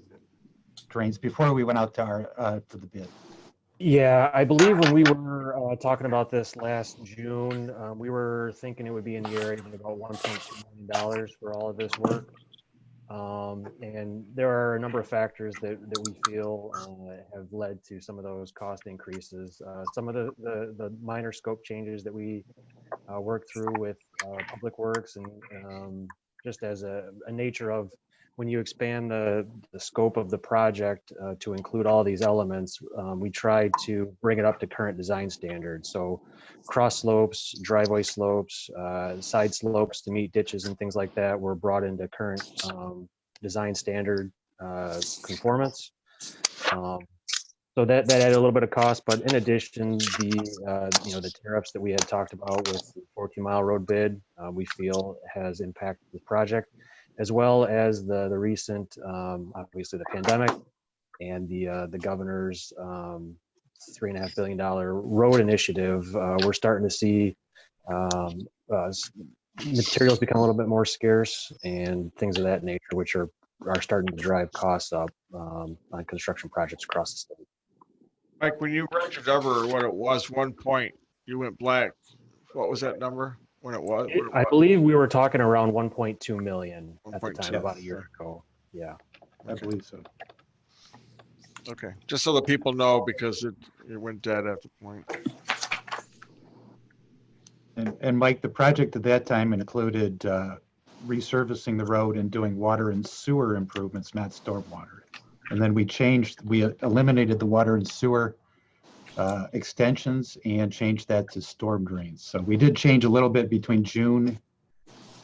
drains before we went out to for the bid? Yeah, I believe when we were talking about this last June, we were thinking it would be in the area of about $1.2 million for all of this work. And there are a number of factors that we feel have led to some of those cost increases. Some of the minor scope changes that we worked through with Public Works and just as a nature of when you expand the scope of the project to include all these elements, we tried to bring it up to current design standards. So cross slopes, driveway slopes, side slopes to meet ditches and things like that were brought into current design standard conformance. So that added a little bit of cost, but in addition, the tariffs that we had talked about with the 14-mile road bid, we feel has impacted the project, as well as the recent, obviously the pandemic and the governor's $3.5 billion road initiative. We're starting to see materials become a little bit more scarce and things of that nature, which are starting to drive costs up on construction projects across the state. Mike, when you read over what it was, one point, you went black. What was that number when it was? I believe we were talking around 1.2 million at the time, 1.2. about a year ago. Yeah. I believe so. Okay, just so the people know, because it went dead at the point. And Mike, the project at that time included resurfacing the road and doing water and sewer improvements, not stormwater. And then we eliminated the water and sewer extensions and changed that to storm drains. So we did change a little bit between June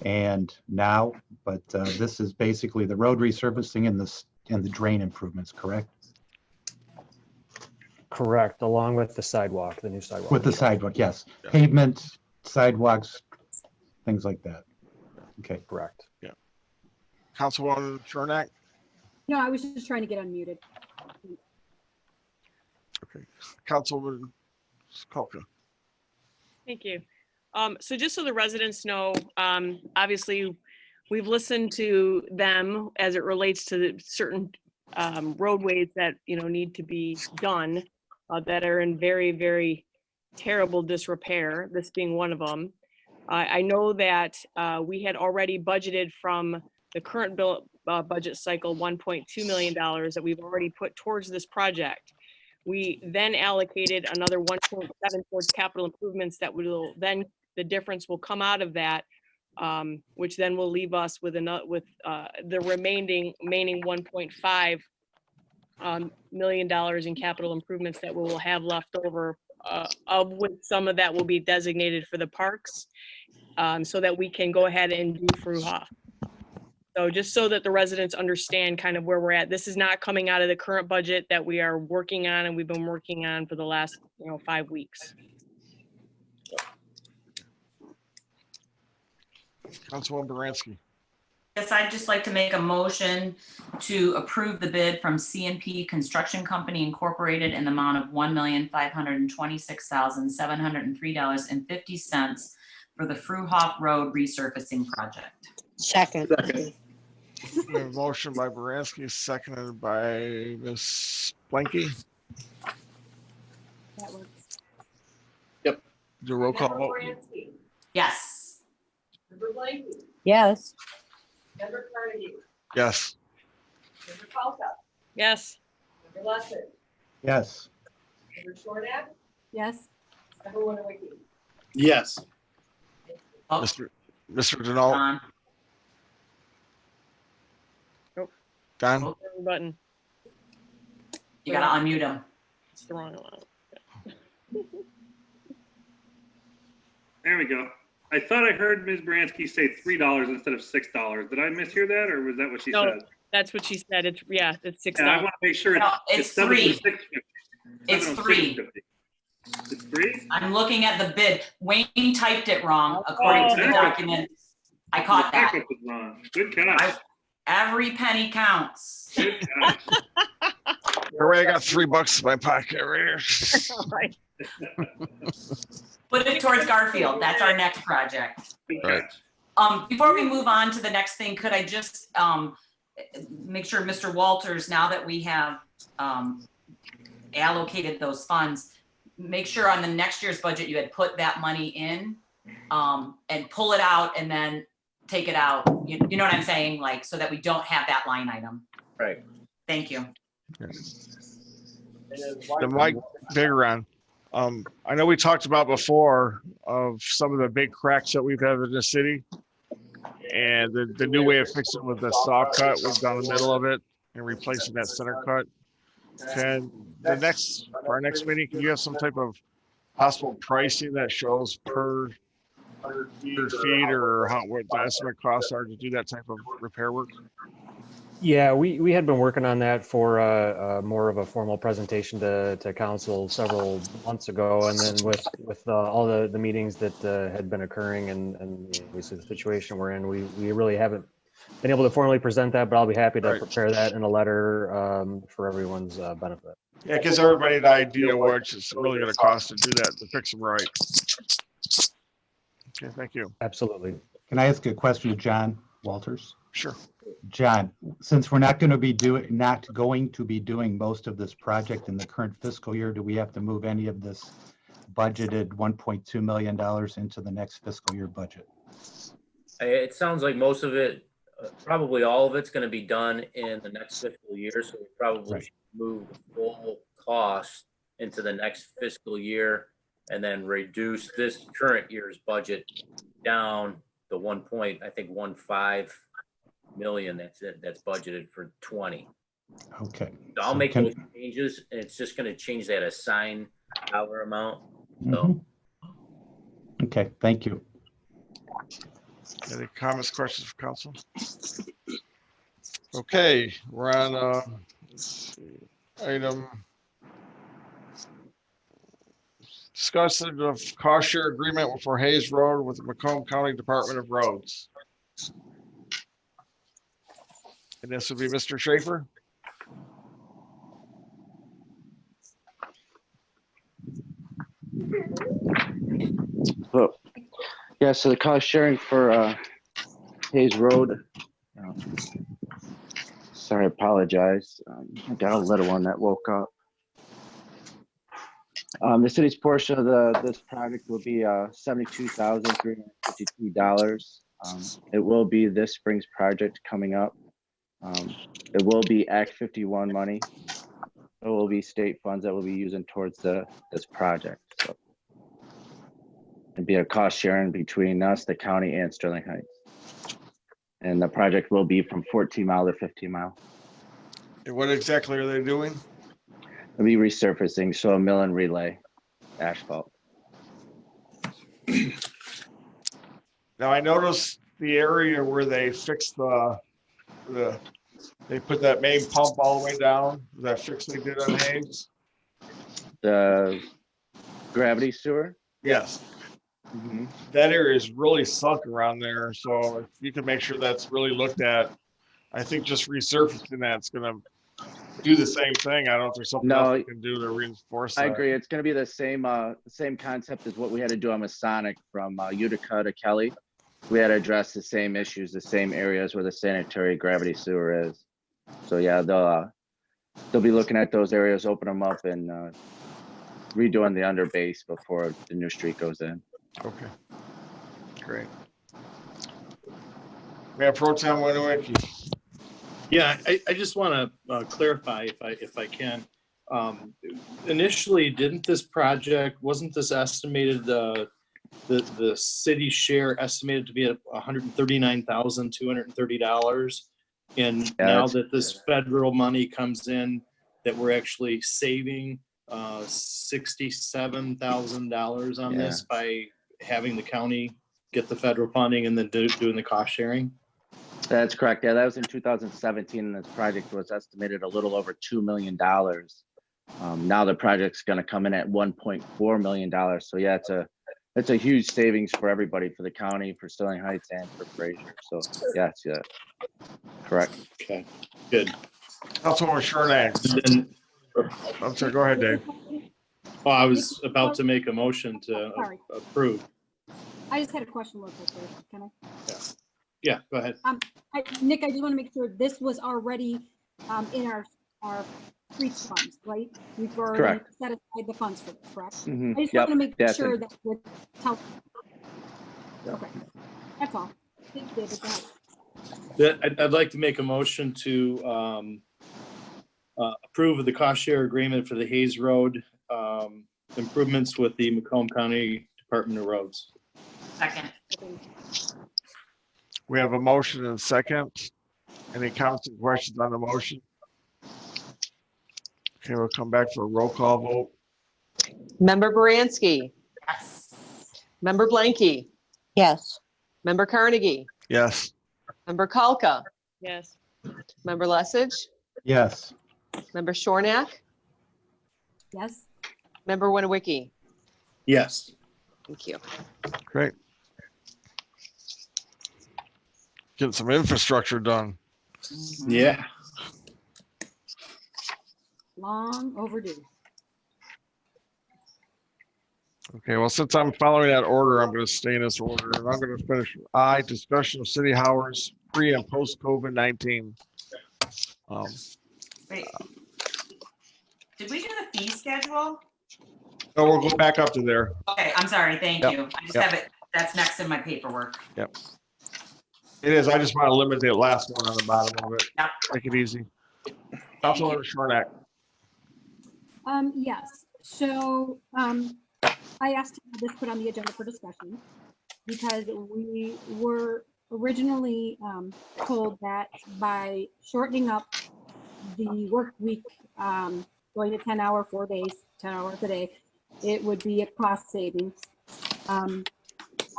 and now, but this is basically the road resurfacing and the drain improvements, correct? Correct, along with the sidewalk, the new sidewalk. With the sidewalk, yes. Pavement, sidewalks, things like that. Okay. Correct. Yeah. Councilwoman Chernak? No, I was just trying to get unmuted. Okay. Councilwoman Skalka? Thank you. So just so the residents know, obviously we've listened to them as it relates to the certain roadways that need to be done that are in very, very terrible disrepair, this being one of them. I know that we had already budgeted from the current budget cycle $1.2 million that we've already put towards this project. We then allocated another 1.7 towards capital improvements that will then, the difference will come out of that, which then will leave us with the remaining $1.5 million in capital improvements that we will have left over, of which some of that will be designated for the parks, so that we can go ahead and do Fruhoff. So just so that the residents understand kind of where we're at, this is not coming out of the current budget that we are working on and we've been working on for the last 5 weeks. Councilwoman Baranski? Yes, I'd just like to make a motion to approve the bid from C&P Construction Company Incorporated in the amount of $1,526,703.50 for the Fruhoff Road resurfacing project. Second. We have a motion by Baranski, seconded by Ms. Blanky. That works. Yep. Do a roll call Member vote. Baranski. Yes. Member Blanky. Yes. Member Carnegie. Yes. Member Palka. Yes. Member Lesson. Yes. Member Shornak. Yes. Member Winawiki. Yes. Mr. Denault? Don? Button. You gotta unmute him. It's the wrong one. There we go. I thought I heard Ms. Bransky say $3 instead of $6. Did I mishear that, or was that what she No, said? that's what she said. It's, yeah, it's $6. Yeah, I want to make sure No, it's it's three. 706.50. It's three. 706.50. It's 3? I'm looking at the bid. Wayne typed it wrong according to the document. I caught that. Was wrong. Good catch. Every penny counts. Good catch. I got $3 in my pocket right here. Right. Put it towards Garfield. That's our next project. Right. Before we move on to the next thing, could I just make sure, Mr. Walters, now that we have allocated those funds, make sure on the next year's budget you had put that money in and pull it out and then take it out. You know what I'm saying? Like, so that we don't have that line item. Right. Thank you. The Mike Biggeron. I know we talked about before of some of the big cracks that we've had in the city. And the new way of fixing with the soft cut was down the middle of it and replacing that center cut. Can for our next meeting, can you have some type of possible pricing that shows per feet or what the estimate costs are to do that type of repair work? Yeah, we had been working on that for more of a formal presentation to council several months ago, and then with all the meetings that had been occurring and obviously the situation we're in, we really haven't been able to formally present that, but I'll be happy to prepare that in a letter for everyone's benefit. Yeah, it gives everybody an idea what it's really going to cost to do that, to fix them right. Okay, thank you. Absolutely. Can I ask a question to John Walters? Sure. John, since we're not going to be doing most of this project in the current fiscal year, do we have to move any of this budgeted $1.2 million into the next fiscal year budget? It sounds like most of it, probably all of it's going to be done in the next fiscal year. So we probably should move the full cost into the next fiscal year and then reduce this current year's budget down to 1.15 million. That's it. That's budgeted for 20. Okay. So I'll make those changes, and it's just going to change that assigned dollar amount. So. Okay, thank you. Any comments, questions for council? Okay, we're on let's see, item discussion of cost share agreement for Hayes Road with the Macomb County Department of Roads. And this would be Mr. Schaefer. So, yeah, so the cost sharing for Hayes Road. Sorry, I apologize. I got a little one that woke up. The city's portion of this project will be $72,352. It will be this spring's project coming up. It will be Act 51 money. It will be state funds that will be using towards this project. So it'd be a cost sharing between us, the county, and Sterling Heights. And the project will be from 14 mile to 15 mile. And what exactly are they doing? It'll be resurfacing, so a mill and relay asphalt. Now I noticed the area where they fixed they put that main pump all the way down, that fix they did on Hayes. The gravity sewer? Yes. That area is really sunk around there. So if you can make sure that's really looked at, I think just resurfacing that's going to do the same thing. I don't know if there's something else you can do to reinforce that. I agree. It's going to be the same concept as what we had to do on Masonic from Utica to Kelly. We had to address the same issues, the same areas where the sanitary gravity sewer is. So yeah, they'll be looking at those areas, open them up, and redoing the underbase before the new street goes in. Okay, great. Mayor Pro Tem Winowicki. Yeah, I just want to clarify if I can. Initially, wasn't this estimated, the city share estimated to be at $139,230? And now that this federal money comes in, that we're actually saving $67,000 on this by having the county get the federal funding and then doing the cost sharing? That's correct. Yeah, that was in 2017, and this project was estimated a little over $2 million. Now the project's going to come in at $1.4 million. So yeah, it's a huge savings for everybody, for the county, for Sterling Heights, and for Fraser. So yes, yeah, correct. Okay, good. Councilwoman Shornack. I'm sorry, go ahead, Dave. Oh, I was about to make a motion to Sorry. approve. I just had a question real quick there. Can I? Yeah, go ahead. Nick, I just want to make sure this was already in our streets funds, right? We've already Correct. set aside the funds for this, correct? Mhm. I just Yep, want to make that's sure it. that we're okay. That's all. Thanks, David. Go ahead. I'd like to make a motion to approve of the cost share agreement for the Hayes Road improvements with the Macomb County Department of Roads. Second. We have a motion and a second. Any comments and questions on the motion? Okay, we'll come back for a roll call vote. Member Baranski. Yes. Member Blanky. Yes. Member Carnegie. Yes. Member Kalka. Yes. Member Lesage. Yes. Member Shornack. Yes. Member Winawiki. Yes. Thank you. Great. Getting some infrastructure done. Yeah. Long overdue. Okay, well, since I'm following that order, I'm going to stay in this order, and I'm going to finish I, discussion of city hours pre and post COVID-19. Wait. Did we do the fee schedule? So we'll go back up to there. Okay, I'm sorry. Thank Yep, you. I just yep. have it. That's next in my paperwork. Yep. It is. I just want to limit the last one on the bottom of it. Yep. Make it easy. Councilor Shornack. Yes. So I asked to have this put on the agenda for discussion because we were originally told that by shortening up the work week, going to 10 hour, 4 days, 10 hours a day, it would be a cost savings.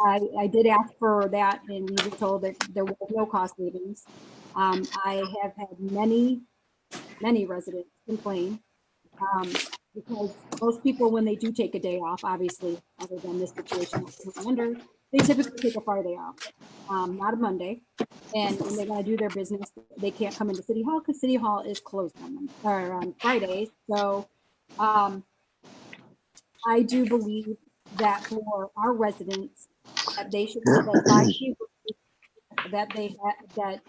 I did ask for that, and we were told that there was no cost savings. I have had many residents complain because most people, when they do take a day off, obviously, other than this situation we're under, they typically take a Friday off, not a Monday. And when they want to do their business, they can't come into City Hall because City Hall is closed on Fridays. So I do believe that for our residents, that they should have a 5-day work that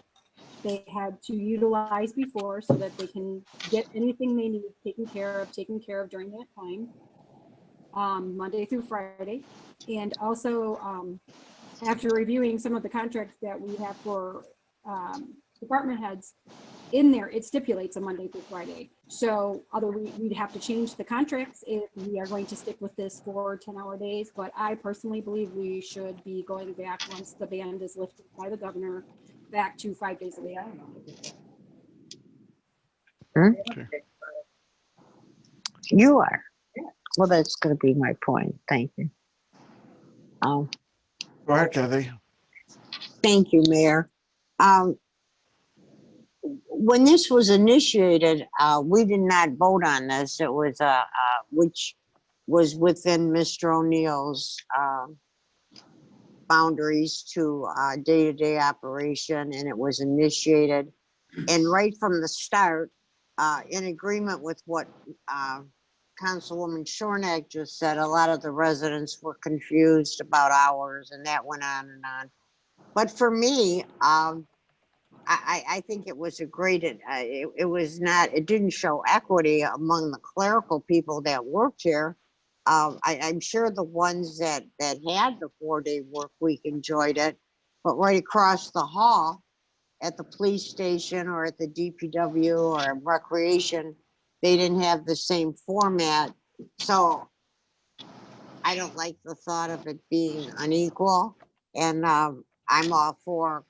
they had to utilize before so that they can get anything they need taken care of during that time, Monday through Friday. And also, after reviewing some of the contracts that we have for department heads, in there, it stipulates a Monday through Friday. So we'd have to change the contracts if we are going to stick with this for 10-hour days. But I personally believe we should be going back, once the ban is lifted by the governor, back to 5 days a week. Okay. You are. Well, that's going to be my point. Thank you. Go ahead, Kathy. Thank you, Mayor. When this was initiated, we did not vote on this. It was which was within Mr. O'Neill's boundaries to day-to-day operation, and it was initiated. And right from the start, in agreement with what Councilwoman Shornack just said, a lot of the residents were confused about hours, and that went on and on. But for me, I think it was a great, it didn't show equity among the clerical people that worked here. I'm sure the ones that had the 4-day work week enjoyed it, but right across the hall at the police station or at the DPW or recreation, they didn't have the same format. So I don't like the thought of it being unequal. And I'm all for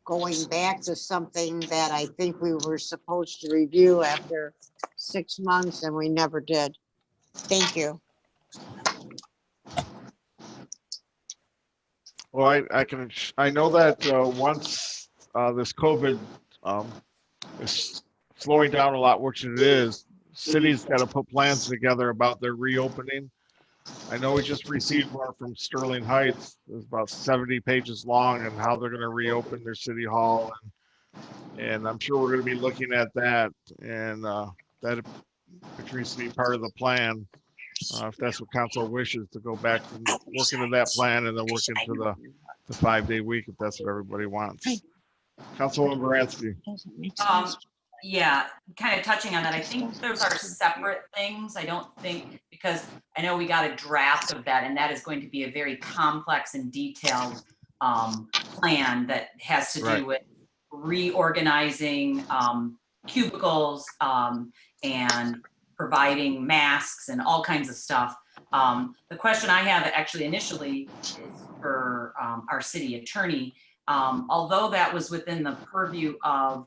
going back to something that I think we were supposed to review after 6 months and we never did. Thank you. Well, I know that once this COVID is slowing down a lot, which it is, cities got to put plans together about their reopening. I know we just received one from Sterling Heights. It's about 70 pages long and how they're going to reopen their city hall. And I'm sure we're going to be looking at that. And that needs to be part of the plan. If that's what council wishes, to go back and work into that plan and then work into the 5-day week, if that's what everybody wants. Councilwoman Baranski. Yeah, kind of touching on that. I think those are separate things. I don't think, because I know we got a draft of that, and that is going to be a very complex and detailed plan that has to do with reorganizing cubicles and providing masks and all kinds of stuff. The question I have actually initially is for our city attorney. Although that was within the purview of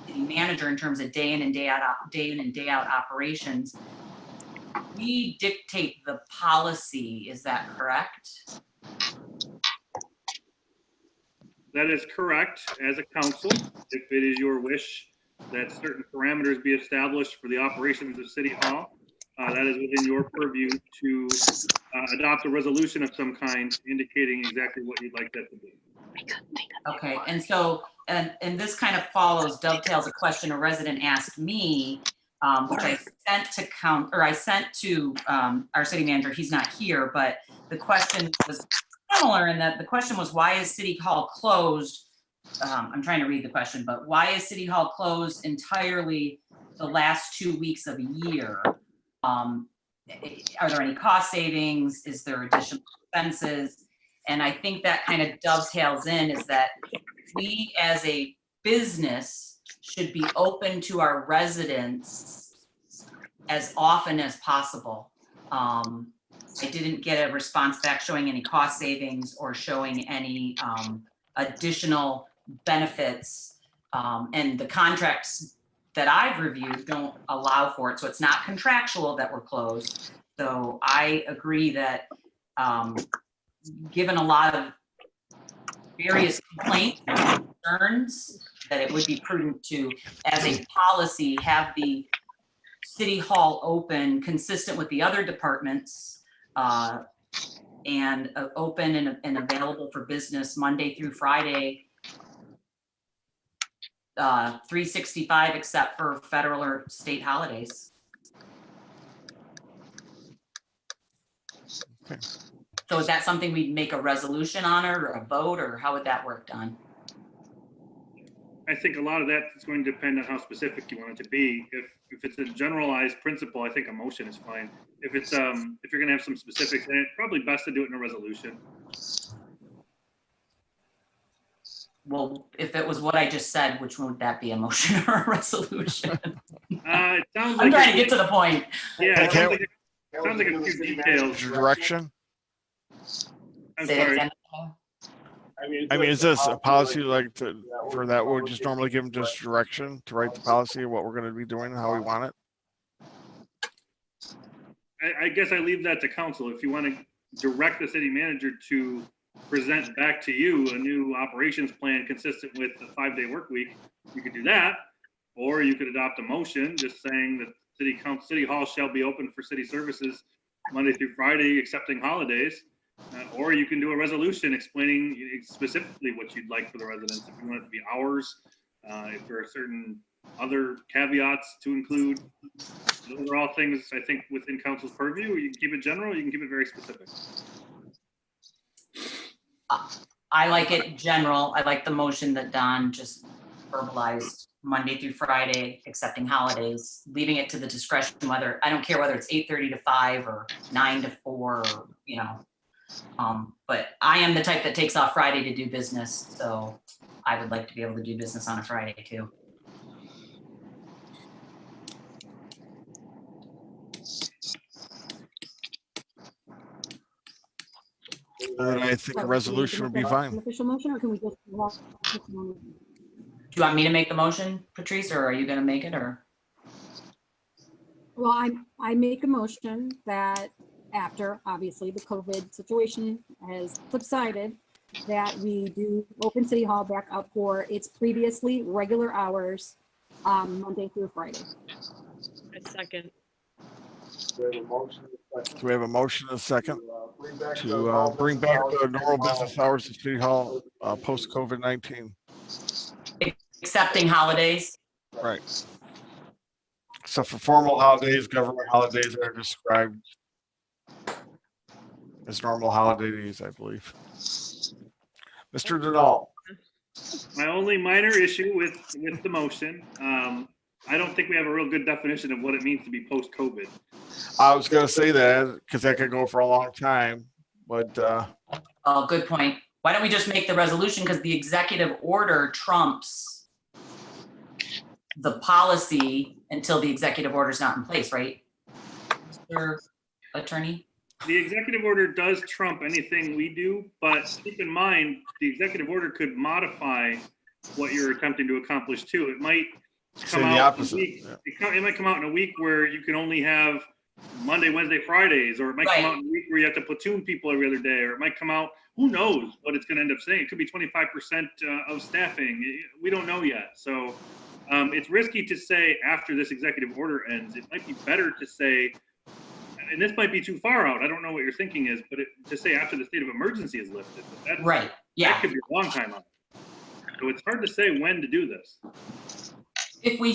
city manager in terms of day in and day out operations, we dictate the policy. Is that correct? That is correct. As a council, if it is your wish that certain parameters be established for the operations of City Hall, that is within your purview to adopt a resolution of some kind indicating exactly what you'd like that to be. Okay, and so, and this kind of dovetails a question a resident asked me, which I sent to our city manager. He's not here, but the question was similar in that the question was, why is City Hall closed? I'm trying to read the question, but why is City Hall closed entirely the last 2 weeks of a year? Are there any cost savings? Is there additional expenses? And I think that kind of dovetails in is that we as a business should be open to our residents as often as possible. I didn't get a response back showing any cost savings or showing any additional benefits. And the contracts that I've reviewed don't allow for it. So it's not contractual that we're closed. So I agree that given a lot of various complaints and concerns, that it would be prudent to, as a policy, have the City Hall open consistent with the other departments and open and available for business Monday through Friday, 365 except for federal or state holidays. Okay. So is that something we'd make a resolution on or a vote, or how would that work, Don? I think a lot of that is going to depend on how specific you want it to be. If it's a generalized principle, I think a motion is fine. If it's if you're going to have some specifics, then it's probably best to do it in a resolution. Well, if it was what I just said, which one would that be, a motion or a resolution? It sounds like I'm trying to get to the point. Yeah, it sounds like a few details. Direction? I'm Say that sorry. again. I mean, is this a policy like for that? We'll just normally give them just direction to write the policy of what we're going to be doing and how we want it? I guess I leave that to council. If you want to direct the city manager to present back to you a new operations plan consistent with the 5-day work week, you could do that. Or you could adopt a motion just saying that City Hall shall be open for city services Monday through Friday, excepting holidays. Or you can do a resolution explaining specifically what you'd like for the residents. If you want it to be hours, if there are certain other caveats to include, those are all things I think within council's purview. You can keep it general, you can keep it very specific. I like it general. I like the motion that Don just verbalized, Monday through Friday, excepting holidays, leaving it to the discretion whether, I don't care whether it's 8:30 to 5 or 9 to 4, or, you know. But I am the type that takes off Friday to do business, so I would like to be able to do business on a Friday too. Then I think a resolution would be fine. An official motion, or can we just? Do you want me to make the motion, Patrice, or are you gonna make it, or? Well, I make a motion that after, obviously, the COVID situation has subsided, that we do open City Hall back up for its previously regular hours, Monday through Friday. A second. So we have a motion and a second to bring back the normal business hours of City Hall post COVID-19. Accepting holidays. Right. So for formal holidays, government holidays are described as normal holidays, I believe. Mr. Denault. My only minor issue with the motion, I don't think we have a real good definition of what it means to be post-COVID. I was going to say that because that could go for a long time, but. Oh, good point. Why don't we just make the resolution, because the executive order trumps the policy until the executive order is not in place, right? Mr. Attorney? The executive order does trump anything we do, but keep in mind, the executive order could modify what you're attempting to accomplish too. It might come out in a week. It might come out in a week where you can only have Monday, Wednesday, Fridays, or it might come out in a week where you have to platoon people every other day, or it might come out, who knows what it's going to end up saying. It could be 25% of staffing. We don't know yet. So it's risky to say after this executive order ends. It might be better to say, and this might be too far out, I don't know what your thinking is, but to say after the state of emergency is lifted. But that could be a long time out. So it's hard to say when to do this. If we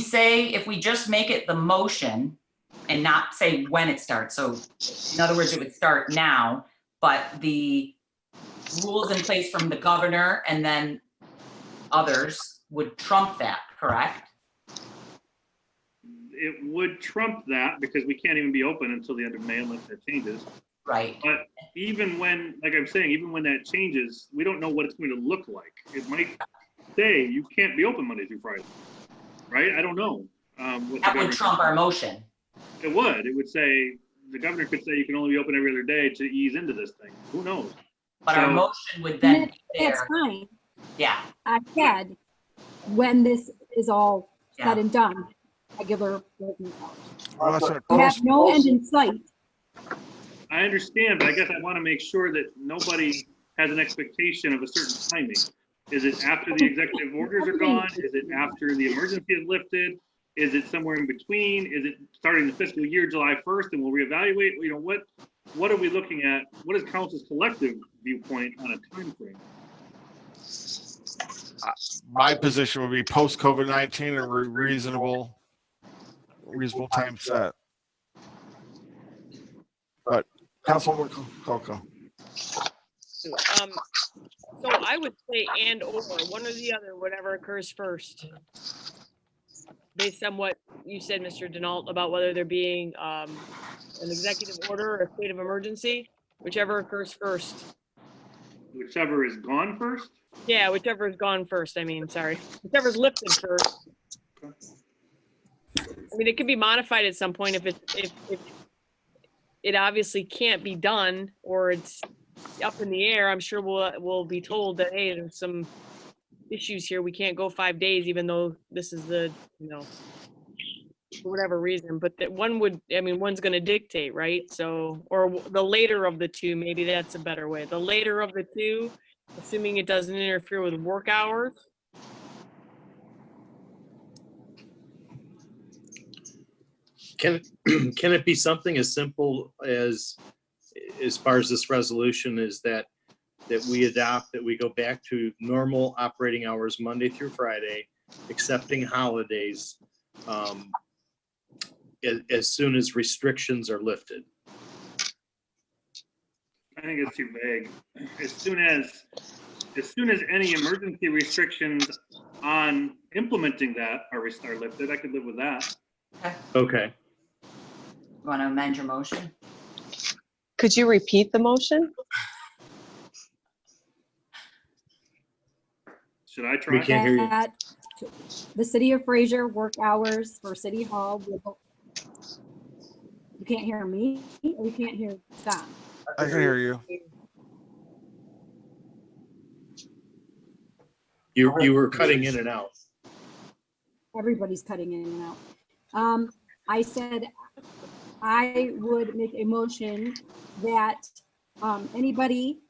just make it the motion and not say when it starts, so in other words, it would start now, but the rules in place from the governor and then others would trump that, correct? It would trump that because we can't even be open until the end of May unless that changes. Right. But even when, like I'm saying, even when that changes, we don't know what it's going to look like. It might say you can't be open Monday through Friday, right? I don't know. That would trump our motion. It would. It would say, the governor could say you can only be open every other day to ease into this thing. Who knows? But our motion would then be there. That's fine. Yeah. I said, when this is all said and done, regular business hours. You have no end in sight. I understand, but I guess I want to make sure that nobody has an expectation of a certain timing. Is it after the executive orders are gone? Is it after the emergency is lifted? Is it somewhere in between? Is it starting the fiscal year July 1st and we'll reevaluate? You know, what are we looking at? What is council's collective viewpoint on a time frame? My position would be post COVID-19 and reasonable time set. But Councilwoman Coco. So I would say and or, one or the other, whatever occurs first. Based on what you said, Mr. Denault, about whether there being an executive order or a state of emergency, whichever occurs first. Whichever is gone first? Yeah, whichever is gone first. I mean, sorry. Whichever's lifted first. I mean, it could be modified at some point if it obviously can't be done or it's up in the air. I'm sure we'll be told that, hey, there's some issues here. We can't go 5 days, even though this is the, for whatever reason. But that one's going to dictate, right? So, or the later of the two, maybe that's a better way. The later of the two, assuming it doesn't interfere with work hours. Can it be something as simple as far as this resolution is that we adopt, that we go back to normal operating hours Monday through Friday, excepting holidays, as soon as restrictions are lifted? I think it's too vague. As soon as any emergency restrictions on implementing that are lifted, I could live with that. Okay. You want to amend your motion? Could you repeat the motion? Should I try? We can't hear you. At the city of Fraser work hours for City Hall. You can't hear me, or you can't hear Don? I can hear you. You were cutting in and out. Everybody's cutting in and out. I said I would make a motion that anybody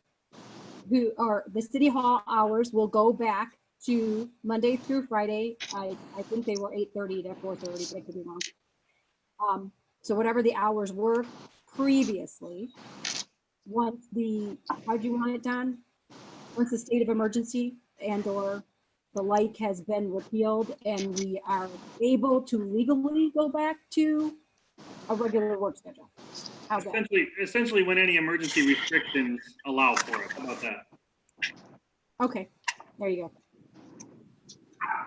who, or the city hall hours will go back to Monday through Friday. I think they were 8:30 to 4:30, but I could be wrong. So whatever the hours were previously, once the, how'd you want it done? Once the state of emergency and or the like has been repealed and we are able to legally go back to a regular work schedule. How's that? Essentially when any emergency restrictions allow for it. How about that? Okay, there you go.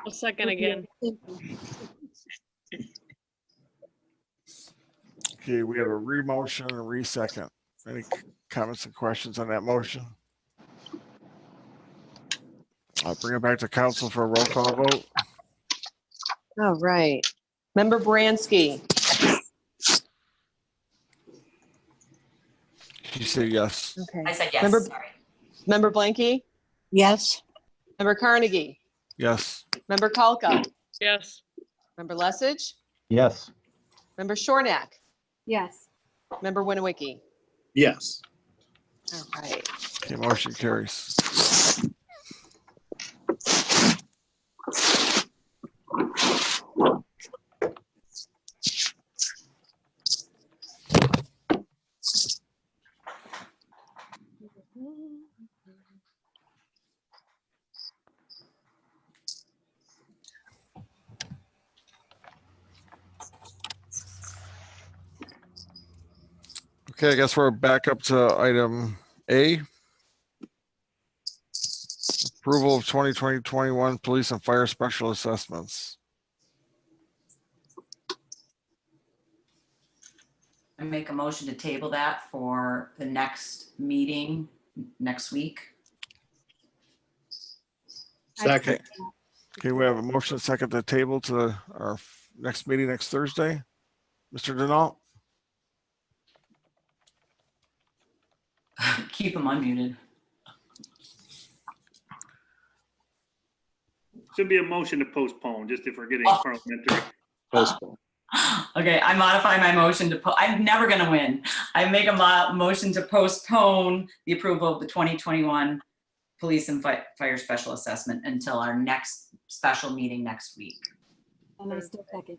A second again. Okay, we have a re-motion and a re-second. Any comments and questions on that motion? I'll bring it back to council for a roll call vote. All right. Member Bransky, She said yes. okay. I said yes, Member, sorry. Member Blanky, Yes. Member Carnegie, Yes. Member Kalka, Yes. Member Lesage, Yes. Member Shornack, Yes. Member Winniwicki. Yes. All right. Okay, motion carries. Okay, I guess we're back up to item A. Approval of 2020-21 police and fire special assessments. I make a motion to table that for the next meeting next week. Second. Okay, we have a motion second to table to our next meeting next Thursday. Mr. Denault? Keep them unmuted. Should be a motion to postpone, just if we're getting parliamentary. Postpone. Okay, I modify my motion to, I'm never gonna win. I make a motion to postpone the approval of the 2021 police and fire special assessment until our next special meeting next week. And I still second.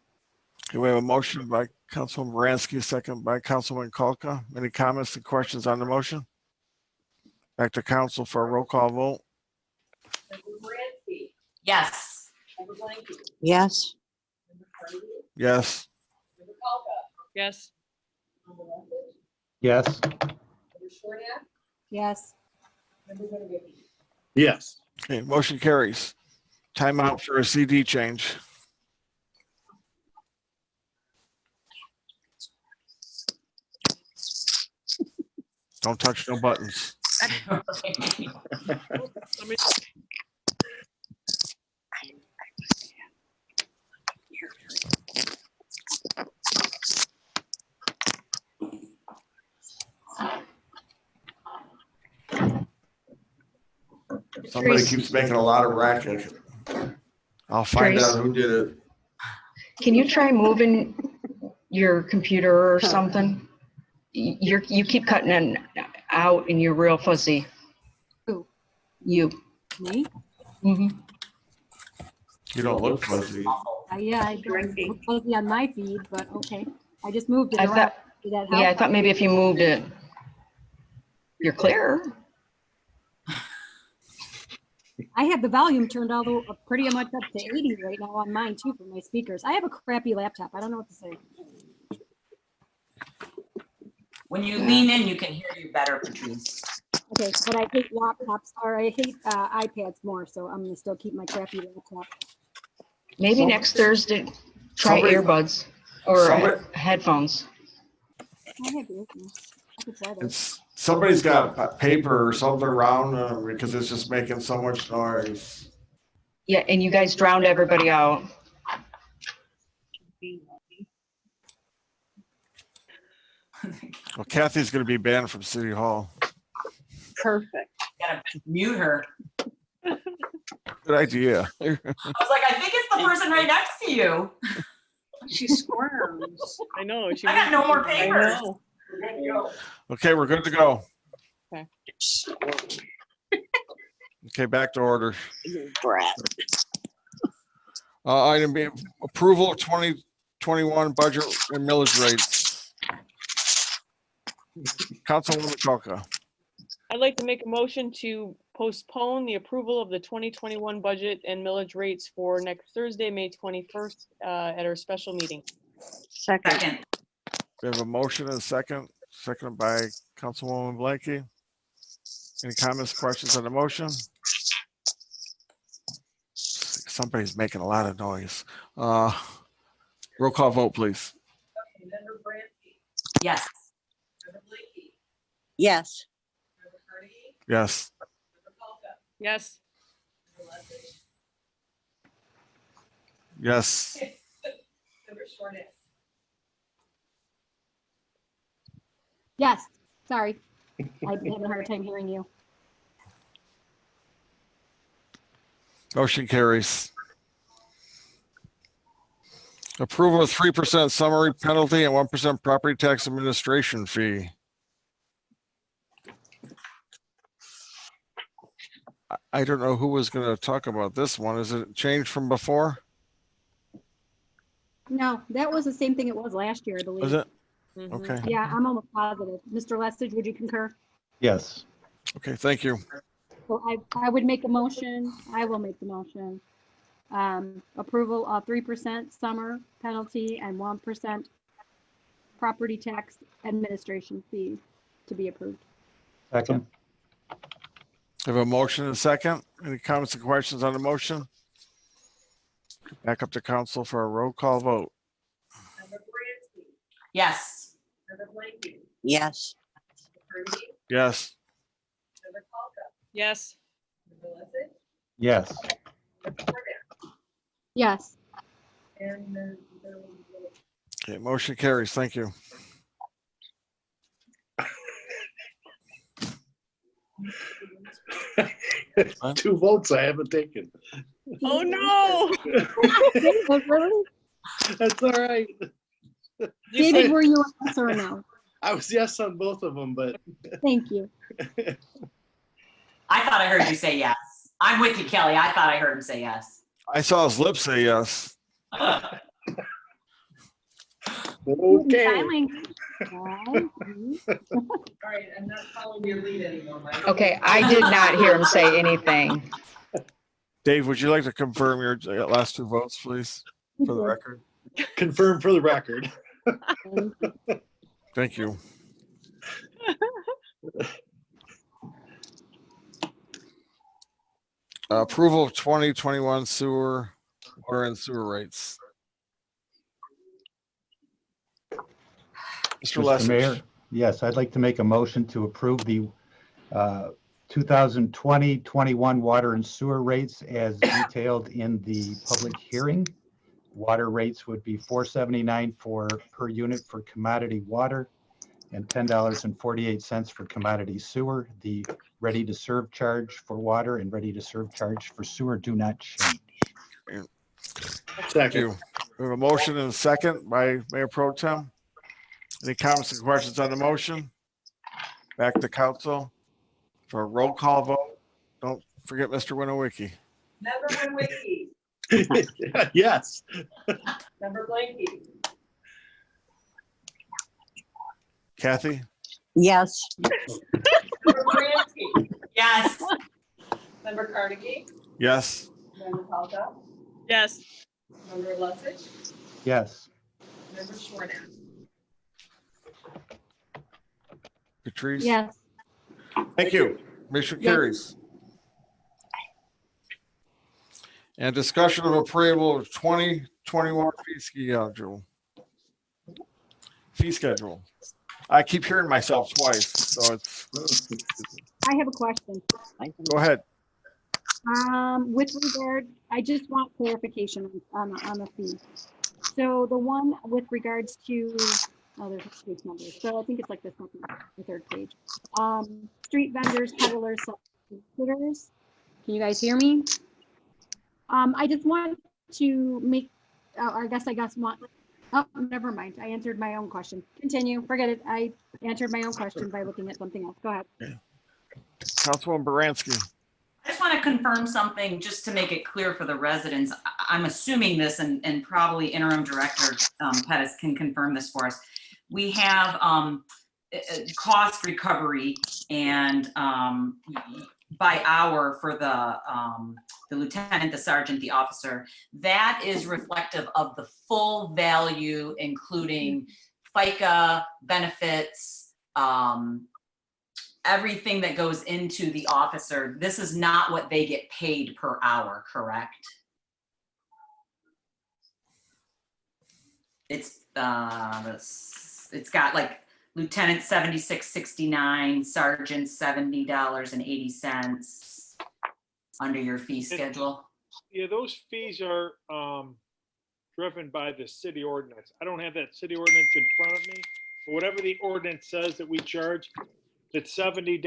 Okay, we have a motion by Councilman Baranski, second by Councilman Kalka. Any comments and questions on the motion? Back to council for a roll call vote. Member Bransky, Yes. Member Blanky, Yes. Member Carnegie, Yes. Member Kalka, Yes. Member Lesage, Yes. Member Shornack, Yes. Member Winniwicki. Yes. Okay, motion carries. Time out for a CD change. Don't touch no buttons. Somebody keeps making a lot of racket. I'll find Trace? out who did it. Can you try moving your computer or something? You keep cutting in out and you're real fuzzy. Who? You. Me? Mm-hmm. You don't look fuzzy. Yeah, I don't look fuzzy on my feed, but okay. I just moved it I around. thought, Did that yeah, I help? thought maybe if you moved it, you're clear. I have the volume turned all the pretty much up to 80 right now on mine too for my speakers. I have a crappy laptop. I don't know what to say. When you lean in, you can hear you better, Patrice. Okay, but I hate laptops, or I hate iPads more, so I'm gonna still keep my crappy laptop. Maybe next Thursday, try earbuds or headphones. I have ears now. I could try those. Somebody's got paper or something around because it's just making so much noise. Yeah, and you guys drowned everybody out. Well, Kathy's going to be banned from City Hall. Perfect. Gotta mute her. Good idea. I was like, I think it's the person right next to you. She squirms. I know. I got no more papers. Okay, we're good to go. Okay. Okay, back to order. Brett. Item B, approval of 2021 budget and millage rates. Councilwoman Coca. I'd like to make a motion to postpone the approval of the 2021 budget and millage rates for next Thursday, May 21st, at our special meeting. Second. We have a motion and a second, seconded by Councilwoman Blanky. Any comments, questions on the motion? Somebody's making a lot of noise. Roll call vote, please. Member Brandy? Yes. Member Blanky? Yes. Member Carnegie? Yes. Member Polka? Yes. Member Leslie? Yes. Member Shortman? Yes, sorry. I'm having a hard time hearing you. Motion carries. Approval of 3% summary penalty and 1% property tax administration fee. I don't know who was going to talk about this one. Is it changed from before? No, that was the same thing it was last year, I believe. Was it? Okay. Yeah, I'm almost positive. Mr. Lestage, would you concur? Yes. Okay, thank you. So I would make a motion, I will make the motion. Approval of 3% summer penalty and 1% property tax administration fee to be approved. Second. I have a motion and a second. Any comments and questions on the motion? Back up to council for a roll call vote. Member Brandy? Yes. Member Blanky? Yes. Member Carnegie? Yes. Member Polka? Yes. Member Leslie? Yes. Member Shortman? Yes. And Member Okay, motion carries. Thank you. Two votes I haven't taken. Oh, no. That's all right. David, were you a yes or a no? I was yes on both of them, but Thank you. I thought I heard you say yes. I'm with you, Kelly. I thought I heard him say yes. I saw his lips say yes. okay. All right, I'm not following your lead anymore, Mike. Okay, I did not hear him say anything. Dave, would you like to confirm your last two votes, please, for the record? Confirm for the record. Thank you. Approval of 2021 water and sewer rates. Mr. Mr. Mayor, Lessig. yes, I'd like to make a motion to approve the 2020-21 water and sewer rates as detailed in the public hearing. Water rates would be $4.79 per unit for commodity water and $10.48 for commodity sewer. The ready to serve charge for water and ready to serve charge for sewer do not change. Thank you. We have a motion and a second by Mayor Pro Tem. Any comments and questions on the motion? Back to council for a roll call vote. Don't forget Mr. Winowicki. Member Winwiki? Yes. Member Blanky? Kathy? Yes. Member Brandy? Yes. Member Carnegie? Yes. Member Polka? Yes. Member Lesage? Yes. Member Shortman? Patrice? Yes. Thank you. Motion Yes. carries. And discussion of approval of 2021 fee schedule. I keep hearing myself twice, so it's. I have a question. Go ahead. With regard, I just want clarification on the fee. So the one with regards to, there's a page number. So I think it's like the second or third page. Street vendors, peddlers, considerers. Can you guys hear me? I just want to make, I guess want, oh, never mind. I answered my own question. Continue, forget it. I answered my own question by looking at something else. Go ahead. Councilwoman Baranski. I just want to confirm something just to make it clear for the residents. I'm assuming this, and probably interim director Pettis can confirm this for us. We have cost recovery and by hour for the lieutenant, the sergeant, the officer. That is reflective of the full value, including FICA benefits, everything that goes into the officer. This is not what they get paid per hour, correct? It's got like lieutenant $76.69, sergeant $70.80 under your fee schedule. Yeah, those fees are driven by the city ordinance. I don't have that city ordinance in front of me, but whatever the ordinance says that we charge, it's $70.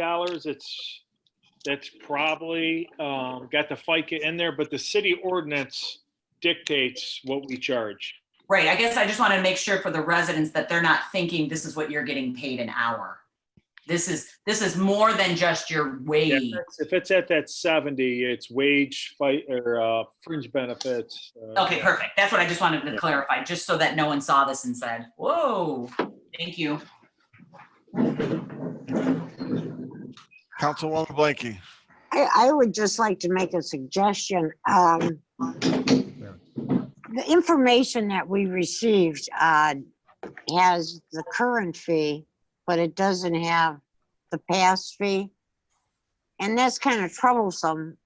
That's probably got the FICA in there, but the city ordinance dictates what we charge. Right. I guess I just wanted to make sure for the residents that they're not thinking this is what you're getting paid an hour. This is more than just your wage. Yeah, if it's at that 70, it's wage, fight, or fringe benefits. Okay, perfect. That's what I just wanted to clarify, just so that no one saw this and said, "Whoa, thank you." Councilwoman Blanky. I would just like to make a suggestion. The information that we received has the current fee, but it doesn't have the past fee. And that's kind of troublesome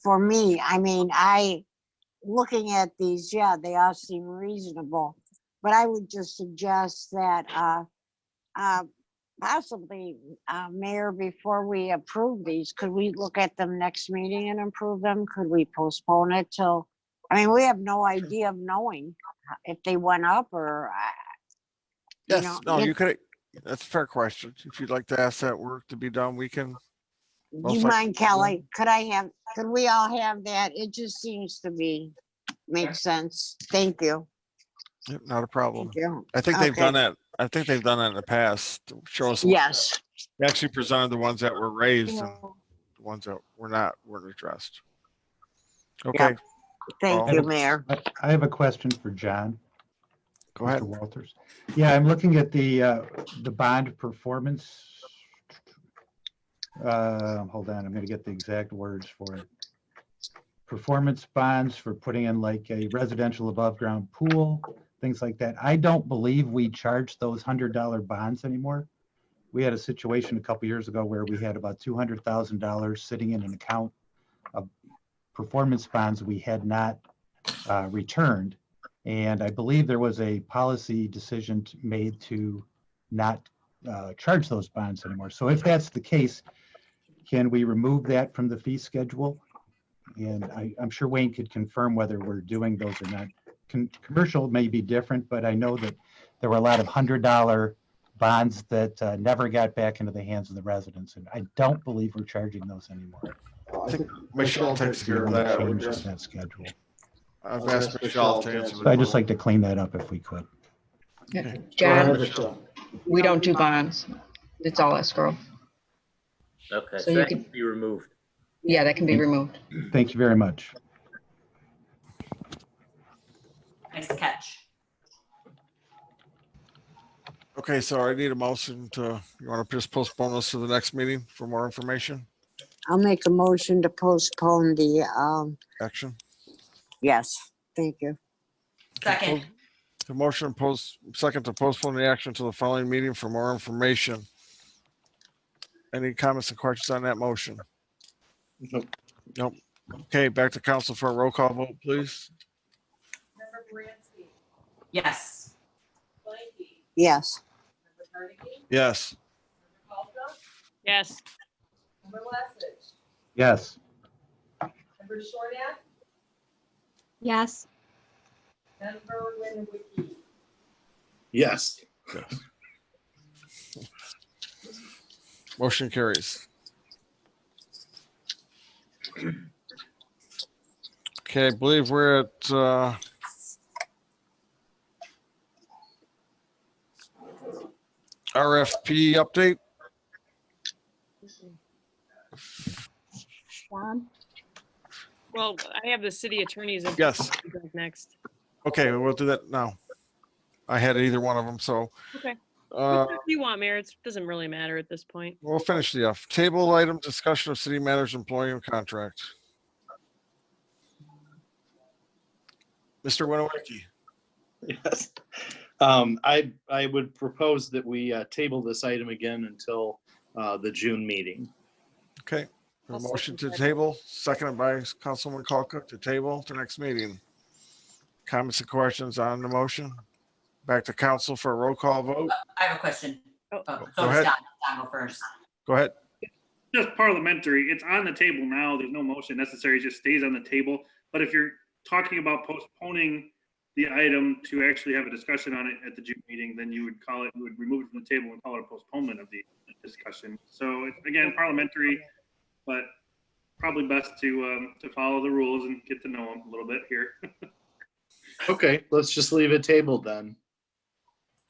for me. I mean, looking at these, yeah, they all seem reasonable, but I would just suggest that possibly, Mayor, before we approve these, could we look at them next meeting and approve them? Could we postpone it till, I mean, we have no idea of knowing if they went up or, Yes, no, you could, that's a fair question. If you'd like to ask that work to be done, we can. You mind, Kelly? Could we all have that? It just seems to make sense. Thank you. Yep, not a problem. Thank you. I think they've Okay. done that. I think they've done that in the past. To show us. Yes. They actually presented the ones that were raised and the ones that weren't addressed. Okay. Thank you, Mayor. I have a question for John. Go ahead. Mr. Walters. Yeah, I'm looking at the bond performance. Hold on, I'm going to get the exact words for it. Performance bonds for putting in like a residential above ground pool, things like that. I don't believe we charge those $100 bonds anymore. We had a situation a couple years ago where we had about $200,000 sitting in an account of performance bonds we had not returned. And I believe there was a policy decision made to not charge those bonds anymore. So if that's the case, can we remove that from the fee schedule? And I'm sure Wayne could confirm whether we're doing those or not. Commercial may be different, but I know that there were a lot of $100 bonds that never got back into the hands of the residents. And I don't believe we're charging those anymore. I think Michelle takes care of that. Change that schedule. I've asked Michelle to answer. So I'd just like to clean that up if we could. John, we don't do bonds. It's all escrow. Okay, So so you that can- can be removed. Yeah, that can be removed. Thank you very much. Nice catch. Okay, so I need a motion to, you want to just postpone this to the next meeting for more information? I'll make a motion to postpone the, Action? yes, thank you. Second. The motion second to postpone the action to the following meeting for more information. Any comments and questions on that motion? Nope. Nope. Okay, back to council for a roll call vote, please. Member Baranski. Yes. Blanky. Yes. Member Carnegie. Yes. Member Calda. Yes. Member Lesich. Yes. Member Shornak. Yes. Member Winawiki. Yes. Motion carries. Okay, I believe we're at RFP update. Don? Well, I have the city attorney's. Yes. Next. Okay, we'll do that now. I had either one of them, so Okay. uh, If you want, Mayor, it doesn't really matter at this point. we'll finish the F. Table item discussion of city manager's employee contract. Mr. Winowicki. Yes. I would propose that we table this item again until the June meeting. Okay. A motion to table, seconded by Councilwoman Colquitt to table to next meeting. Comments and questions on the motion? Back to council for a roll call vote. I have a question. Oh, So go does ahead. Don go first. Go ahead. Just parliamentary. It's on the table now. There's no motion necessary. It just stays on the table. But if you're talking about postponing the item to actually have a discussion on it at the June meeting, then you would call it, you would remove it from the table and call it a postponement of the discussion. So it's, again, parliamentary, but probably best to follow the rules and get to know them a little bit here. Okay, let's just leave it tabled then.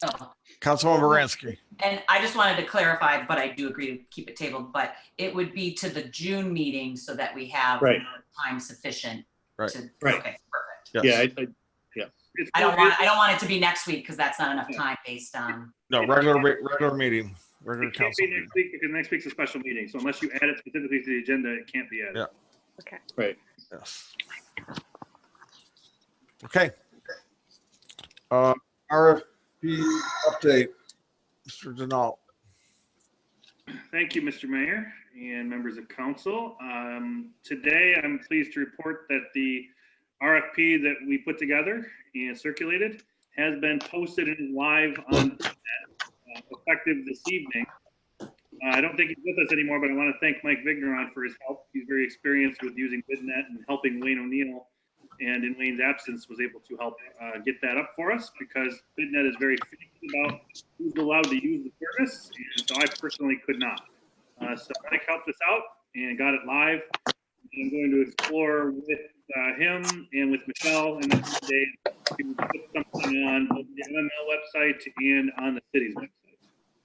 Oh. Councilwoman Baranski. And I just wanted to clarify, but I do agree to keep it tabled, but it would be to the June meeting so that we have Right. time sufficient. Right. To, Right. Okay, perfect. Yes. Yeah, I don't want it to be next week because that's not enough time based on. No, regular meeting, regular It can't council be meeting. next week because next week's a special meeting. So unless you add it specifically to the agenda, it can't be added. Yeah. Okay. Right. Yes. Okay. RFP update, Mr. Denault. Thank you, Mr. Mayor and members of council. Today, I'm pleased to report that the RFP that we put together and circulated has been posted and live on effective this evening. I don't think he's with us anymore, but I want to thank Mike Vigneron for his help. He's very experienced with using BidNet and helping Wayne O'Neill, and in Wayne's absence was able to help get that up for us because BidNet is very finicky about who's allowed to use the service, and so I personally could not. So Mike helped us out and got it live. I'm going to explore with him and with Michelle and then today to put something on both the MML website and on the city's website.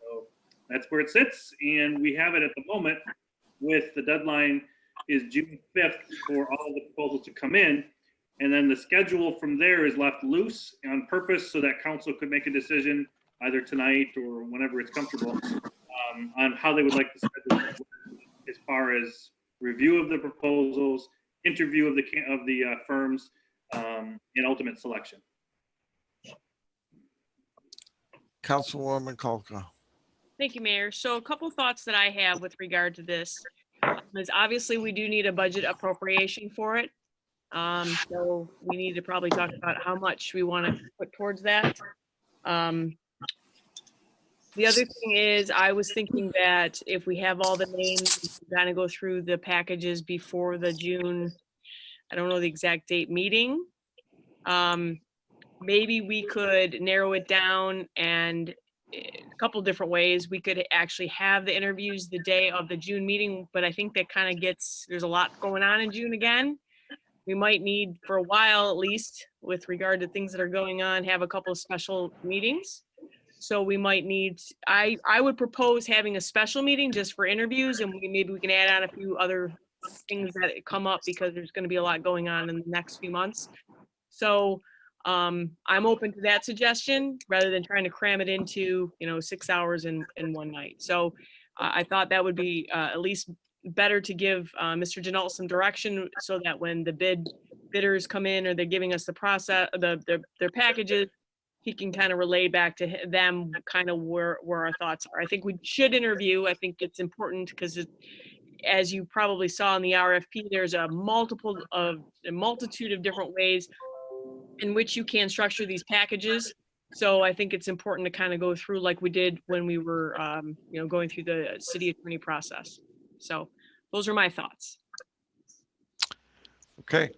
So that's where it sits, and we have it at the moment with the deadline is June 5th for all of the proposals to come in. And then the schedule from there is left loose on purpose so that council could make a decision either tonight or whenever it's comfortable on how they would like to schedule it as far as review of the proposals, interview of the firms, and ultimate selection. Councilwoman Colquitt. Thank you, Mayor. So a couple thoughts that I have with regard to this is obviously we do need a budget appropriation for it. So we need to probably talk about how much we want to put towards that. The other thing is I was thinking that if we have all the names, we kind of go through the packages before the June, I don't know the exact date meeting. Maybe we could narrow it down and a couple different ways. We could actually have the interviews the day of the June meeting, but I think that kind of there's a lot going on in June again. We might need for a while, at least with regard to things that are going on, have a couple of special meetings. So we might need, I would propose having a special meeting just for interviews and maybe we can add on a few other things that come up because there's going to be a lot going on in the next few months. So I'm open to that suggestion rather than trying to cram it into, 6 hours in one night. So I thought that would be at least better to give Mr. Denault some direction so that when the bidders come in or they're giving us the process, their packages, he can kind of relay back to them kind of where our thoughts are. I think we should interview. I think it's important because as you probably saw in the RFP, there's a multitude of different ways in which you can structure these packages. So I think it's important to kind of go through like we did when we were, going through the city attorney process. So those are my thoughts. Okay.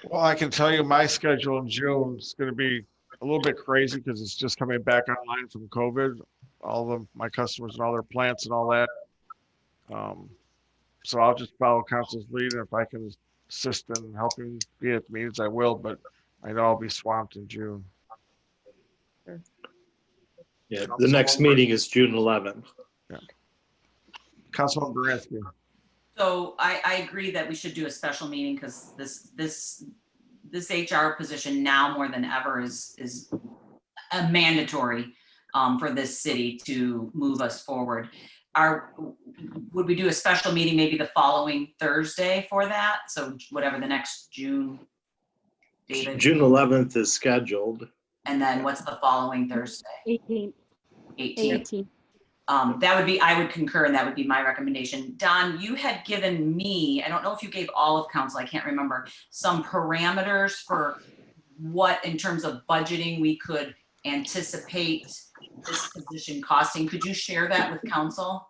Well, I can tell you my schedule in June is going to be a little bit crazy because it's just coming back online from COVID. All of my customers and all their plants and all that. So I'll just follow council's lead, and if I can assist in helping be at the meetings, I will. But I know I'll be swamped in June. Yeah, the next meeting is June 11th. Yeah. Councilman Baranski. So I agree that we should do a special meeting because this HR position now more than ever is a mandatory for this city to move us forward. Would we do a special meeting maybe the following Thursday for that? So whatever the next June, David? June 11th is scheduled. And then what's the following Thursday? 18th. 18th. That would be, I would concur, and that would be my recommendation. Don, you had given me, I don't know if you gave all of council, I can't remember, some parameters for what in terms of budgeting we could anticipate this position costing. Could you share that with council?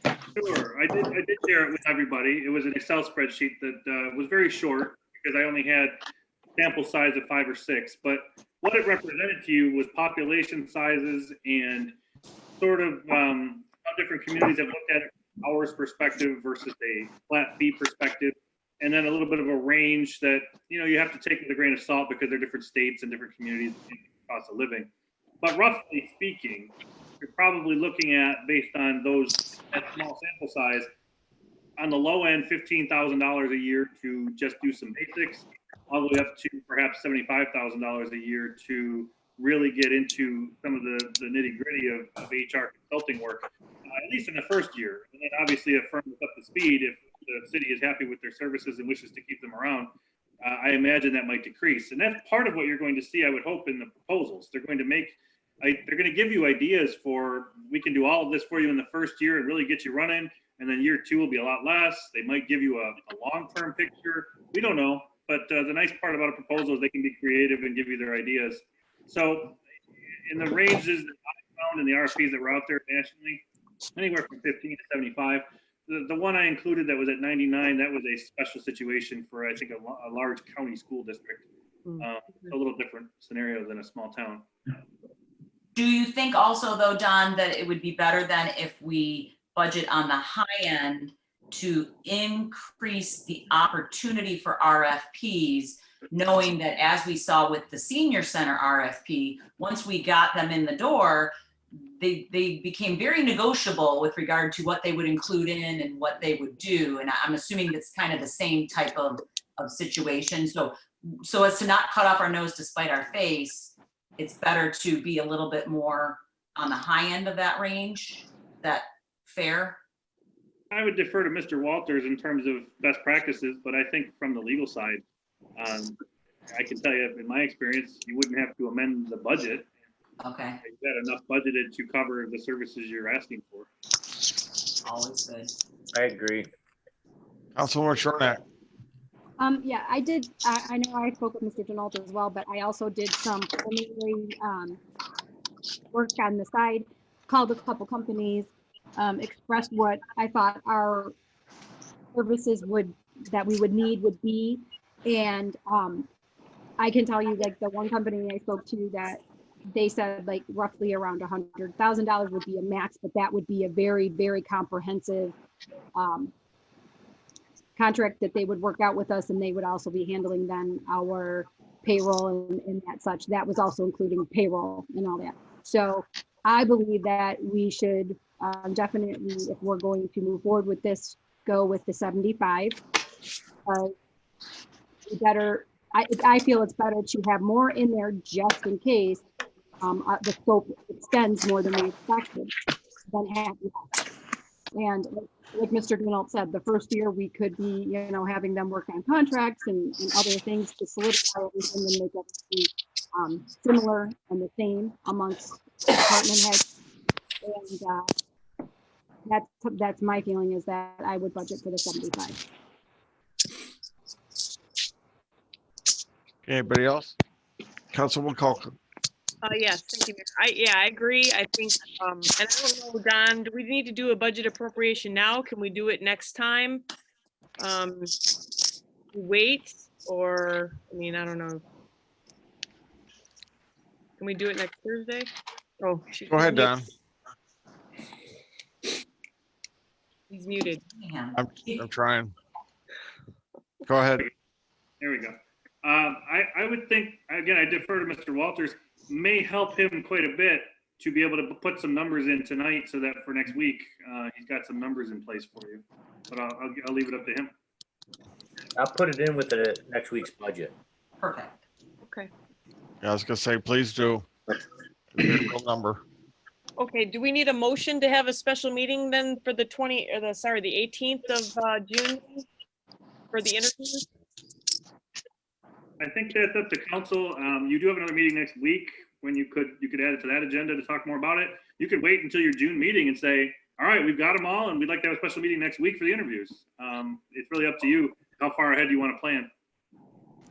Sure, I did share it with everybody. It was an Excel spreadsheet that was very short because I only had sample size of 5 or 6, but what it represented to you was population sizes and sort of how different communities have looked at it from hours perspective versus a flat fee perspective, and then a little bit of a range that you have to take with a grain of salt because they're different states and different communities and cost of living. But roughly speaking, you're probably looking at, based on that small sample size, on the low end, $15,000 a year to just do some basics, all the way up to perhaps $75,000 a year to really get into some of the nitty gritty of HR consulting work, at least in the first year. And then obviously a firm is up to speed if the city is happy with their services and wishes to keep them around. I imagine that might decrease. And that's part of what you're going to see, I would hope, in the proposals. They're going to give you ideas for, we can do all of this for you in the first year and really get you running. And then year 2 will be a lot less. They might give you a long-term picture. We don't know. But the nice part about a proposal is they can be creative and give you their ideas. So in the ranges that I found in the RFPs that were out there nationally, anywhere from 15 to 75. The one I included that was at 99, that was a special situation for, I think, a large county school district. A little different scenario than a small town. Do you think also, though, Don, that it would be better than if we budget on the high end to increase the opportunity for RFPs, knowing that, as we saw with the senior center RFP, once we got them in the door, they became very negotiable with regard to what they would include in and what they would do. And I'm assuming that's kind of the same type of situation. So as to not cut off our nose to spite our face, it's better to be a little bit more on the high end of that range. Is that fair? I would defer to Mr. Walters in terms of best practices, but I think from the legal side, I can tell you in my experience, you wouldn't have to amend the budget. Okay. You've got enough budgeted to cover the services you're asking for. Always good. I agree. Councilwoman Shortnack. Yeah, I did. I know I spoke with Mr. Denault as well, but I also did some preliminary work on the side, called a couple companies, expressed what I thought our services that we would need would be. And I can tell you, like, the one company I spoke to, that they said like roughly around $100,000 would be a max, but that would be a very, very comprehensive contract that they would work out with us, and they would also be handling then our payroll and that such. That was also including payroll and all that. So I believe that we should definitely, if we're going to move forward with this, go with the 75. I feel it's better to have more in there just in case the scope extends more than we expected than have less. And like Mr. Denault said, the first year we could be, having them work on contracts and other things to solidify everything and make everything similar and the same amongst department heads. And that's my feeling, is that I would budget for the 75. Anybody else? Councilwoman Culkin. Yes, thank you, Mayor. I agree. I think, and I don't know, Don, do we need to do a budget appropriation now? Can we do it next time? Wait, or, I don't know. Can we do it next Thursday? Oh, Go ahead, Don. He's muted. I'm trying. Go ahead. There we go. I would think, again, I defer to Mr. Walters, may help him quite a bit to be able to put some numbers in tonight so that for next week, he's got some numbers in place for you. but I'll leave it up to him. I'll put it in with the next week's budget. Perfect. Okay. Yeah, I was gonna say, please do. It's a real number. Okay, do we need a motion to have a special meeting then for the 18th of June for the interviews? I think that's up to council. You do have another meeting next week when you could add it to that agenda to talk more about it. You could wait until your June meeting and say, all right, we've got them all and we'd like to have a special meeting next week for the interviews. It's really up to you how far ahead you want to plan.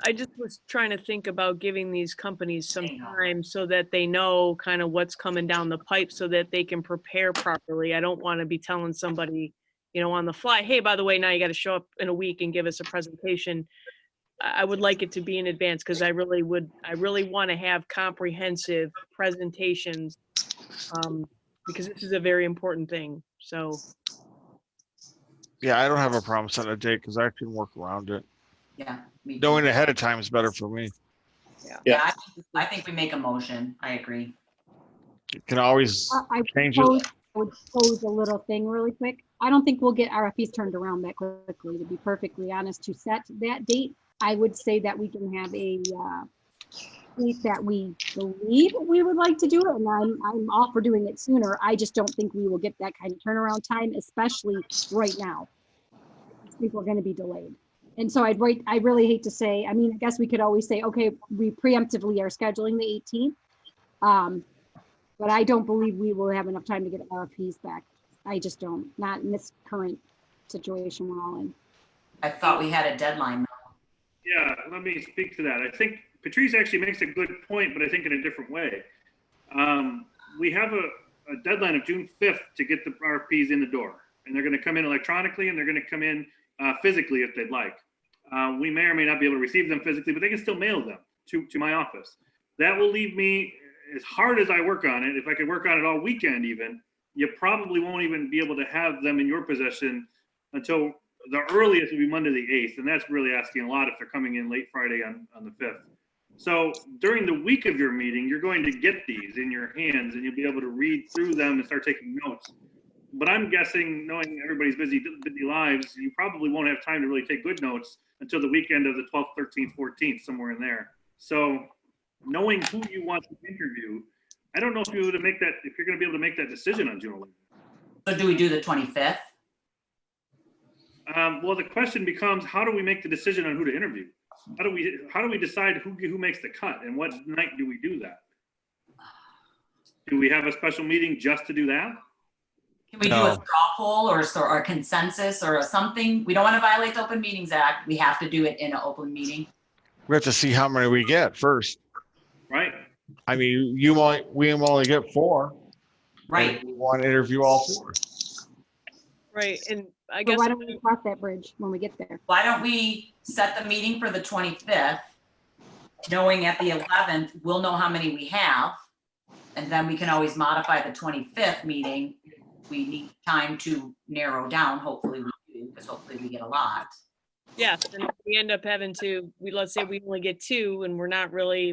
I just was trying to think about giving these companies some time so that they know kind of what's coming down the pipe so that they can prepare properly. I don't want to be telling somebody, on the fly, hey, by the way, now you got to show up in a week and give us a presentation. I would like it to be in advance because I really want to have comprehensive presentations because this is a very important thing. So. Yeah, I don't have a problem setting a date because I can work around it. Yeah. Me too. Knowing ahead of time is better for me. Yeah. I think we make a motion. I agree. You can always change it. I would pose a little thing really quick. I don't think we'll get RFPs turned around that quickly, to be perfectly honest. To set that date, I would say that we can have a date that we believe we would like to do it, and I'm all for doing it sooner. I just don't think we will get that kind of turnaround time, especially right now. I think we're going to be delayed. And so I really hate to say, I guess we could always say, okay, we preemptively are scheduling the 18th. But I don't believe we will have enough time to get RFPs back. I just don't, not in this current situation we're all in. I thought we had a deadline. Yeah, let me speak to that. I think Patrice actually makes a good point, but I think in a different way. We have a deadline of June 5th to get the RFPs in the door, and they're going to come in electronically and they're going to come in physically if they'd like. We may or may not be able to receive them physically, but they can still mail them to my office. That will leave me, as hard as I work on it, if I could work on it all weekend even, you probably won't even be able to have them in your possession until the earliest would be Monday the 8th. And that's really asking a lot if they're coming in late Friday on the 5th. So during the week of your meeting, you're going to get these in your hands and you'll be able to read through them and start taking notes. But I'm guessing, knowing everybody's busy lives, you probably won't have time to really take good notes until the weekend of the 12th, 13th, 14th, somewhere in there. So knowing who you want to interview, I don't know if you're going to be able to make that decision on June 11th. So do we do the 25th? Well, the question becomes, how do we make the decision on who to interview? How do we decide who makes the cut, and what night do we do that? Do we have a special meeting just to do that? Can we do a straw poll or a consensus or something? We don't want to violate the Open Meetings Act. We have to do it in an open meeting. We have to see how many we get first. Right. I mean, we only get 4. Right. We want to interview all 4. Right, and I So guess. why don't we cross that bridge when we get there? Why don't we set the meeting for the 25th, knowing at the 11th, we'll know how many we have, and then we can always modify the 25th meeting. We need time to narrow down, hopefully we do, because hopefully we get a lot. Yeah, and if we end up having to, let's say we only get 2 and we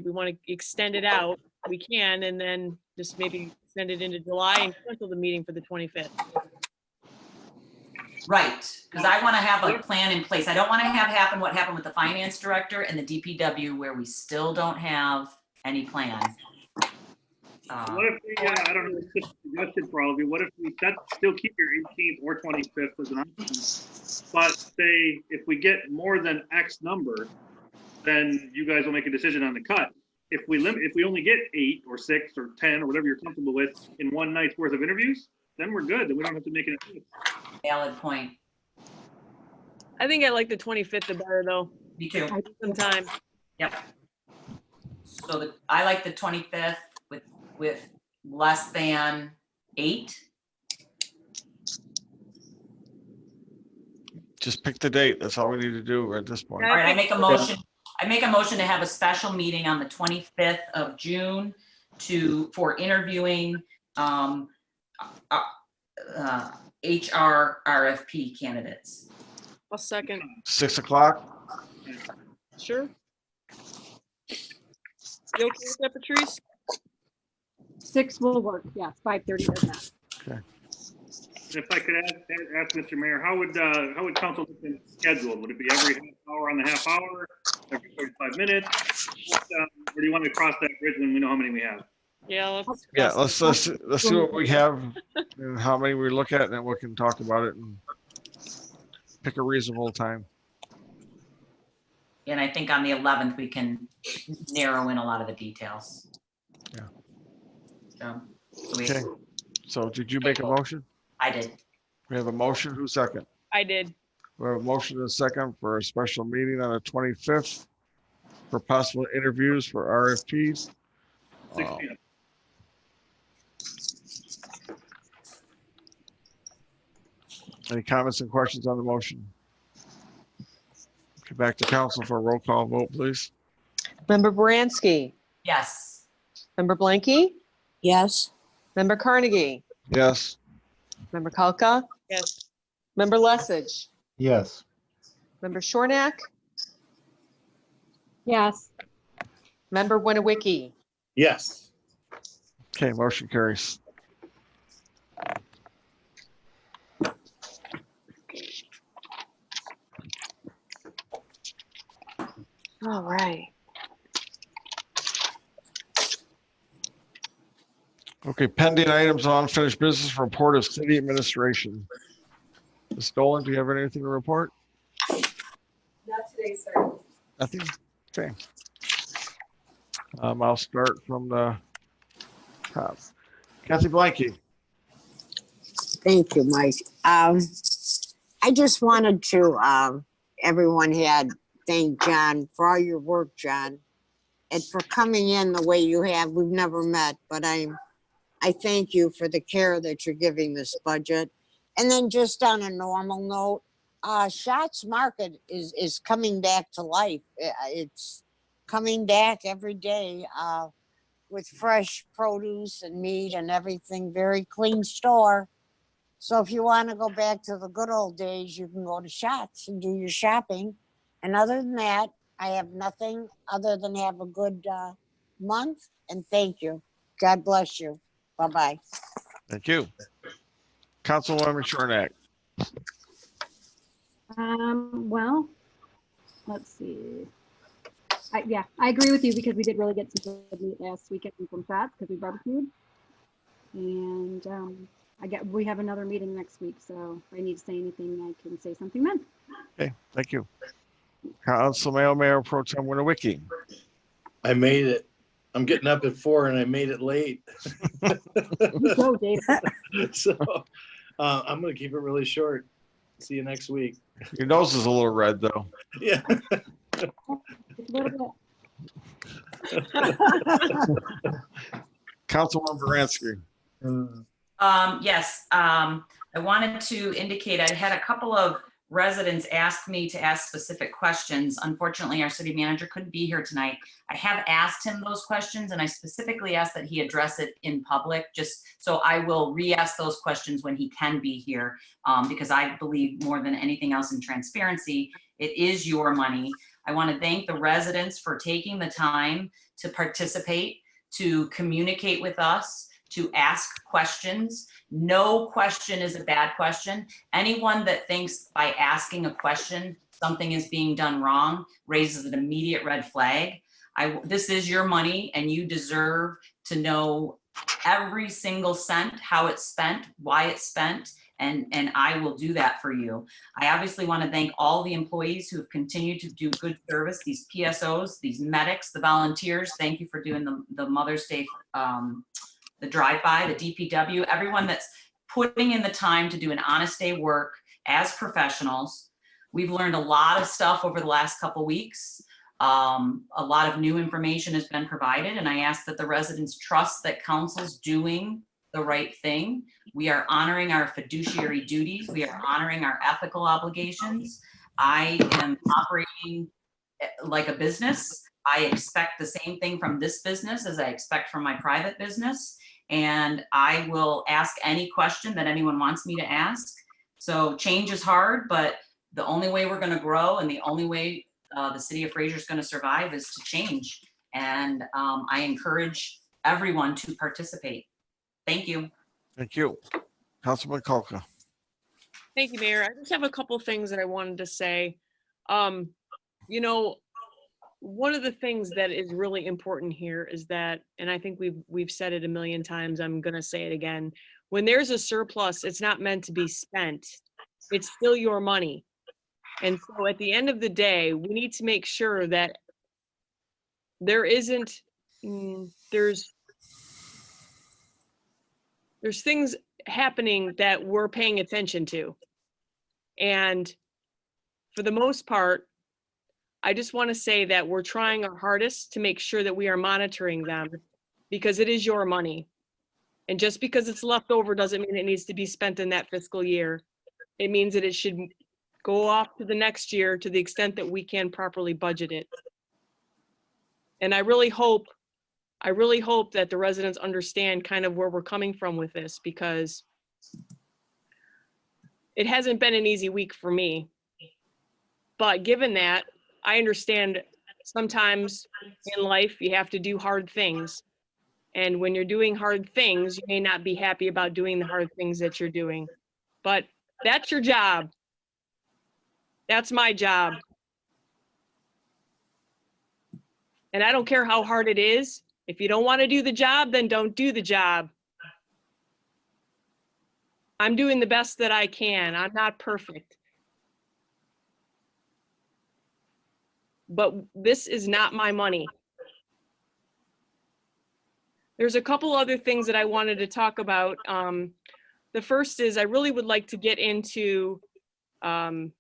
want to extend it out, we can, and then just maybe send it into July and cancel the meeting for the 25th. Right, because I want to have a plan in place. I don't want to have happen what happened with the finance director and the DPW, where we still don't have any plan. What if we, I don't know, it's just a suggestion for all of you. What if we still keep your 18th or 25th as an option, but say if we get more than X number, then you guys will make a decision on the cut. If we only get 8 or 6 or 10 or whatever you're comfortable with in one night's worth of interviews, then we're good. Then we don't have to make any decisions. Valid point. I think I like the 25th the better though. Me too. Some time. Yep. So I like the 25th with less than 8. Just pick the date. That's all we need to do at this point. All right, I make a motion to have a special meeting on the 25th of June for interviewing HR RFP candidates. I'll second. 6 o'clock. Sure. You okay with that, Patrice? 6 will work. Yeah, 5:30 does not. Okay. if I could ask Mr. Mayor, how would council schedule? Would it be every half hour on the half hour, every 45 minutes? Or do you want to cross that bridge when we know how many we have? Yeah, let's see what we have and how many we look at, and then we can talk about it and pick a reasonable time. And I think on the 11th, we can narrow in a lot of the details. Yeah. So Okay. So did you make a motion? I did. We have a motion. Who's second? I did. We have a motion and a second for a special meeting on the 25th for possible interviews for RFPs. 6 p.m. Any comments and questions on the motion? Okay, back to council for a roll call vote, please. Member Baranski. Yes. Member Blanky. Yes. Member Carnegie. Yes. Member Kalka. Yes. Member Lesage. Yes. Member Shornack. Yes. Member Winawiki. Yes. Okay, motion carries. All right. Okay, pending items on unfinished business, report of city administration. Ms. Dolan, do you have anything to report? Not today, sir. Nothing? Okay. I'll start from the top. Kathy Blanky. Thank you, Mike. I just wanted to, everyone had thanked John for all your work, John, and for coming in the way you have. We've never met, but I thank you for the care that you're giving this budget. And then just on a normal note, Schatz Market is coming back to life. It's coming back every day with fresh produce and meat and everything. Very clean store. So if you want to go back to the good old days, you can go to Schatz and do your shopping. And other than that, I have nothing other than have a good month. And thank you. God bless you. Bye-bye. Thank you. Councilwoman Shornack. Well, let's see. Yeah, I agree with you because we did really get some good meat last weekend from Schatz because we barbecued. And we have another meeting next week, so if I need to say anything, I can say something then. Okay, thank you. Mayor Pro Tem Winawiki. I made it. I'm getting up at 4 and I made it late. Go, Dave. So I'm going to keep it really short. See you next week. Your nose is a little red, though. Yeah. Councilwoman Baranski. Yes, I wanted to indicate I had a couple of residents ask me to ask specific questions. Unfortunately, our city manager couldn't be here tonight. I have asked him those questions and I specifically asked that he address it in public, just so I will re-ask those questions when he can be here, because I believe more than anything else in transparency, it is your money. I want to thank the residents for taking the time to participate, to communicate with us, to ask questions. No question is a bad question. Anyone that thinks by asking a question something is being done wrong raises an immediate red flag. This is your money and you deserve to know every single cent, how it's spent, why it's spent, and I will do that for you. I obviously want to thank all the employees who have continued to do good service, these PSOs, these medics, the volunteers. Thank you for doing the Mother's Day the drive-by, the DPW, everyone that's putting in the time to do an honest day work as professionals. We've learned a lot of stuff over the last couple weeks. A lot of new information has been provided, and I ask that the residents trust that council's doing the right thing. We are honoring our fiduciary duties. We are honoring our ethical obligations. I am operating like a business. I expect the same thing from this business as I expect from my private business. And I will ask any question that anyone wants me to ask. So change is hard, but the only way we're going to grow and the only way the city of Fraser is going to survive is to change. And I encourage everyone to participate. Thank you. Thank you. Councilman Kalka. Thank you, Mayor. I just have a couple things that I wanted to say. You know, one of the things that is really important here is that, and I think we've said it a million times, I'm gonna say it again. When there's a surplus, it's not meant to be spent. It's still your money. And so at the end of the day, we need to make sure that there isn't, there's things happening that we're paying attention to. And for the most part, I just want to say that we're trying our hardest to make sure that we are monitoring them because it is your money. And just because it's left over doesn't mean it needs to be spent in that fiscal year. It means that it should go off to the next year to the extent that we can properly budget it. And I really hope that the residents understand kind of where we're coming from with this, because it hasn't been an easy week for me. But given that, I understand sometimes in life you have to do hard things. And when you're doing hard things, you may not be happy about doing the hard things that you're doing. But that's your job. That's my job. And I don't care how hard it is. If you don't want to do the job, then don't do the job. I'm doing the best that I can. I'm not perfect. But this is not my money. There's a couple other things that I wanted to talk about. The first is I really would like to get into the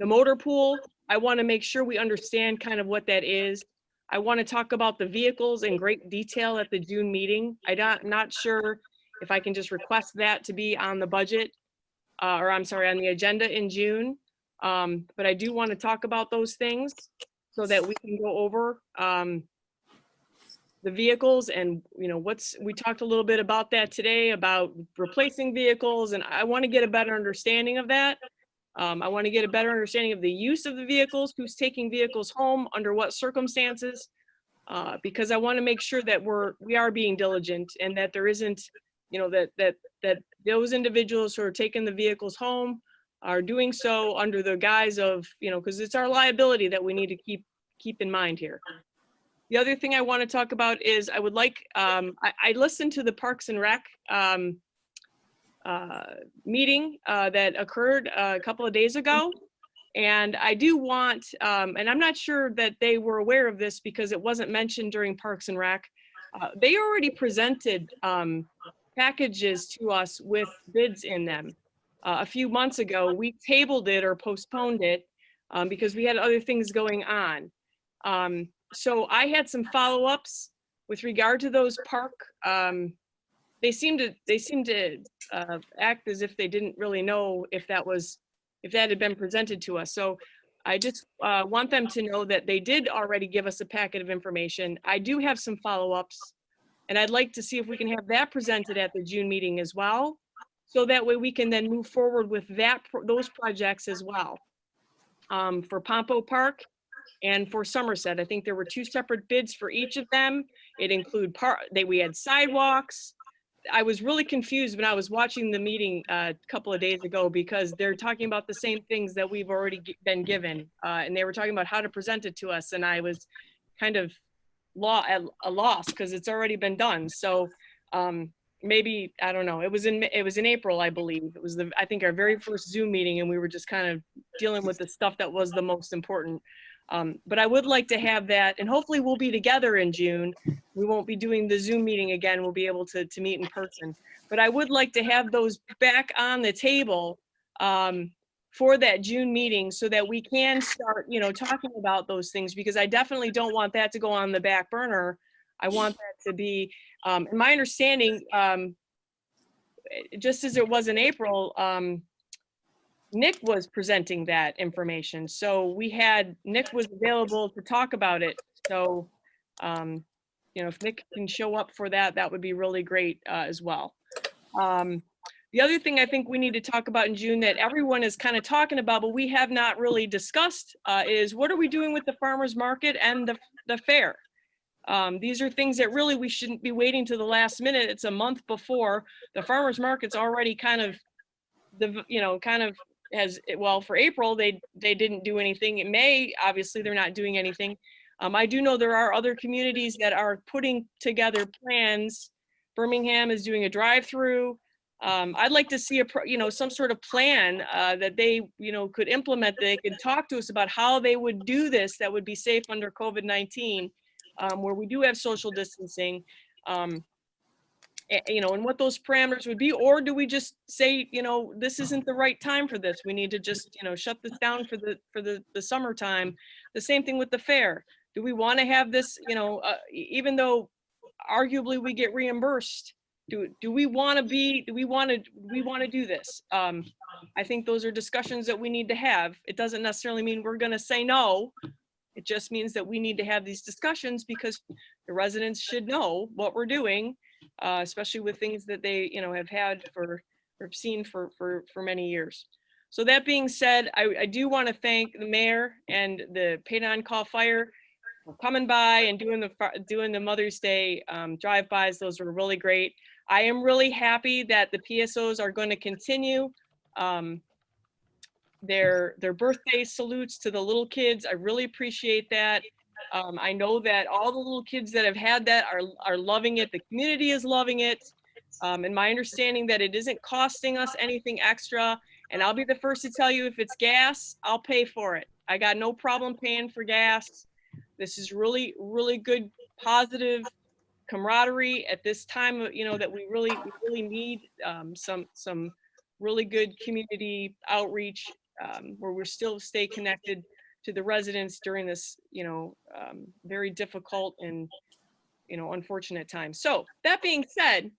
motor pool. I want to make sure we understand kind of what that is. I want to talk about the vehicles in great detail at the June meeting. I'm not sure if I can just request that to be on the budget, or I'm sorry, on the agenda in June. But I do want to talk about those things so that we can go over the vehicles and, you know, we talked a little bit about that today, about replacing vehicles, and I want to get a better understanding of that. I want to get a better understanding of the use of the vehicles, who's taking vehicles home, under what circumstances, because I want to make sure that we are being diligent and that there isn't, you know, that those individuals who are taking the vehicles home are doing so under the guise of, you know, because it's our liability that we need to keep in mind here. The other thing I want to talk about is I would like, I listened to the Parks and Rec meeting that occurred a couple of days ago. And I do want, and I'm not sure that they were aware of this because it wasn't mentioned during Parks and Rec. They already presented packages to us with bids in them. A few months ago, we tabled it or postponed it because we had other things going on. So I had some follow-ups with regard to those park. They seem to act as if they didn't really know if that had been presented to us. So I just want them to know that they did already give us a packet of information. I do have some follow-ups, and I'd like to see if we can have that presented at the June meeting as well. So that way we can then move forward with those projects as well. For Pompo Park and for Somerset, I think there were 2 separate bids for each of them. It included we had sidewalks. I was really confused when I was watching the meeting a couple of days ago because they're talking about the same things that we've already been given. And they were talking about how to present it to us. And I was kind of at a loss because it's already been done. So maybe, I don't know, it was in April, I believe. It was I think our very first Zoom meeting, and we were just kind of dealing with the stuff that was the most important. But I would like to have that, and hopefully we'll be together in June. We won't be doing the Zoom meeting again. We'll be able to meet in person. But I would like to have those back on the table for that June meeting so that we can start, you know, talking about those things, because I definitely don't want that to go on the back burner. I want that to be, in my understanding, just as it was in April, Nick was presenting that information. So Nick was available to talk about it. So, you know, if Nick can show up for that, that would be really great as well. The other thing I think we need to talk about in June that everyone is kind of talking about, but we have not really discussed is what are we doing with the farmer's market and the fair? These are things that really we shouldn't be waiting to the last minute. It's a month before. The farmer's market's already kind of well, for April, they didn't do anything. In May, obviously, they're not doing anything. I do know there are other communities that are putting together plans. Birmingham is doing a drive-through. I'd like to see some sort of plan that they, could implement. They could talk to us about how they would do this that would be safe under COVID-19, where we do have social distancing, and what those parameters would be. Or do we just say, this isn't the right time for this? We need to just, shut this down for the summertime. The same thing with the fair. Do we want to have this, even though arguably we get reimbursed? Do we want to do this? I think those are discussions that we need to have. It doesn't necessarily mean we're going to say no. It just means that we need to have these discussions because the residents should know what we're doing, especially with things that they, have had or seen for many years. So that being said, I do want to thank the mayor and the Paid On Call Fire for coming by and doing the Mother's Day drive-bys. Those were really great. I am really happy that the PSOs are going to continue their birthday salutes to the little kids. I really appreciate that. I know that all the little kids that have had that are loving it. The community is loving it. And my understanding that it isn't costing us anything extra. And I'll be the first to tell you, if it's gas, I'll pay for it. I got no problem paying for gas. This is really, really good, positive camaraderie at this time, that we really need some really good community outreach, where we're still stay connected to the residents during this, very difficult and, unfortunate time. So that being said,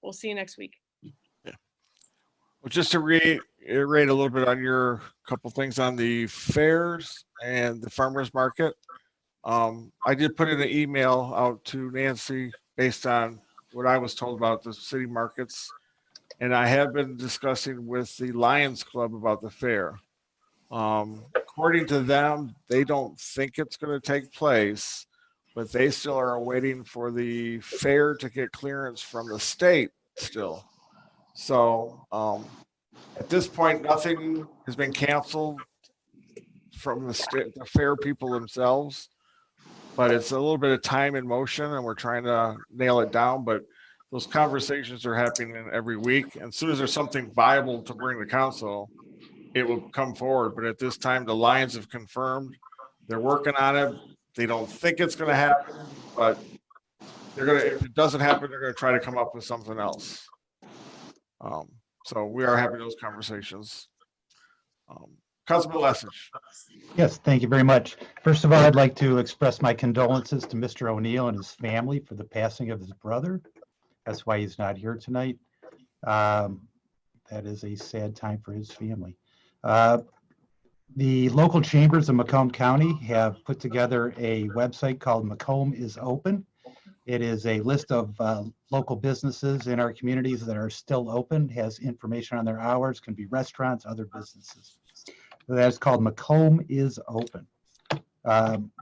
we'll see you next week. Well, just to reiterate a little bit on your couple things on the fairs and the farmers market. I did put in an email out to Nancy based on what I was told about the city markets. And I have been discussing with the Lions Club about the fair. According to them, they don't think it's going to take place, but they still are waiting for the fair to get clearance from the state still. So at this point, nothing has been canceled from the fair people themselves, but it's a little bit of time in motion and we're trying to nail it down. But those conversations are happening every week. And as soon as there's something viable to bring to council, it will come forward. But at this time, the Lions have confirmed they're working on it. They don't think it's going to happen, but if it doesn't happen, they're going to try to come up with something else. So we are having those conversations. Councilman Lessig. Yes, thank you very much. First of all, I'd like to express my condolences to Mr. O'Neill and his family for the passing of his brother. That's why he's not here tonight. That is a sad time for his family. The local chambers of Macomb County have put together a website called Macomb is Open. It is a list of local businesses in our communities that are still open, has information on their hours, can be restaurants, other businesses. That's called Macomb is Open.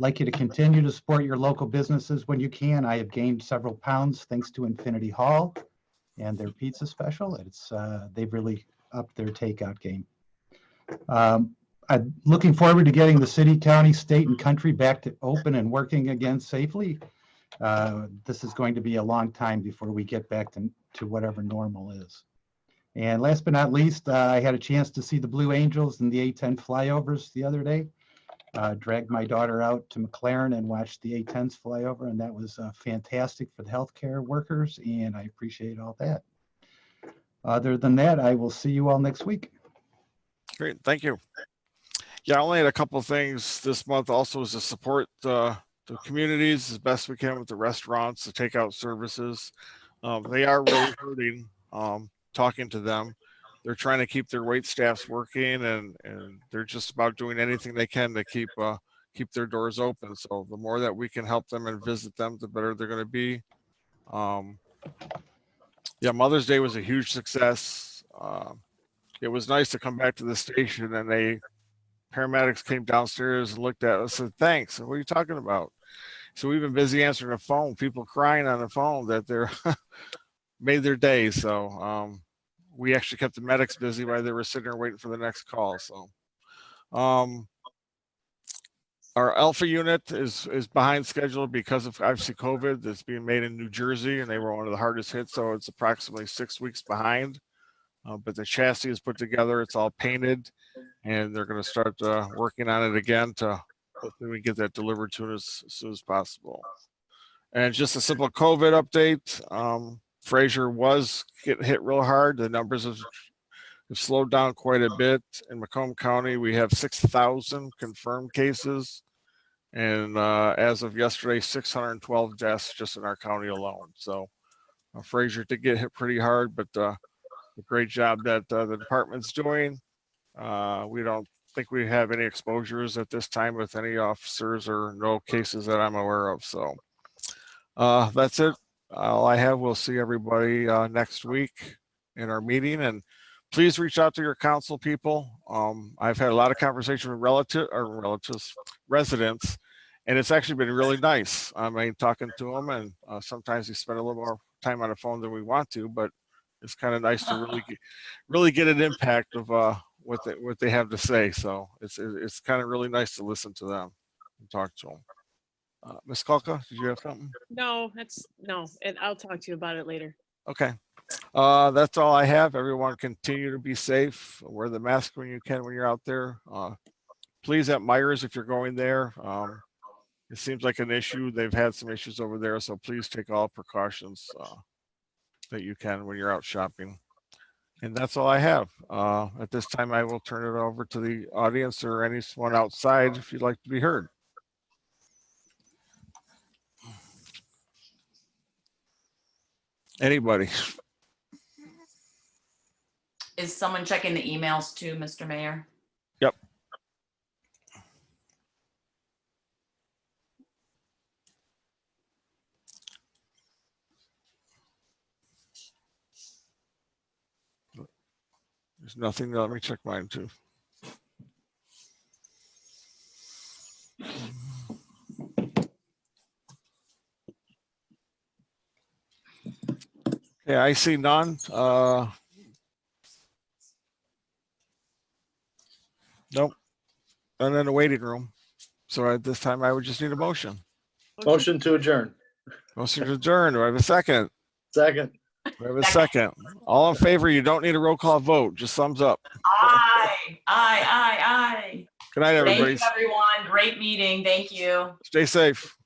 Like you to continue to support your local businesses when you can. I have gained several pounds thanks to Infinity Hall and their pizza special. They've really upped their takeout game. I'm looking forward to getting the city, county, state, and country back to open and working again safely. This is going to be a long time before we get back to whatever normal is. And last but not least, I had a chance to see the Blue Angels and the A10 flyovers the other day. Dragged my daughter out to McLaren and watched the A10s fly over, and that was fantastic for the healthcare workers, and I appreciate all that. Other than that, I will see you all next week. Great, thank you. Yeah, I only had a couple of things this month also is to support the communities as best we can with the restaurants, the takeout services. They are really hurting, talking to them. They're trying to keep their wait staffs working and they're just about doing anything they can to keep their doors open. So the more that we can help them and visit them, the better they're going to be. Yeah, Mother's Day was a huge success. It was nice to come back to the station and paramedics came downstairs and looked at us and said, thanks. What are you talking about? So we've been busy answering the phone, people crying on the phone that they're made their day. So we actually kept the medics busy while they were sitting there waiting for the next call. So, our Alpha unit is behind schedule because of obviously COVID. That's being made in New Jersey, and they were one of the hardest hit. So it's approximately 6 weeks behind. But the chassis is put together. It's all painted, and they're going to start working on it again to hopefully we get that delivered to us as soon as possible. And just a simple COVID update. Fraser was getting hit real hard. The numbers have slowed down quite a bit. In Macomb County, we have 6,000 confirmed cases. And as of yesterday, 612 deaths just in our county alone. So Fraser did get hit pretty hard, but a great job that the department's doing. We don't think we have any exposures at this time with any officers or no cases that I'm aware of. So that's it. All I have. We'll see everybody next week in our meeting, and please reach out to your council people. I've had a lot of conversation with residents, and it's actually been really nice. I mean, talking to them, and sometimes we spend a little more time on the phone than we want to, but it's kind of nice to really get an impact of what they have to say. So it's kind of really nice to listen to them and talk to them. Ms. Kalka, did you have something? No, and I'll talk to you about it later. Okay. That's all I have. Everyone continue to be safe. Wear the mask when you can when you're out there. Please at Myers, if you're going there, it seems like an issue. They've had some issues over there, so please take all precautions that you can when you're out shopping. And that's all I have. At this time, I will turn it over to the audience or anyone outside if you'd like to be heard. Anybody? Is someone checking the emails too, Mr. Mayor? Yep. There's nothing. Let me check mine too. Yeah, I see none. Nope. None in the waiting room. So at this time, I would just need a motion. Motion to adjourn. Motion to adjourn. Do I have a second? Second. Do I have a second? All in favor? You don't need a roll call vote. Just thumbs up. Aye. Good night, everybody. Thank you, everyone. Great meeting. Thank you. Stay safe.